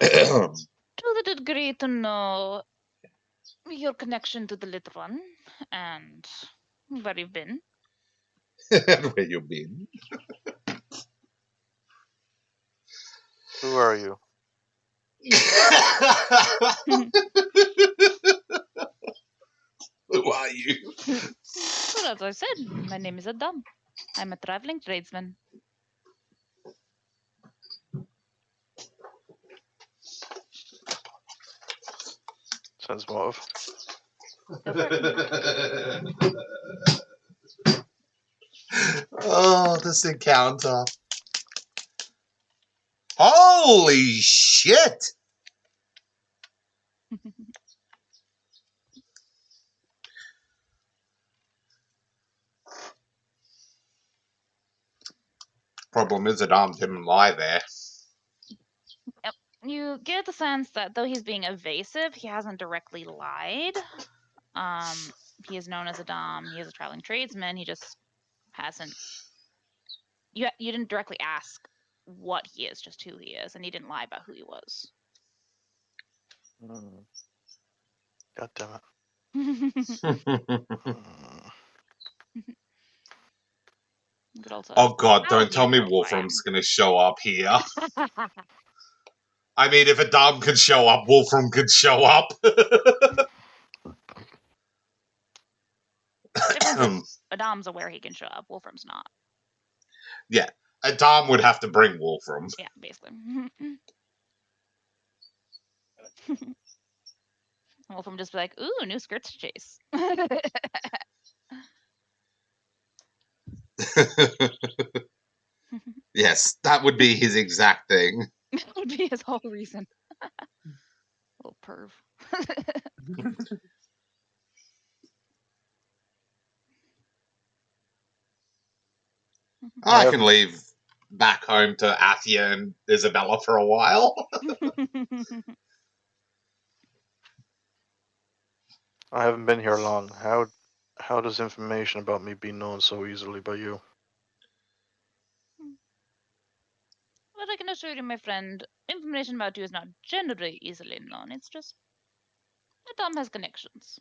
Speaker 2: To the degree to know your connection to the little one and where you've been.
Speaker 1: And where you been?
Speaker 4: Who are you?
Speaker 1: Who are you?
Speaker 2: Well, as I said, my name is Adam. I'm a traveling tradesman.
Speaker 4: Sense motive.
Speaker 2: Go for it.
Speaker 1: Oh, this encounter. Holy shit! Problem is, Adam didn't lie there.
Speaker 2: You get the sense that though he's being evasive, he hasn't directly lied. He is known as Adam. He is a traveling tradesman. He just hasn't. You didn't directly ask what he is, just who he is, and he didn't lie about who he was.
Speaker 4: God damn it.
Speaker 2: Could also
Speaker 1: Oh
Speaker 2: ask,
Speaker 1: god,
Speaker 2: how
Speaker 1: don't
Speaker 2: do you
Speaker 1: tell me
Speaker 2: know who I am?
Speaker 1: Wolfram's gonna show up here. I mean, if Adam could show up, Wolfram could show up.
Speaker 2: Difference is Adam's aware he can show up. Wolfram's not.
Speaker 1: Yeah, Adam would have to bring Wolfram.
Speaker 2: Yeah, basically. Wolfram just be like, ooh, new skirts to chase.
Speaker 1: Yes, that would be his exact thing.
Speaker 2: That would be his whole reason. Little perv.
Speaker 1: I can leave back home to Athia and Isabella for a while.
Speaker 4: I haven't been here long. How does information about me be known so easily by you?
Speaker 2: But I can assure you, my friend, information about you is not generally easily known. It's just Adam has connections.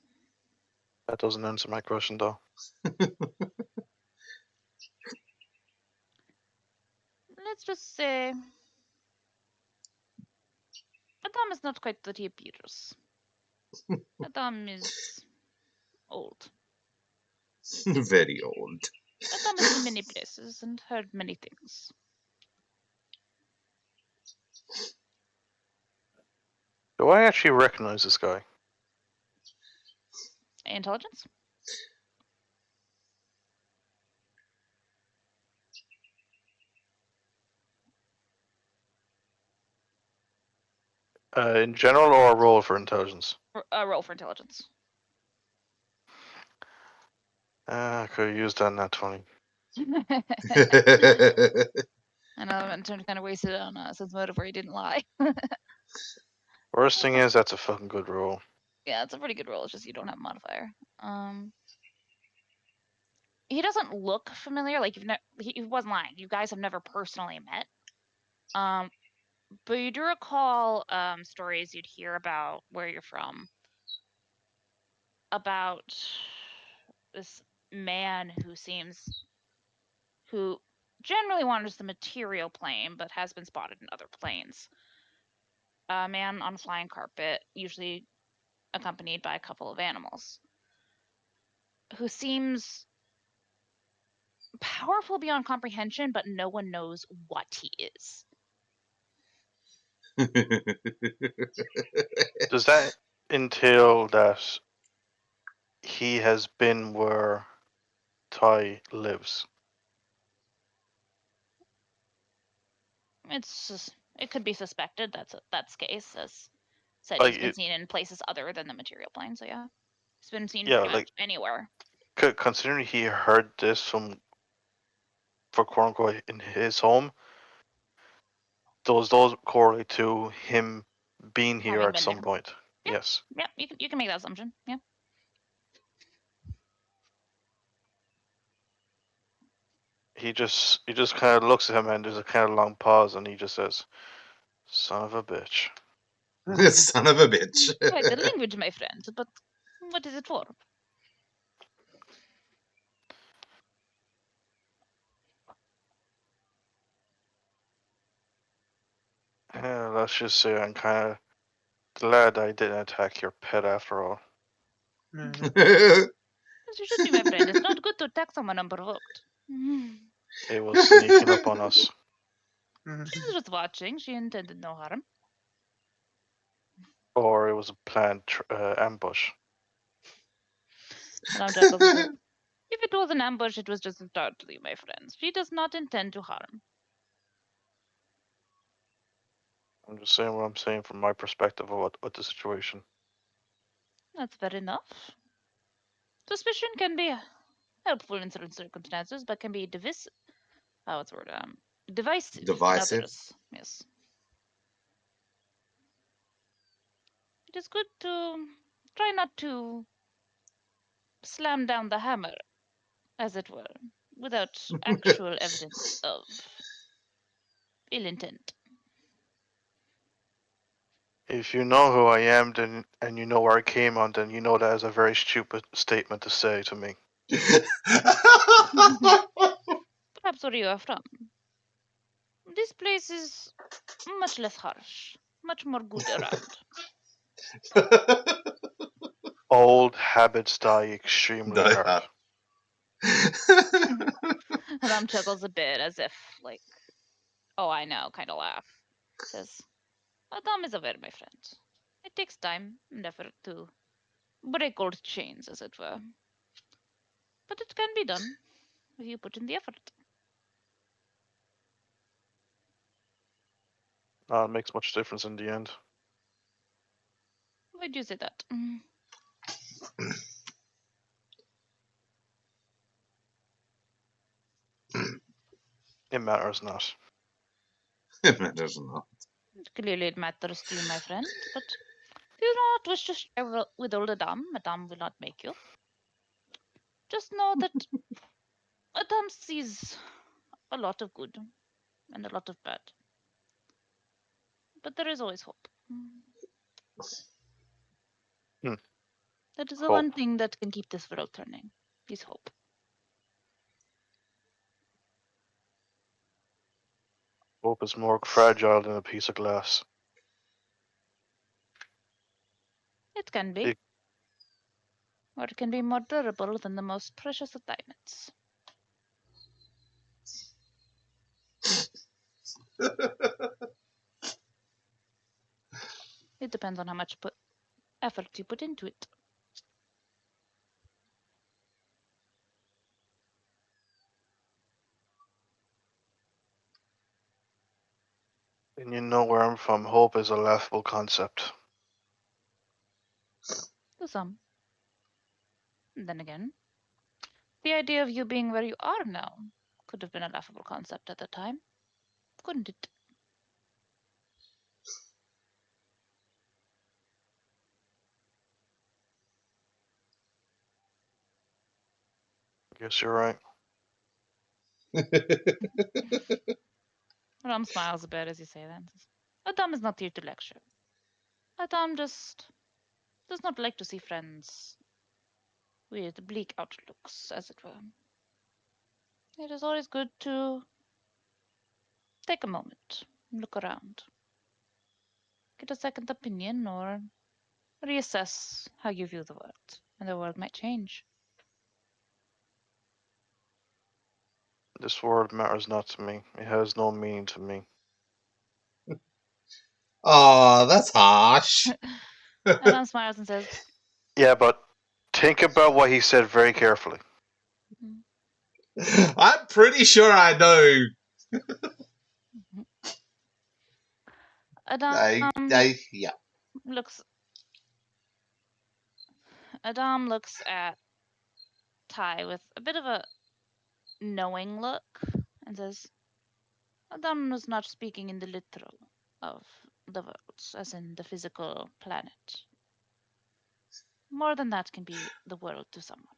Speaker 4: That doesn't answer my question, though.
Speaker 2: Let's just say Adam is not quite what he appears. Adam is old.
Speaker 1: Very old.
Speaker 2: Adam has been many places and heard many things.
Speaker 4: Do I actually recognize this guy?
Speaker 2: Intelligence?
Speaker 4: In general, or a roll for intelligence?
Speaker 2: Roll for intelligence.
Speaker 4: I could have used that in that 20.
Speaker 2: I know I'm kind of wasted on a sense motive where he didn't lie.
Speaker 4: Worst thing is that's a fucking good roll.
Speaker 2: Yeah, it's a pretty good roll. It's just you don't have a modifier. He doesn't look familiar. Like he wasn't lying. You guys have never personally met. But you do recall stories you'd hear about where you're from, about this man who generally wanders the material plane, but has been spotted in other planes. A man on a flying carpet, usually accompanied by a couple of animals, who seems powerful beyond comprehension, but no one knows what he is.
Speaker 4: Does that entail that he has been where Ty lives?
Speaker 2: It could be suspected that's the case, as said
Speaker 4: Like,
Speaker 2: he's been seen in places other than the material plane. So yeah, he's been seen
Speaker 4: yeah,
Speaker 2: pretty
Speaker 4: like
Speaker 2: much anywhere.
Speaker 4: considering he heard this from, for quote unquote, in his home, those correlate to him being here
Speaker 2: Having
Speaker 4: at
Speaker 2: been
Speaker 4: some
Speaker 2: there.
Speaker 4: point.
Speaker 2: Yeah.
Speaker 4: Yes.
Speaker 2: Yeah, you can make that assumption. Yeah.
Speaker 4: He just kind of looks at him and there's a kind of long pause and he just says, "Son of a bitch."
Speaker 1: Son of a bitch.
Speaker 2: Quite the language, my friend. But what is it for?
Speaker 4: Let's just say I'm kind of glad I didn't attack your pet after all.
Speaker 2: As you should be, my friend. It's not good to attack someone unprovoked.
Speaker 4: It was sneaking up on us.
Speaker 2: She was just watching. She intended no harm.
Speaker 4: Or it was a planned ambush.
Speaker 2: Madame chuckles a bit. If it was an ambush, it was just a start to you, my friends. She does not intend to harm.
Speaker 4: I'm just saying what I'm saying from my perspective of what the situation.
Speaker 2: That's fair enough. Suspicion can be helpful in certain circumstances, but can be divisive. What's the word? Divisive in
Speaker 1: Divisive.
Speaker 2: others. Yes. It is good to try not to slam down the hammer, as it were, without actual evidence of ill intent.
Speaker 4: If you know who I am, then and you know where I came on, then you know that is a very stupid statement to say to me.
Speaker 2: Perhaps where you are from. This place is much less harsh, much more good around.
Speaker 4: Old habits die extremely
Speaker 1: Die
Speaker 4: hard.
Speaker 1: hard.
Speaker 2: Ram chuckles a bit as if, like, oh, I know, kind of laugh. Says, Adam is aware, my friend. It takes time and effort to break old chains, as it were. But it can be done if you put in the effort.
Speaker 4: Not makes much difference in the end.
Speaker 2: Why do you say that?
Speaker 4: It matters not.
Speaker 1: It matters not.
Speaker 2: Clearly it matters to you, my friend, but if you do not wish to share with old Adam, Madame will not make you. Just know that Adam sees a lot of good and a lot of bad. But there is always hope.
Speaker 4: Hmm.
Speaker 2: That is the
Speaker 4: Hope.
Speaker 2: one thing that can keep this world turning, is hope.
Speaker 4: Hope is more fragile than a piece of glass.
Speaker 2: It can be,
Speaker 4: It,
Speaker 2: or it can be more durable than the most precious of diamonds. It depends on how much effort you put into it.
Speaker 4: and you know where I'm from. Hope is a laughable concept.
Speaker 2: To some. And then again, the idea of you being where you are now Could have been a laughable concept at the time, couldn't it?
Speaker 4: Guess you're right.
Speaker 2: Ram smiles a bit as you say that. Adam is not here to lecture. Adam just does not like to see friends with bleak outlooks, as it were. It is always good to take a moment, look around, get a second opinion, or reassess how you view the world, and the world might change.
Speaker 4: This world matters not to me. It has no meaning to me.
Speaker 1: Oh, that's harsh.
Speaker 2: Adam smiles and says,
Speaker 4: Yeah, but think about what he said very carefully.
Speaker 1: I'm pretty sure I know.
Speaker 2: Adam
Speaker 1: Yeah.
Speaker 2: looks Adam looks at Ty with a bit of a knowing look and says, Adam was not speaking in the literal of the worlds, as in the physical planet. More than that can be the world to someone.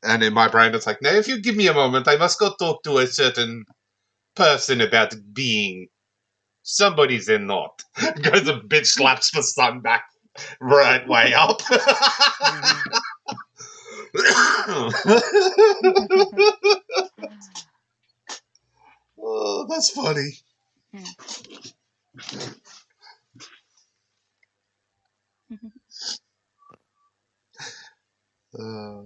Speaker 1: And in my brain, it's like, now if you give me a moment, I must go talk to a certain person about being. Somebody's in not. Goes a bitch slaps the sun back right way up. Oh, that's funny. Uh,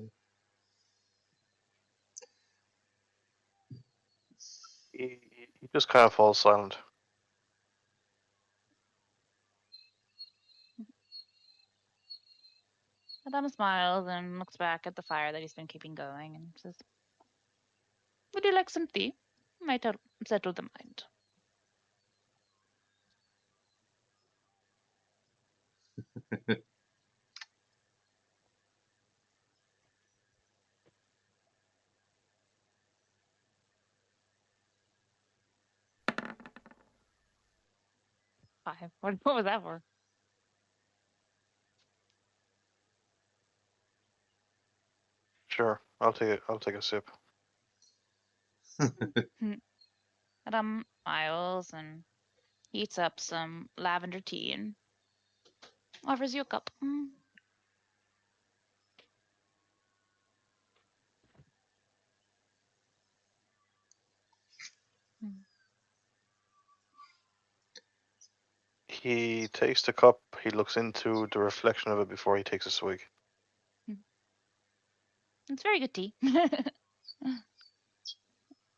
Speaker 4: He just kind of falls silent.
Speaker 2: Adam smiles and looks back at the fire that he's been keeping going and says, would you like some tea? Might help settle the mind. Five. What was that for?
Speaker 4: Sure, I'll take it. I'll take a sip.
Speaker 2: Adam smiles and heats up some lavender tea and offers you a cup.
Speaker 4: He takes the cup. He looks into the reflection of it before he takes a swig.
Speaker 2: It's very good tea.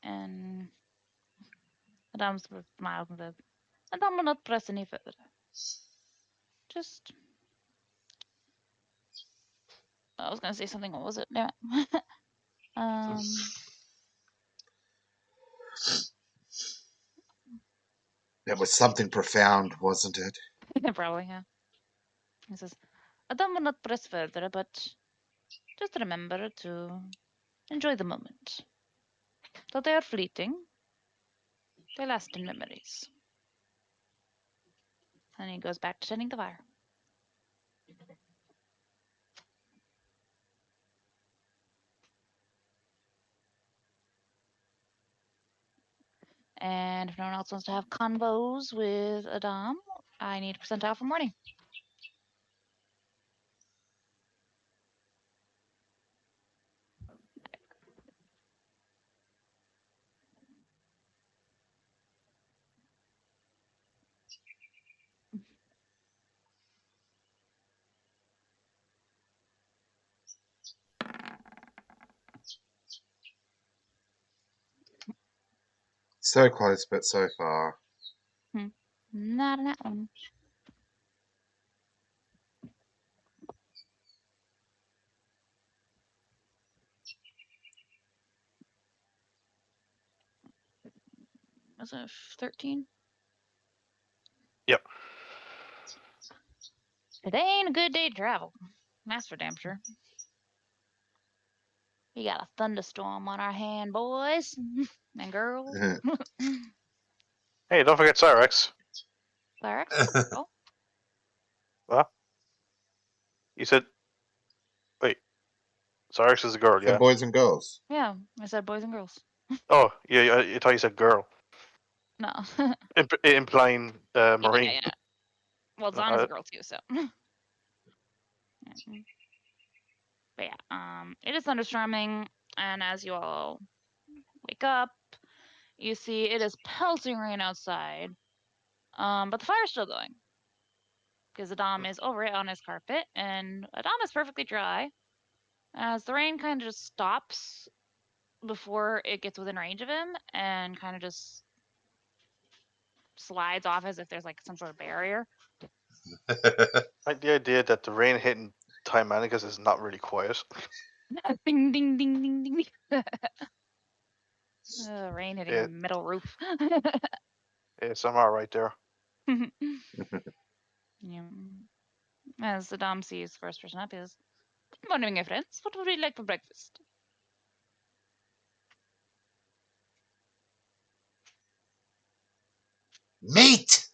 Speaker 2: And Adam smiles and says, Adam will not press any further. Just, I was going to say something. What was it? Damn it.
Speaker 1: It was something profound, wasn't it?
Speaker 2: Probably, yeah. He says, Adam will not press further, but just remember to enjoy the moment. Though they are fleeting, they last in memories. And he goes back to tending the fire. And if no one else wants to have convos with Adam, I need a percentile for morning.
Speaker 1: So close, but so far.
Speaker 2: Not an that one. Was it 13?
Speaker 4: Yep.
Speaker 2: Today ain't a good day to travel. That's for damn sure. We got a thunderstorm on our hand, boys and girls.
Speaker 4: Hey, don't forget Cyrex.
Speaker 2: Lyrics is a girl.
Speaker 4: What? You said. Wait. Cyrex is a girl,
Speaker 1: For
Speaker 4: yeah?
Speaker 1: boys and girls.
Speaker 2: Yeah, I said boys and girls.
Speaker 4: Oh, yeah, I thought you said girl.
Speaker 2: No.
Speaker 4: Implying Marine.
Speaker 2: Yeah. Well,
Speaker 4: No,
Speaker 2: Zana's a girl too, so. But yeah, it is thunderstorming, and as you all wake up, you see it is pelting rain outside. But the fire's still going. Because Adam is over it on his carpet, and Adam is perfectly dry. As the rain kind of just stops before it gets within range of him, and kind of just slides off as if there's like some sort of barrier.
Speaker 4: Like the idea that the rain hitting Time Manicus is not really quiet.
Speaker 2: Ding, ding, ding, ding, ding. Rain hitting a
Speaker 4: Yeah.
Speaker 2: metal roof.
Speaker 4: ASMR right there.
Speaker 2: Yeah. As Adam sees first person up, is good morning, my friends. What would you like for breakfast?
Speaker 1: Meat!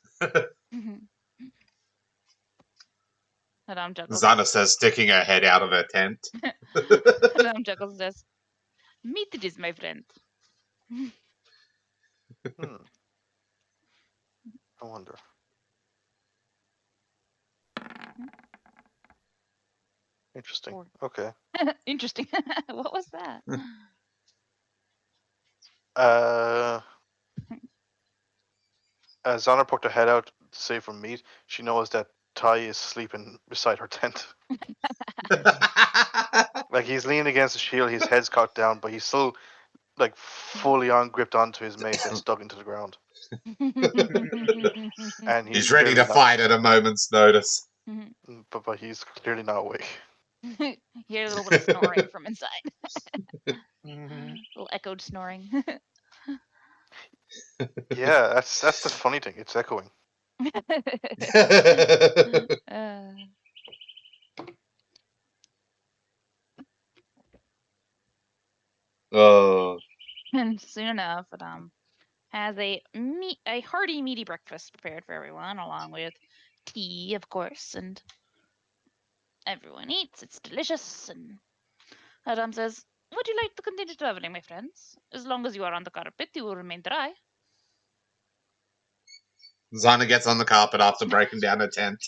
Speaker 2: Adam chuckles.
Speaker 1: Zana says, sticking her head out of her tent.
Speaker 2: Adam chuckles and says, "Meat it is, my friend."
Speaker 4: Hmm. I wonder. Interesting.
Speaker 2: Or-
Speaker 4: Okay.
Speaker 2: Interesting. What was that?
Speaker 4: As Zana poked her head out to save from meat, she knows that Ty is sleeping beside her tent. Like he's leaning against the shield, his head's cocked down, but he's still like fully on gripped onto his mace and stuck into the ground. And
Speaker 1: He's ready to fight at a moment's notice.
Speaker 4: But he's clearly not awake.
Speaker 2: You hear a little bit of snoring from inside.
Speaker 3: Mhm.
Speaker 2: Little echoed snoring.
Speaker 4: Yeah, that's the funny thing. It's echoing.
Speaker 2: Uh,
Speaker 1: Oh.
Speaker 2: and soon enough, Adam has a hearty, meaty breakfast prepared for everyone, along with tea, of course, and everyone eats. It's delicious. And Adam says, "Would you like to continue traveling, my friends? As long as you are on the carpet, you will remain dry."
Speaker 1: Zana gets on the carpet after breaking down her tent.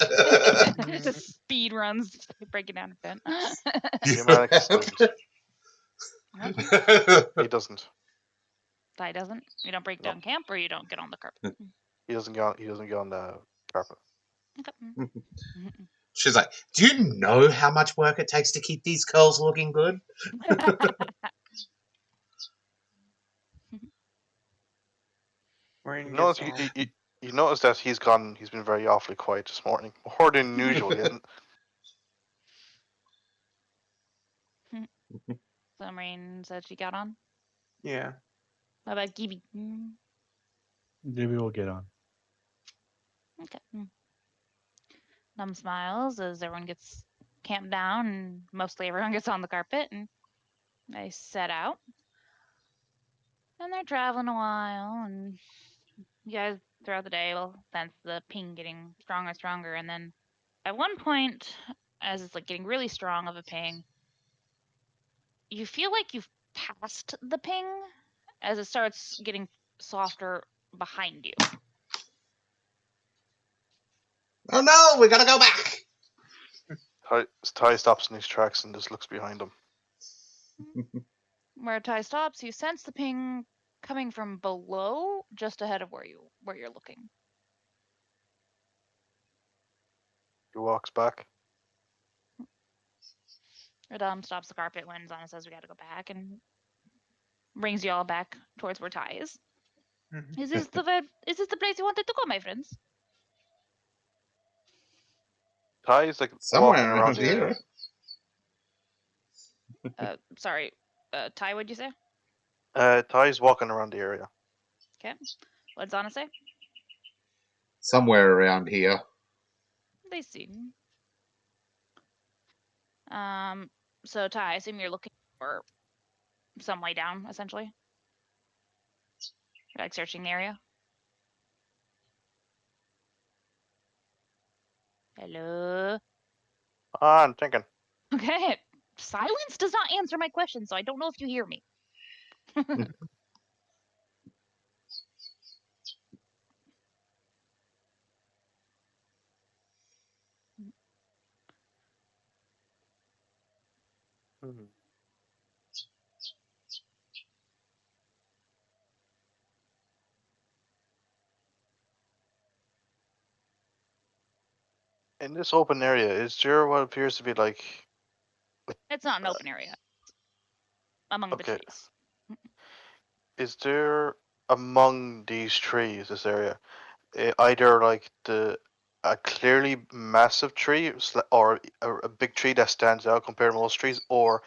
Speaker 2: Just speed runs, breaking down a tent.
Speaker 4: Humanicus doesn't. He doesn't.
Speaker 2: Ty doesn't. You don't break
Speaker 4: No.
Speaker 2: down camp, or you don't get on the carpet.
Speaker 4: He doesn't get on. He doesn't get on the carpet.
Speaker 2: Okay.
Speaker 1: She's like, do you know how much work it takes to keep these curls looking good?
Speaker 3: Rain
Speaker 4: You
Speaker 3: gets
Speaker 4: notice,
Speaker 3: all.
Speaker 4: you notice that he's gone. He's been very awfully quiet this morning, more than usual. He hasn't.
Speaker 2: Summerine said she got on.
Speaker 3: Yeah.
Speaker 2: What about Gibby?
Speaker 5: Maybe we'll get on.
Speaker 2: Okay. Num smiles as everyone gets camped down, and mostly everyone gets on the carpet, and they set out. And they're traveling a while, and you guys throughout the day will sense the ping getting stronger and stronger, and then at one point, as it's like getting really strong of a ping, you feel like you've passed the ping as it starts getting softer behind you.
Speaker 1: Oh no, we gotta go back.
Speaker 4: Ty stops in his tracks and just looks behind him.
Speaker 2: Where Ty stops, you sense the ping coming from below, just ahead of where you're looking.
Speaker 4: He walks back.
Speaker 2: Adam stops the carpet when Zana says we gotta go back, and brings you all back towards where Ty is.
Speaker 3: Mhm.
Speaker 2: Is this the place you wanted to go, my friends?
Speaker 4: Ty's like walking
Speaker 1: Somewhere
Speaker 4: around
Speaker 1: around
Speaker 4: the area.
Speaker 1: here.
Speaker 2: Sorry, Ty, what'd you say?
Speaker 4: Ty's walking around the area.
Speaker 2: Okay. What'd Zana say?
Speaker 1: Somewhere around here.
Speaker 2: They see. So Ty, I assume you're looking for some way down, essentially. You're, like, searching the area. Hello.
Speaker 4: I'm thinking.
Speaker 2: Okay. Silence does not answer my question, so I don't know if you hear me.
Speaker 4: Hmm. In this open area, is there what appears to be like?
Speaker 2: It's not an open area. Among the
Speaker 4: Okay.
Speaker 2: trees.
Speaker 4: Is there among these trees, this area, either like a clearly massive tree or a big tree that stands out compared to most trees, or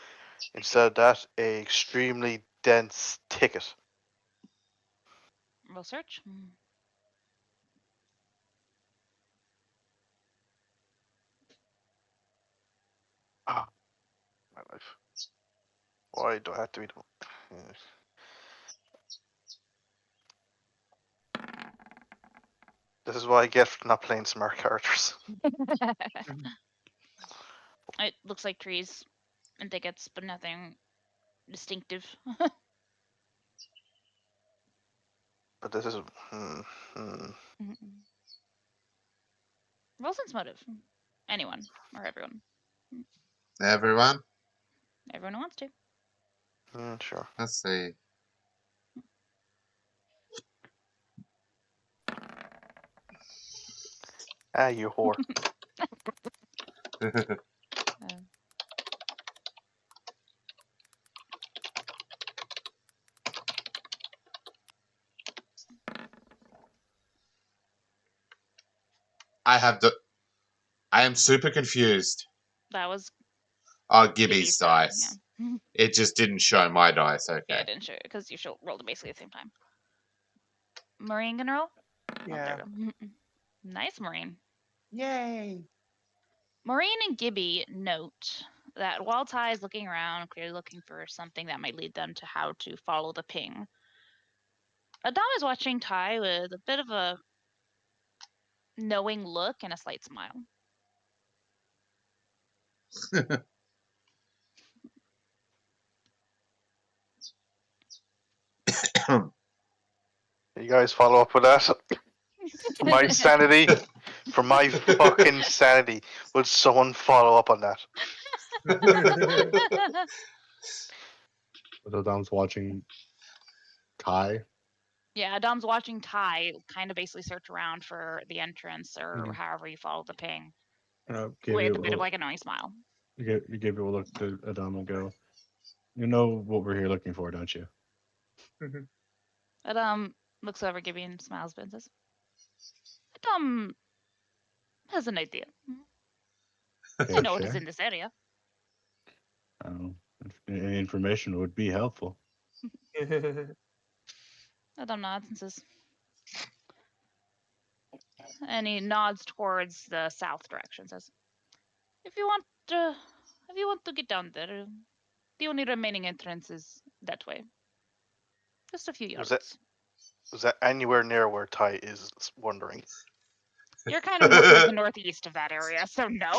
Speaker 4: instead of that, a extremely dense thicket?
Speaker 2: We'll search.
Speaker 4: Ah, my life. Why do I have to be? This is what I get for not playing smart characters.
Speaker 2: It looks like trees and thickets, but nothing distinctive.
Speaker 4: But this is.
Speaker 2: Roll sense motive. Anyone or everyone.
Speaker 1: Everyone?
Speaker 2: Everyone who wants to.
Speaker 4: Sure.
Speaker 1: Let's see.
Speaker 4: Ah, you whore.
Speaker 1: I am super confused.
Speaker 2: That was
Speaker 1: Oh,
Speaker 2: Gibby's
Speaker 1: Gibby's
Speaker 2: die.
Speaker 1: dice.
Speaker 2: Yeah.
Speaker 1: It just didn't show my dice.
Speaker 2: Yeah,
Speaker 1: Okay.
Speaker 2: it didn't show because you rolled it basically at the same time. Marine gonna roll?
Speaker 3: Yeah.
Speaker 2: Oh, there we go. Nice, Marine.
Speaker 3: Yay.
Speaker 2: Maureen and Gibby note that while Ty is looking around, clearly looking for something that might lead them to how to follow the ping, Adam is watching Ty with a bit of a knowing look and a slight smile.
Speaker 4: You guys follow up with that? For my sanity, for my fucking sanity, would someone follow up on that?
Speaker 5: But Adam's watching Kai.
Speaker 2: Yeah, Adam's watching Ty kind of basically search around for the entrance or however you follow the ping with a bit of like a knowing smile.
Speaker 5: You give a look to Adam and go, you know what we're here looking for, don't you?
Speaker 2: Adam looks over Gibby and smiles a bit and says, Adam has an idea. I know what is
Speaker 5: Share?
Speaker 2: in this area.
Speaker 5: Any information would be helpful.
Speaker 2: Adam nods and says, and he nods towards the south direction. Says, "If you want to get down there, the only remaining entrance is that way. Just a few
Speaker 4: Was
Speaker 2: yards.
Speaker 4: that anywhere near where Ty is wandering?
Speaker 2: You're kind of more towards the northeast of that area, so no."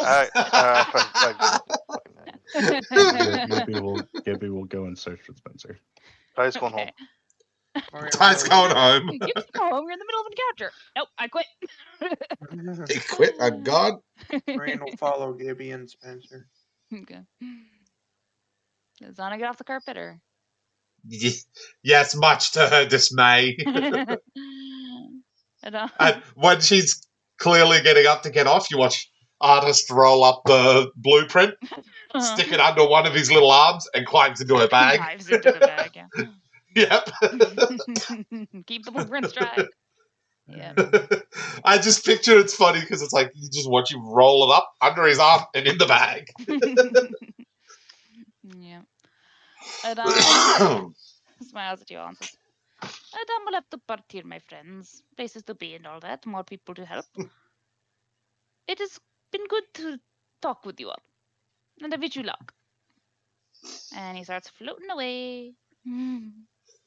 Speaker 5: Gibby will go and search for Spencer.
Speaker 4: Ty's going home.
Speaker 2: Okay.
Speaker 1: Ty's going home.
Speaker 2: You can go home. You're in the middle of an encounter. Nope, I quit.
Speaker 1: He quit. I'm gone.
Speaker 3: Rand will follow Gibby and Spencer.
Speaker 2: Okay. Does Anna get off the carpet or?
Speaker 1: Yes, much to her dismay. And when she's clearly getting up to get off, you watch Artist roll up the blueprint, stick it under one of his little arms, and climbs into her bag.
Speaker 2: Dives into the bag, yeah.
Speaker 1: Yep.
Speaker 2: Keep the blueprints dry. Yeah.
Speaker 1: I just picture it's funny because it's like you just watch him roll it up under his arm and in the bag.
Speaker 2: Yeah. Adam smiles at you all and says, Adam will have to part here, my friends. Places to be and all that. More people to help. It has been good to talk with you all. And I wish you luck. And he starts floating away.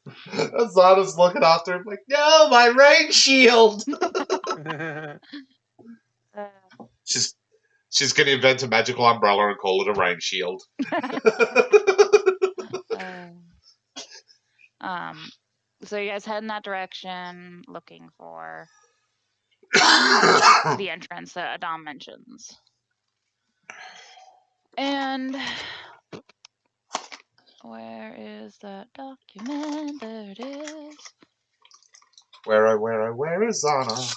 Speaker 1: Azana's looking after him like, no, my rain shield. She's gonna invent a magical umbrella and call it a rain shield.
Speaker 2: So you guys head in that direction, looking for the entrance that Adam mentions. And where is that document? There it is.
Speaker 1: Where is Zana?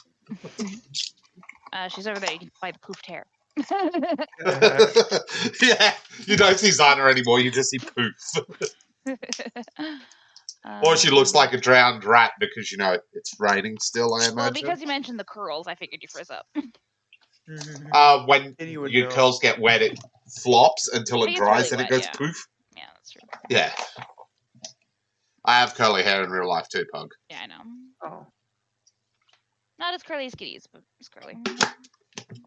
Speaker 2: She's over there. You can buy the poofed hair.
Speaker 1: Yeah, you don't see Zana anymore. You just see poof. Or she looks like a drowned rat because, you know, it's raining still, I imagine.
Speaker 2: Well, because you mentioned the curls, I figured you frizz up.
Speaker 1: When
Speaker 3: Kitty would
Speaker 1: your
Speaker 3: know.
Speaker 1: curls get wet, it flops until it
Speaker 2: It gets
Speaker 1: dries
Speaker 2: really
Speaker 1: and
Speaker 2: wet,
Speaker 1: it goes
Speaker 2: yeah.
Speaker 1: poof.
Speaker 2: Yeah, that's true.
Speaker 1: Yeah. I have curly hair in real life too, Pug.
Speaker 2: Yeah, I know.
Speaker 3: Oh.
Speaker 2: Not as curly as Kitty's, but it's curly.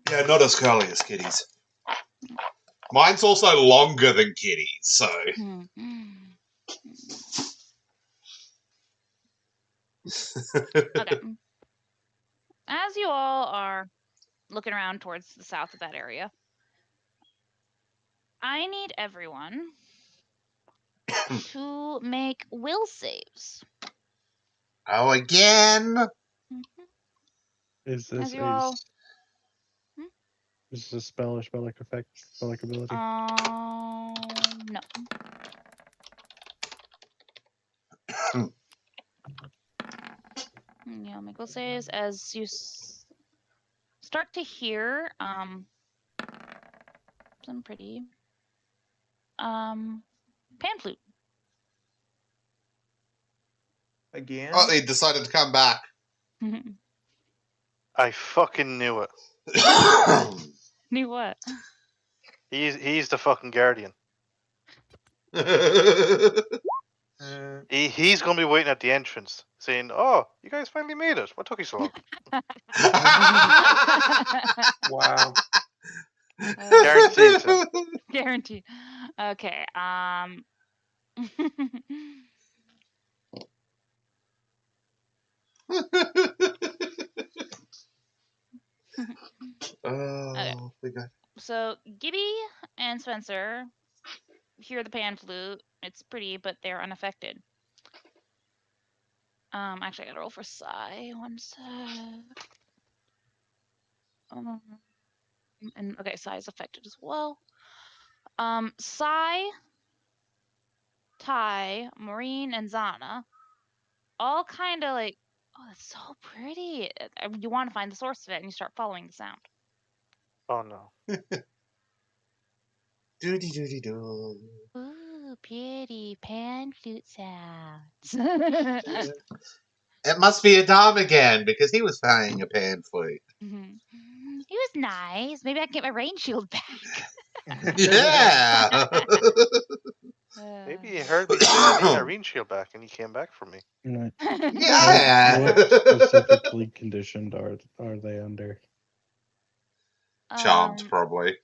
Speaker 1: Yeah, not as curly as Kitty's. Mine's also longer than Kitty's, so...
Speaker 2: Okay. As you all are looking around towards the south of that area, I need everyone to make will saves.
Speaker 1: Oh, again?
Speaker 5: Is this
Speaker 2: As you all...
Speaker 5: is this a spell or spell-like effect, spell-like ability?
Speaker 2: No. Yeah, make will saves as you start to hear some pretty pan flute.
Speaker 3: Again?
Speaker 1: Oh, he decided to come back.
Speaker 4: I fucking knew it.
Speaker 2: Knew what?
Speaker 4: He's the fucking guardian. He's gonna be waiting at the entrance, saying, "Oh, you guys finally made it. What took you so long?"
Speaker 3: Wow.
Speaker 4: Guaranteed to.
Speaker 2: Guarantee. Okay.
Speaker 1: Oh, we got...
Speaker 2: So Gibby and Spencer hear the pan flute. It's pretty, but they're unaffected. Actually, I gotta roll for Psy. One sec. And okay, Psy is affected as well. Psy, Ty, Maureen, and Zana all kind of like, oh, that's so pretty. You want to find the source of it, and you start following the sound.
Speaker 4: Oh no.
Speaker 1: Doody doody doo.
Speaker 2: Ooh, pretty pan flute sounds.
Speaker 1: It must be Adam again, because he was playing a pan flute.
Speaker 2: He was nice. Maybe I can get my rain shield back.
Speaker 1: Yeah!
Speaker 4: Maybe he heard me say I need my rain shield back, and he came back for me.
Speaker 5: Right.
Speaker 1: Yeah!
Speaker 5: What specifically conditioned are they under?
Speaker 1: Charmed, probably.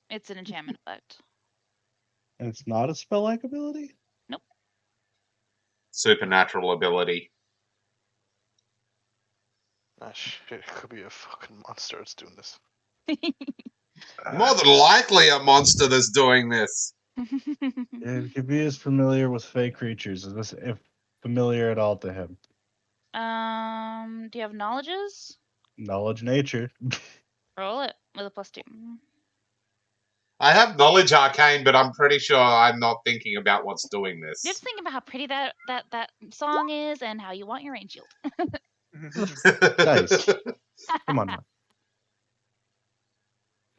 Speaker 2: It's an enchantment effect.
Speaker 5: And it's not a spell-like ability?
Speaker 2: Nope.
Speaker 1: Supernatural ability.
Speaker 4: Ah, shit, it could be a fucking monster that's doing this.
Speaker 1: More than likely a monster that's doing this.
Speaker 5: If Gibby is familiar with fey creatures, is this familiar at all to him?
Speaker 2: Do you have knowledges?
Speaker 5: Knowledge nature.
Speaker 2: Roll it with a +2.
Speaker 1: I have knowledge arcane, but I'm pretty sure I'm not thinking about what's doing this.
Speaker 2: Just think about how pretty that song is and how you want your rain shield.
Speaker 5: Nice. Come on now.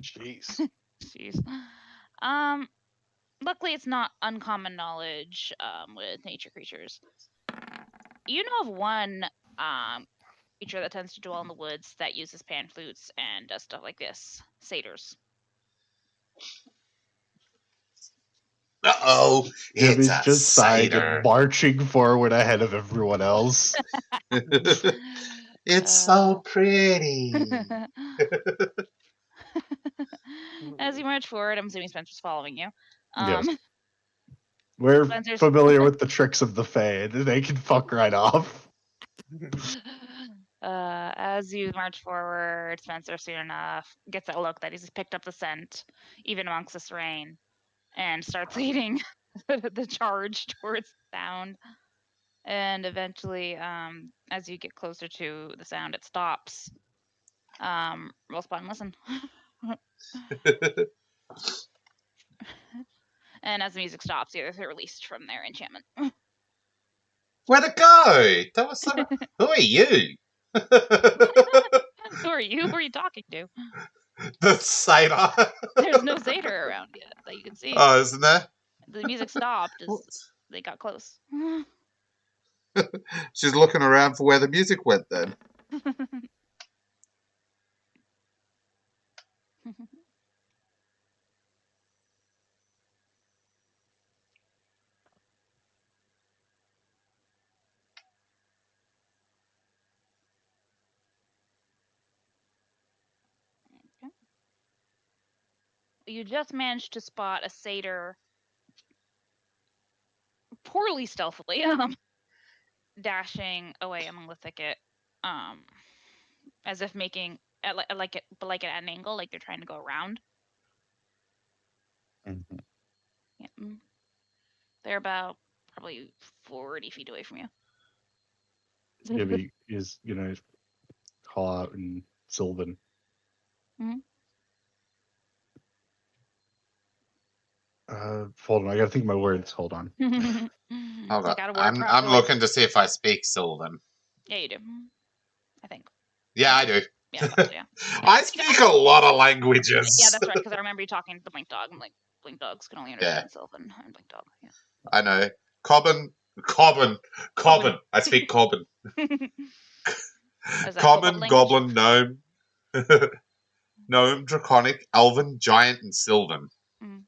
Speaker 4: Jeez.
Speaker 2: Jeez. Luckily it's not uncommon knowledge with nature creatures. You know of one creature that tends to dwell in the woods that uses pan flutes and does stuff like this. Satyrs.
Speaker 1: Uh-oh,
Speaker 5: Gibby's
Speaker 1: it's a
Speaker 5: just sighing
Speaker 1: satyr.
Speaker 5: and marching forward ahead of everyone else.
Speaker 1: It's so pretty.
Speaker 2: As you march forward, I'm assuming Spencer's following you.
Speaker 5: Yes. We're
Speaker 2: Spencer's
Speaker 5: familiar with the tricks of the Fae. They can fuck right off.
Speaker 2: as you march forward, Spencer soon enough gets that look that he's picked up the scent, even amongst this rain, and starts leading the charge towards the sound. And eventually, as you get closer to the sound, it stops. Roll spot and listen. And as the music stops, they're released from their enchantment.
Speaker 1: Where'd it go? That was so. Who are you?
Speaker 2: Who are you? Who are you talking to?
Speaker 1: The satyr.
Speaker 2: There's no satyr around yet that you can see.
Speaker 1: Oh, isn't there?
Speaker 2: The music stopped as they got close.
Speaker 1: She's looking around for where the music went then.
Speaker 2: Okay. You just managed to spot a satyr poorly stealthily dashing away among the thicket, as if making like at an angle, like they're trying to go around.
Speaker 5: Mhm.
Speaker 2: Yeah. They're about probably 40 feet away from you.
Speaker 5: Gibby is gonna call out in Sylvan.
Speaker 2: Mhm.
Speaker 5: Hold on, I gotta think of my words. Hold on.
Speaker 1: Hold
Speaker 2: Take
Speaker 1: on.
Speaker 2: out a word
Speaker 1: I'm
Speaker 2: properly.
Speaker 1: looking to see if I speak Sylvan.
Speaker 2: Yeah, you do. I think.
Speaker 1: Yeah, I do.
Speaker 2: Yeah, I thought so, yeah.
Speaker 1: I speak a lot of languages.
Speaker 2: Yeah, that's right, because I remember you talking to the blink dog. I'm like, blink dogs can only understand Sylvan and blink dog. Yeah.
Speaker 1: I know. Common. I speak Common.
Speaker 2: Is that
Speaker 1: Common,
Speaker 2: language?
Speaker 1: Goblin, Gnome, Gnome, Draconic, Elven, Giant, and Sylvan.
Speaker 2: Mm.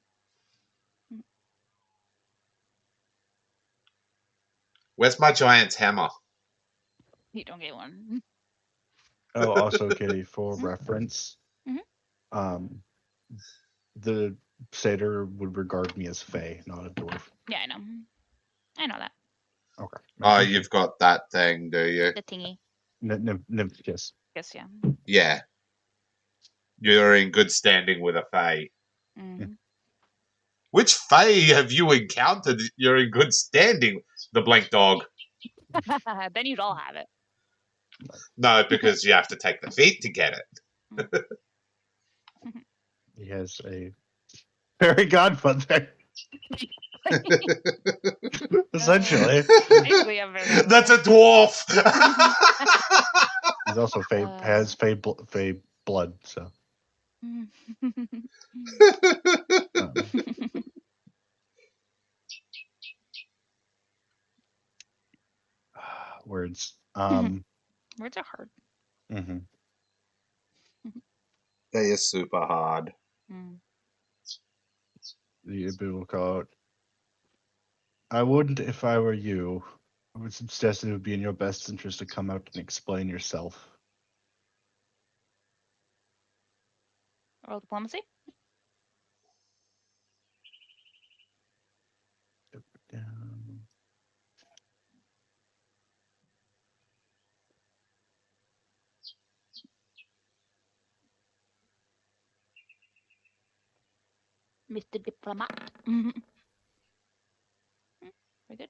Speaker 1: Where's my giant's hammer?
Speaker 2: You don't get one.
Speaker 5: Oh, also, Kitty, for reference,
Speaker 2: Mhm.
Speaker 5: the satyr would regard me as Fae, not a dwarf.
Speaker 2: Yeah, I know. I know that.
Speaker 5: Okay.
Speaker 1: Oh, you've got that thing, do you?
Speaker 2: The tingy.
Speaker 5: Nymph kiss.
Speaker 2: Yes, yeah.
Speaker 1: Yeah. You're in good standing with a Fae.
Speaker 2: Mm.
Speaker 1: Which Fae have you encountered that you're in good standing? The blank dog.
Speaker 2: Then you'd all have it.
Speaker 1: No, because you have to take the feet to get it.
Speaker 5: He has a fairy godmother. Essentially.
Speaker 2: Basically, everything.
Speaker 1: That's a dwarf.
Speaker 5: He's also has Fae blood, so. Words.
Speaker 2: Words are hard.
Speaker 5: Mm-hmm.
Speaker 1: They are super hard.
Speaker 5: The Ibu will call out. I wouldn't if I were you. I would suggest it would be in your best interest to come out and explain yourself.
Speaker 2: Roll diplomacy. Mr. Diplomat. Very good.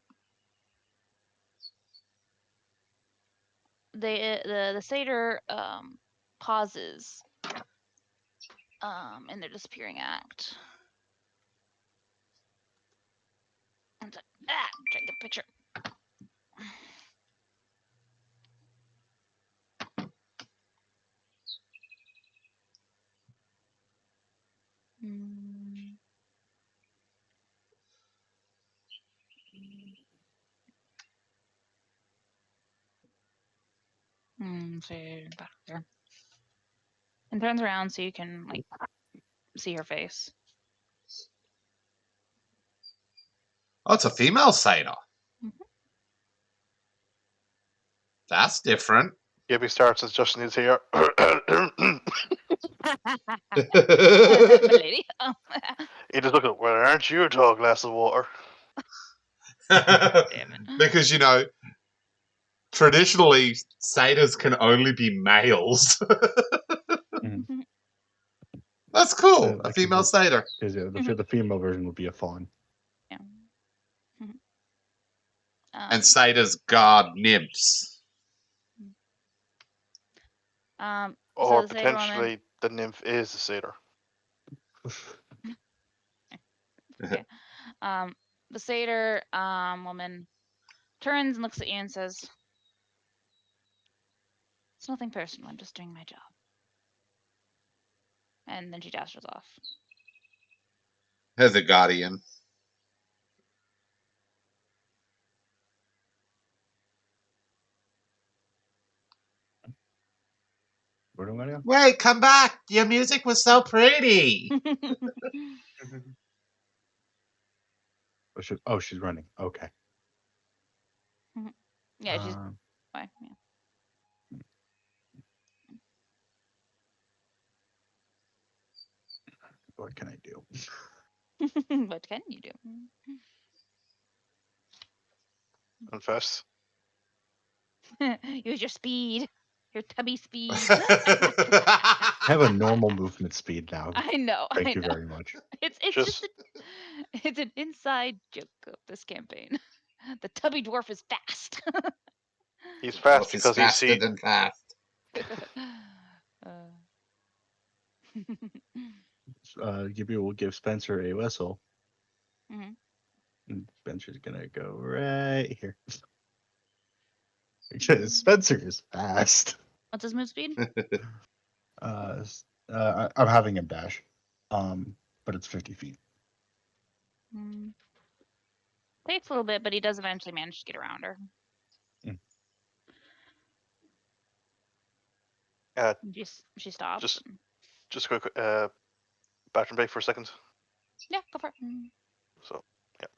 Speaker 2: The satyr pauses in their disappearing act. And like, try to get a picture. See back there. And turns around so you can like see her face.
Speaker 1: Oh, it's a female satyr.
Speaker 2: Mhm.
Speaker 1: That's different.
Speaker 4: Gibby starts as Justin is here.
Speaker 2: Milady.
Speaker 4: He just looked at, well, aren't you a tall glass of water?
Speaker 2: Damn it.
Speaker 1: Because, traditionally, satyrs can only be males. That's cool. A female satyr.
Speaker 5: Because the female version would be a fawn.
Speaker 2: Yeah.
Speaker 1: And satyrs guard nymphs.
Speaker 2: So
Speaker 4: Or
Speaker 2: the satyr woman,
Speaker 4: potentially the nymph is the satyr.
Speaker 2: the satyr woman turns and looks at you and says, "It's nothing personal. I'm just doing my job." And then she dashes off.
Speaker 1: As a guardian.
Speaker 5: Where do I go?
Speaker 1: Wait, come back! Your music was so pretty.
Speaker 5: She's running. Okay.
Speaker 2: Yeah, she's fine. Yeah.
Speaker 5: What can I do?
Speaker 2: What can you do?
Speaker 4: Confess.
Speaker 2: Use your speed, your tubby speed.
Speaker 5: I have a normal movement speed now.
Speaker 2: I know.
Speaker 5: Thank
Speaker 2: I
Speaker 5: you
Speaker 2: know.
Speaker 5: very much.
Speaker 2: It's just it's an inside joke of this campaign. The tubby dwarf is fast.
Speaker 4: He's fast
Speaker 1: Dwarf is
Speaker 4: because he's
Speaker 1: faster than fast.
Speaker 5: We'll give Spencer a whistle.
Speaker 2: Mhm.
Speaker 5: And Spencer's gonna go right here. Because Spencer is fast.
Speaker 2: What's his move speed?
Speaker 5: I'm having him dash, but it's 50 feet.
Speaker 2: Takes a little bit, but he does eventually manage to get around her. She stops.
Speaker 4: Just a quick bathroom break for a second.
Speaker 2: Yeah, go for it.
Speaker 4: So, yeah.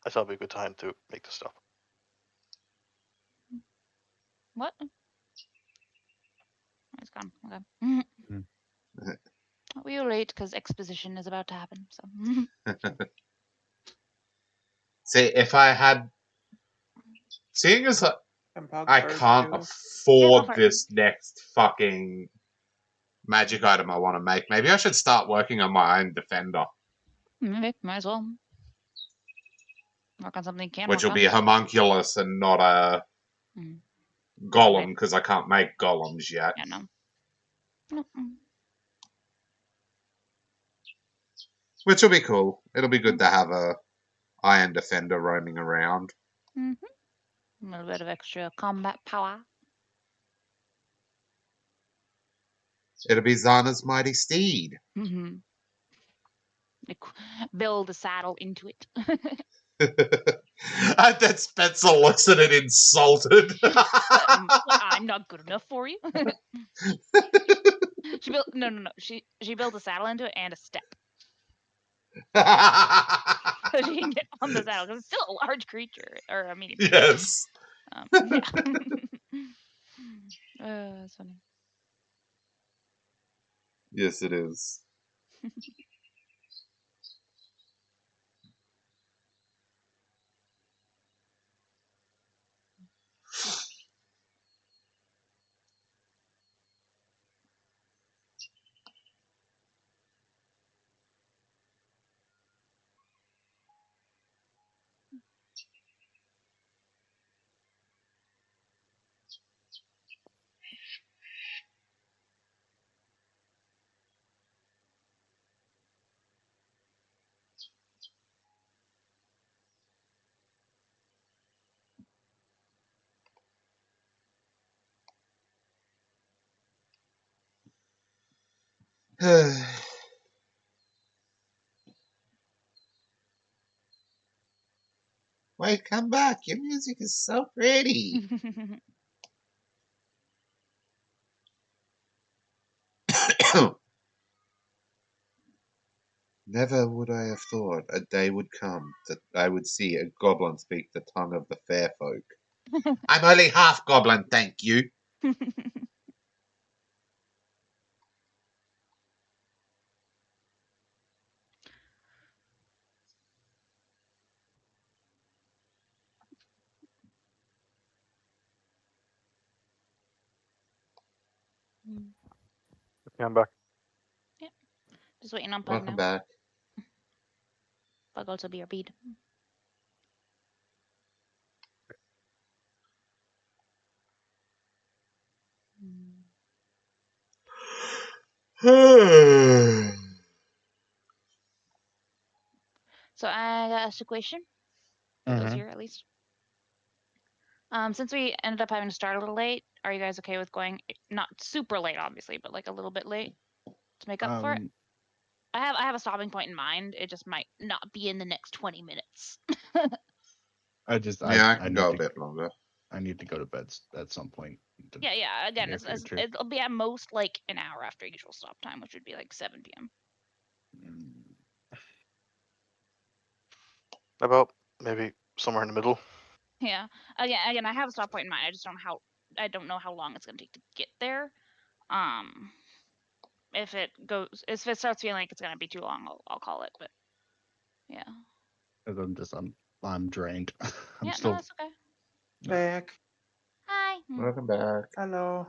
Speaker 4: I thought it'd be a good time to make this stop.
Speaker 2: What? It's gone. Okay. We were late because exposition is about to happen. So.
Speaker 1: See, if I had, seeing as I can't afford this next fucking magic item I want to make, maybe I should start working on my own defender.
Speaker 2: Maybe, might as well. Work on something you can
Speaker 1: which
Speaker 2: work
Speaker 1: will be a homunculus and not a golem, because I can't make golems yet.
Speaker 2: Yeah, no.
Speaker 1: Which will be cool. It'll be good to have a iron defender roaming around.
Speaker 2: A little bit of extra combat power.
Speaker 1: It'll be Zana's mighty steed.
Speaker 2: Build a saddle into it.
Speaker 1: And then Spencer looks at it insulted.
Speaker 2: I'm not good enough for you. She built no. She built a saddle into it and a step. So she can get on the saddle because it's still a large creature or a medium.
Speaker 1: Yes.
Speaker 2: Yeah. That's funny.
Speaker 1: Yes, it is. Wait, come back. Your music is so pretty. Never would I have thought a day would come that I would see a goblin speak the tongue of the fair folk. I'm only half goblin, thank you.
Speaker 4: Okay, I'm back.
Speaker 2: Just waiting on Pug
Speaker 1: Welcome
Speaker 2: now.
Speaker 1: back.
Speaker 2: Pug also be our bead. So I got a situation for those
Speaker 5: Mhm.
Speaker 2: here at least. Since we ended up having to start a little late, are you guys okay with going not super late, obviously, but like a little bit late to make up for it? I have a stopping point in mind. It just might not be in the next 20 minutes.
Speaker 5: I just
Speaker 1: Yeah, I
Speaker 5: I
Speaker 1: can go
Speaker 5: need
Speaker 1: a
Speaker 5: to
Speaker 1: bit longer.
Speaker 5: I need to go to bed at some point. in the
Speaker 2: Yeah. Again,
Speaker 5: near future.
Speaker 2: it'll be at most like an hour after usual stop time, which would be like 7 p.m.
Speaker 5: Mm,
Speaker 4: About maybe somewhere in the middle.
Speaker 2: Yeah. Again, I have a stop point in mind. I don't know how long it's gonna take to get there. If it starts feeling like it's gonna be too long, I'll call it. But yeah.
Speaker 5: 'Cause I'm drained. I'm
Speaker 2: Yeah. No,
Speaker 5: still
Speaker 2: that's okay.
Speaker 3: Back.
Speaker 2: Hi.
Speaker 1: Welcome back.
Speaker 3: Hello.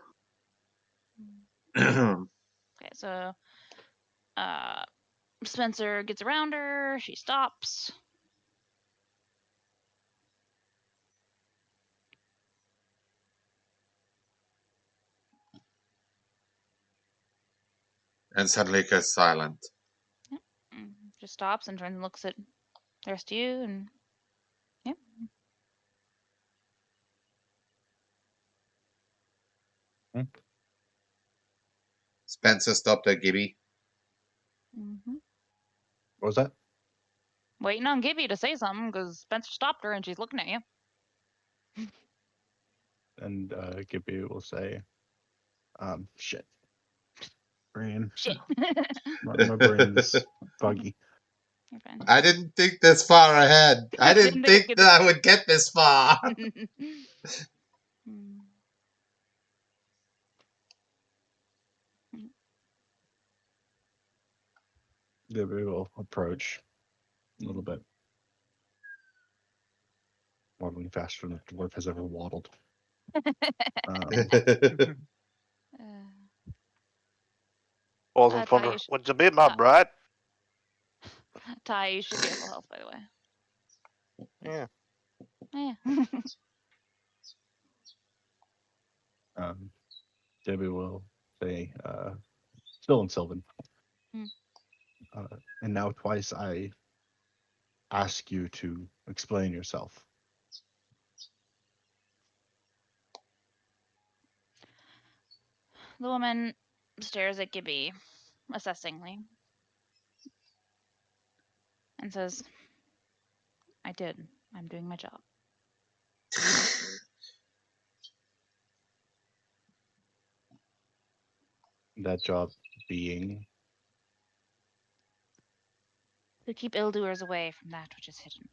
Speaker 2: Okay. So, uh, Spencer gets around her. She stops.
Speaker 1: And suddenly goes silent.
Speaker 2: Just stops and turns and looks at the rest of you, and yeah.
Speaker 1: Spencer stopped at Gibby.
Speaker 2: Mm-hmm.
Speaker 5: what was that?
Speaker 2: Waiting on Gibby to say something because Spencer stopped her and she's looking at you.
Speaker 5: And Gibby will say, shit. Brain.
Speaker 2: Shit.
Speaker 5: My brain's foggy.
Speaker 2: You're fine.
Speaker 1: I didn't think this far ahead. I didn't think
Speaker 2: I'd
Speaker 1: that I would get this far.
Speaker 2: get Hmm.
Speaker 5: Gibby will approach a little bit. Waddling faster than the dwarf has ever waddled.
Speaker 4: Falls in front
Speaker 2: Ty,
Speaker 4: of her. What's a bit, my
Speaker 2: Ty,
Speaker 4: brat?
Speaker 2: Ty, you should be at full health, by the way.
Speaker 4: Yeah.
Speaker 2: Yeah.
Speaker 5: Gibby will say, still in Sylvan.
Speaker 2: Hmm.
Speaker 5: And now twice I ask you to explain yourself.
Speaker 2: The woman stares at Gibby assessingly and says, I did. I'm doing my job.
Speaker 5: That job being,
Speaker 2: To keep ill doers away from that which is hidden.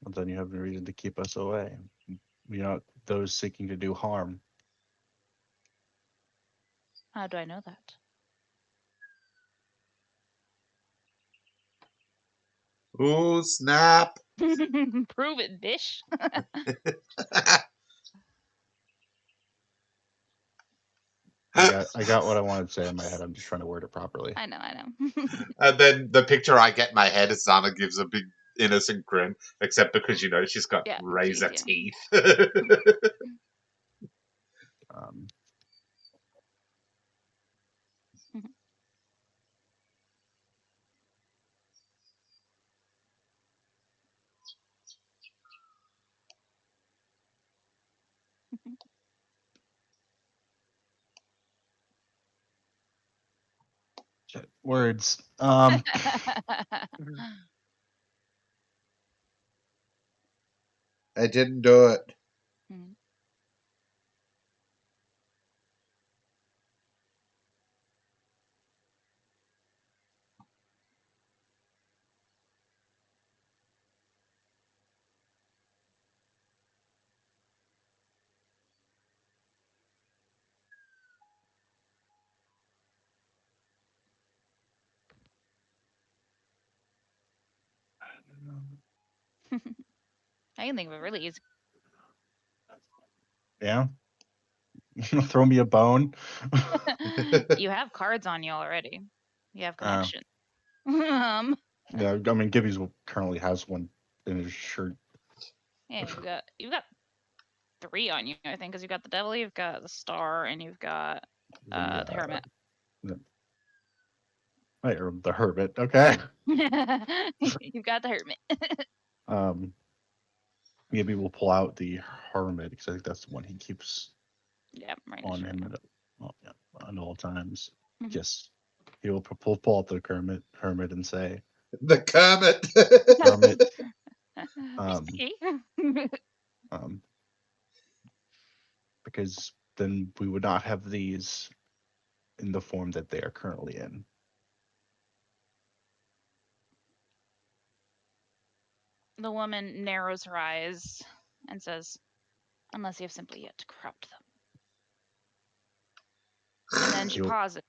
Speaker 5: well, then you have no reason to keep us away. We are not those seeking to do harm.
Speaker 2: How do I know that?
Speaker 1: Ooh, snap.
Speaker 2: Prove it, bish.
Speaker 5: I got what I wanted to say in my head. I'm just trying to word it properly.
Speaker 2: I know.
Speaker 1: And then the picture I get in my head is Zana gives a big innocent grin, except because, she's got
Speaker 2: Yeah,
Speaker 1: razor
Speaker 2: jeez,
Speaker 1: teeth.
Speaker 5: Um, shit, words.
Speaker 1: I didn't do it.
Speaker 2: Hmm. I can think of it really easy.
Speaker 5: Yeah. Throw me a bone.
Speaker 2: You have cards on you already. You have
Speaker 5: Oh.
Speaker 2: connection.
Speaker 5: Yeah, I mean, Gibby's currently has one in his shirt.
Speaker 2: Yeah, you've got 3 on you, I think, because you've got the devil, you've got the star, and you've got the hermit.
Speaker 5: Right, or the hermit. Okay.
Speaker 2: You've got the hermit.
Speaker 5: Maybe we'll pull out the hermit because I think that's the one he keeps
Speaker 2: Yeah, right.
Speaker 5: on him at all times.
Speaker 2: Mhm.
Speaker 5: Just he will pull out the hermit and say,
Speaker 1: The Kermit.
Speaker 5: "Hermit."
Speaker 2: Here's the key.
Speaker 5: Um, because then we would not have these in the form that they are currently in.
Speaker 2: The woman narrows her eyes and says, "Unless you have simply yet to corrupt them." And then she
Speaker 5: You'll-
Speaker 2: pauses,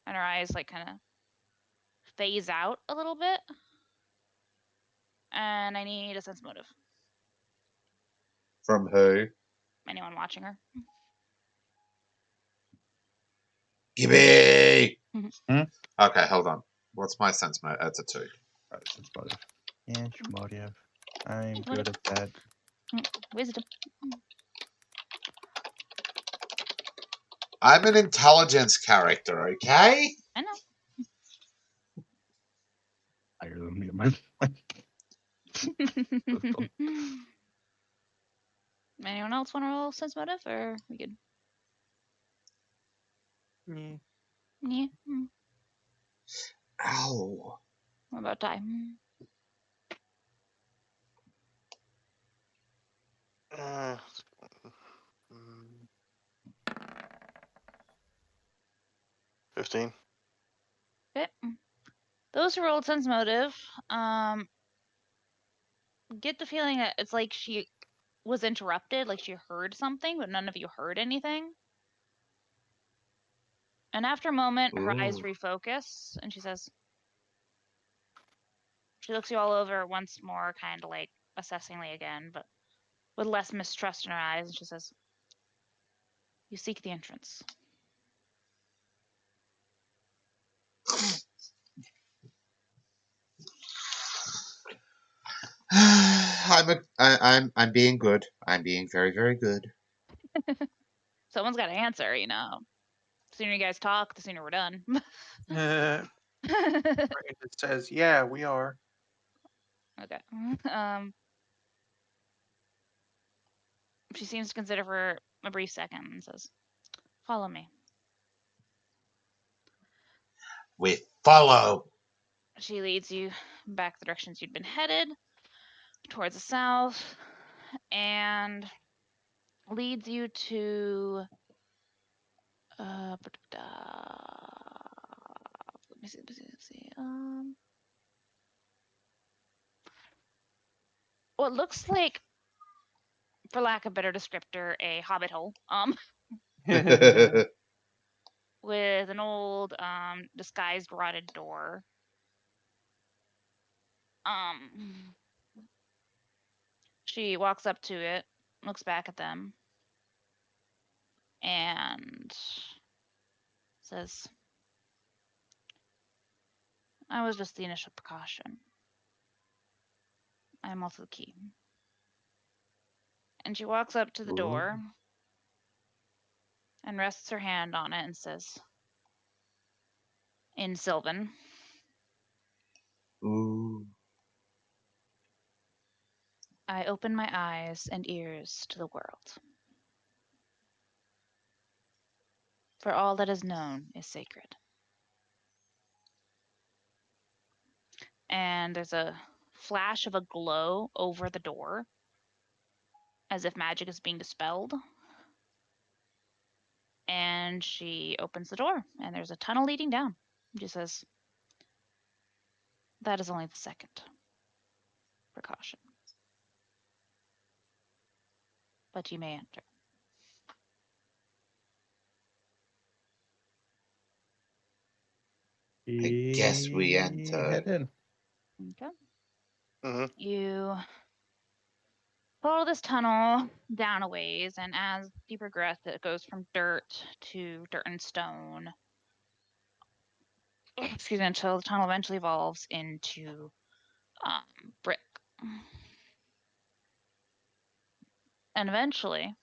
Speaker 2: and her eyes like kind of phase out a little bit. And I need a sense motive.
Speaker 1: From who?
Speaker 2: Anyone watching her?
Speaker 1: Gibby!
Speaker 5: Hmm?
Speaker 1: Okay, hold on. What's my sense mode? That's a 2.
Speaker 5: Sense motive. Inch motive. I'm
Speaker 2: Inch
Speaker 5: good
Speaker 2: motive.
Speaker 5: at that.
Speaker 2: Wisdom.
Speaker 1: I'm an intelligence character, okay?
Speaker 2: I know.
Speaker 5: Higher than me. My
Speaker 2: Anyone else want to roll sense motive, or we good?
Speaker 3: Yeah.
Speaker 2: Yeah.
Speaker 1: Ow.
Speaker 2: What about time?
Speaker 4: Uh, mm, 15.
Speaker 2: Okay. Those who rolled sense motive, get the feeling that it's like she was interrupted, like she heard something, but none of you heard anything. And after a moment, her eyes
Speaker 1: Ooh.
Speaker 2: refocus, and she says, she looks you all over once more, kind of like assessingly again, but with less mistrust in her eyes, and she says, "You seek the entrance."
Speaker 1: I'm being good. I'm being very, very good.
Speaker 2: Someone's got to answer, you know. The sooner you guys talk, the sooner we're done.
Speaker 3: Brandon says, "Yeah, we are."
Speaker 2: Okay. She seems to consider for a brief second and says, "Follow me."
Speaker 1: We follow.
Speaker 2: She leads you back the directions you'd been headed, towards the south, and leads you to let me see, what looks like, for lack of a better descriptor, a hobbit hole. With an old disguised rotted door. She walks up to it, looks back at them, and says, "I was just the initial precaution. I am also the key." And she walks up to the door and rests her hand on it and says, in Sylvan,
Speaker 1: Ooh.
Speaker 2: "I open my eyes and ears to the world. For all that is known is sacred." And there's a flash of a glow over the door, as if magic is being dispelled. And she opens the door, and there's a tunnel leading down. She says, "That is only the second precaution. But you may enter."
Speaker 1: I guess we enter.
Speaker 5: Head in.
Speaker 2: Okay.
Speaker 4: Mm-hmm.
Speaker 2: You Follow this tunnel down a ways, and as you progress, it goes from dirt to dirt and stone. Excuse me, until the tunnel eventually evolves into brick. And eventually,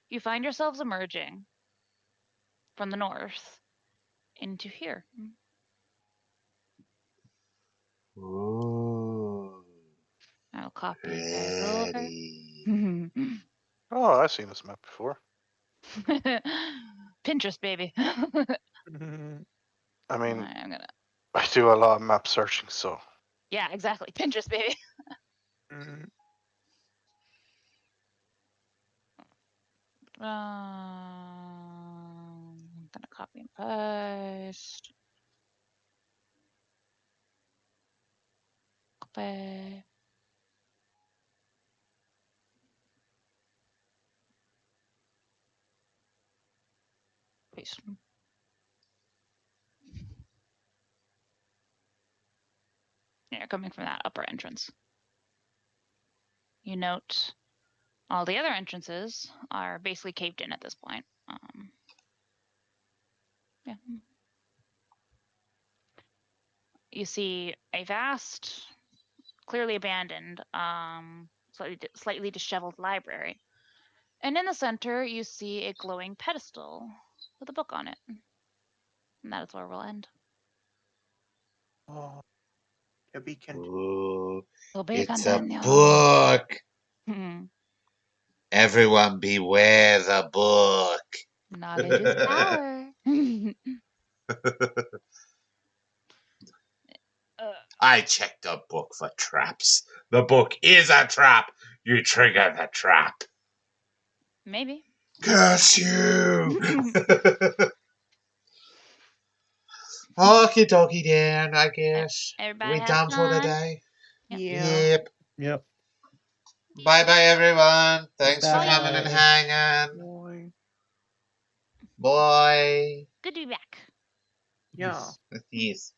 Speaker 2: you find yourselves emerging from the north into here.
Speaker 1: Ooh,
Speaker 2: I'll copy you guys over.
Speaker 1: pretty.
Speaker 4: Oh, I've seen this map before.
Speaker 2: Pinterest, baby.
Speaker 4: I mean,
Speaker 2: I'm gonna.
Speaker 4: I do a lot of map searching, so
Speaker 2: Yeah, exactly. Pinterest, baby. I'm gonna copy and paste. Copy. Paste. Yeah, coming from that upper entrance. You note all the other entrances are basically caved in at this point. Yeah. You see a vast, clearly abandoned, slightly disheveled library. And in the center, you see a glowing pedestal with a book on it. And that is where we'll end.
Speaker 3: Oh, to be continued.
Speaker 1: Ooh,
Speaker 2: Will be
Speaker 1: it's a
Speaker 2: continued.
Speaker 1: book. Everyone beware the book.
Speaker 2: Knowledge is power.
Speaker 1: I checked the book for traps. The book is a trap. You trigger the trap.
Speaker 2: Maybe.
Speaker 1: Curse you! Okie dokie then, I guess.
Speaker 2: Everybody
Speaker 1: We
Speaker 2: have
Speaker 1: done for the
Speaker 2: fun.
Speaker 1: day?
Speaker 2: Yep.
Speaker 3: Yeah.
Speaker 1: Yep.
Speaker 5: Yep.
Speaker 1: Bye bye, everyone. Thanks for coming and
Speaker 5: Bye.
Speaker 1: hanging.
Speaker 3: Boy.
Speaker 1: Bye.
Speaker 2: Good to be back.
Speaker 3: Yeah.
Speaker 1: Yes.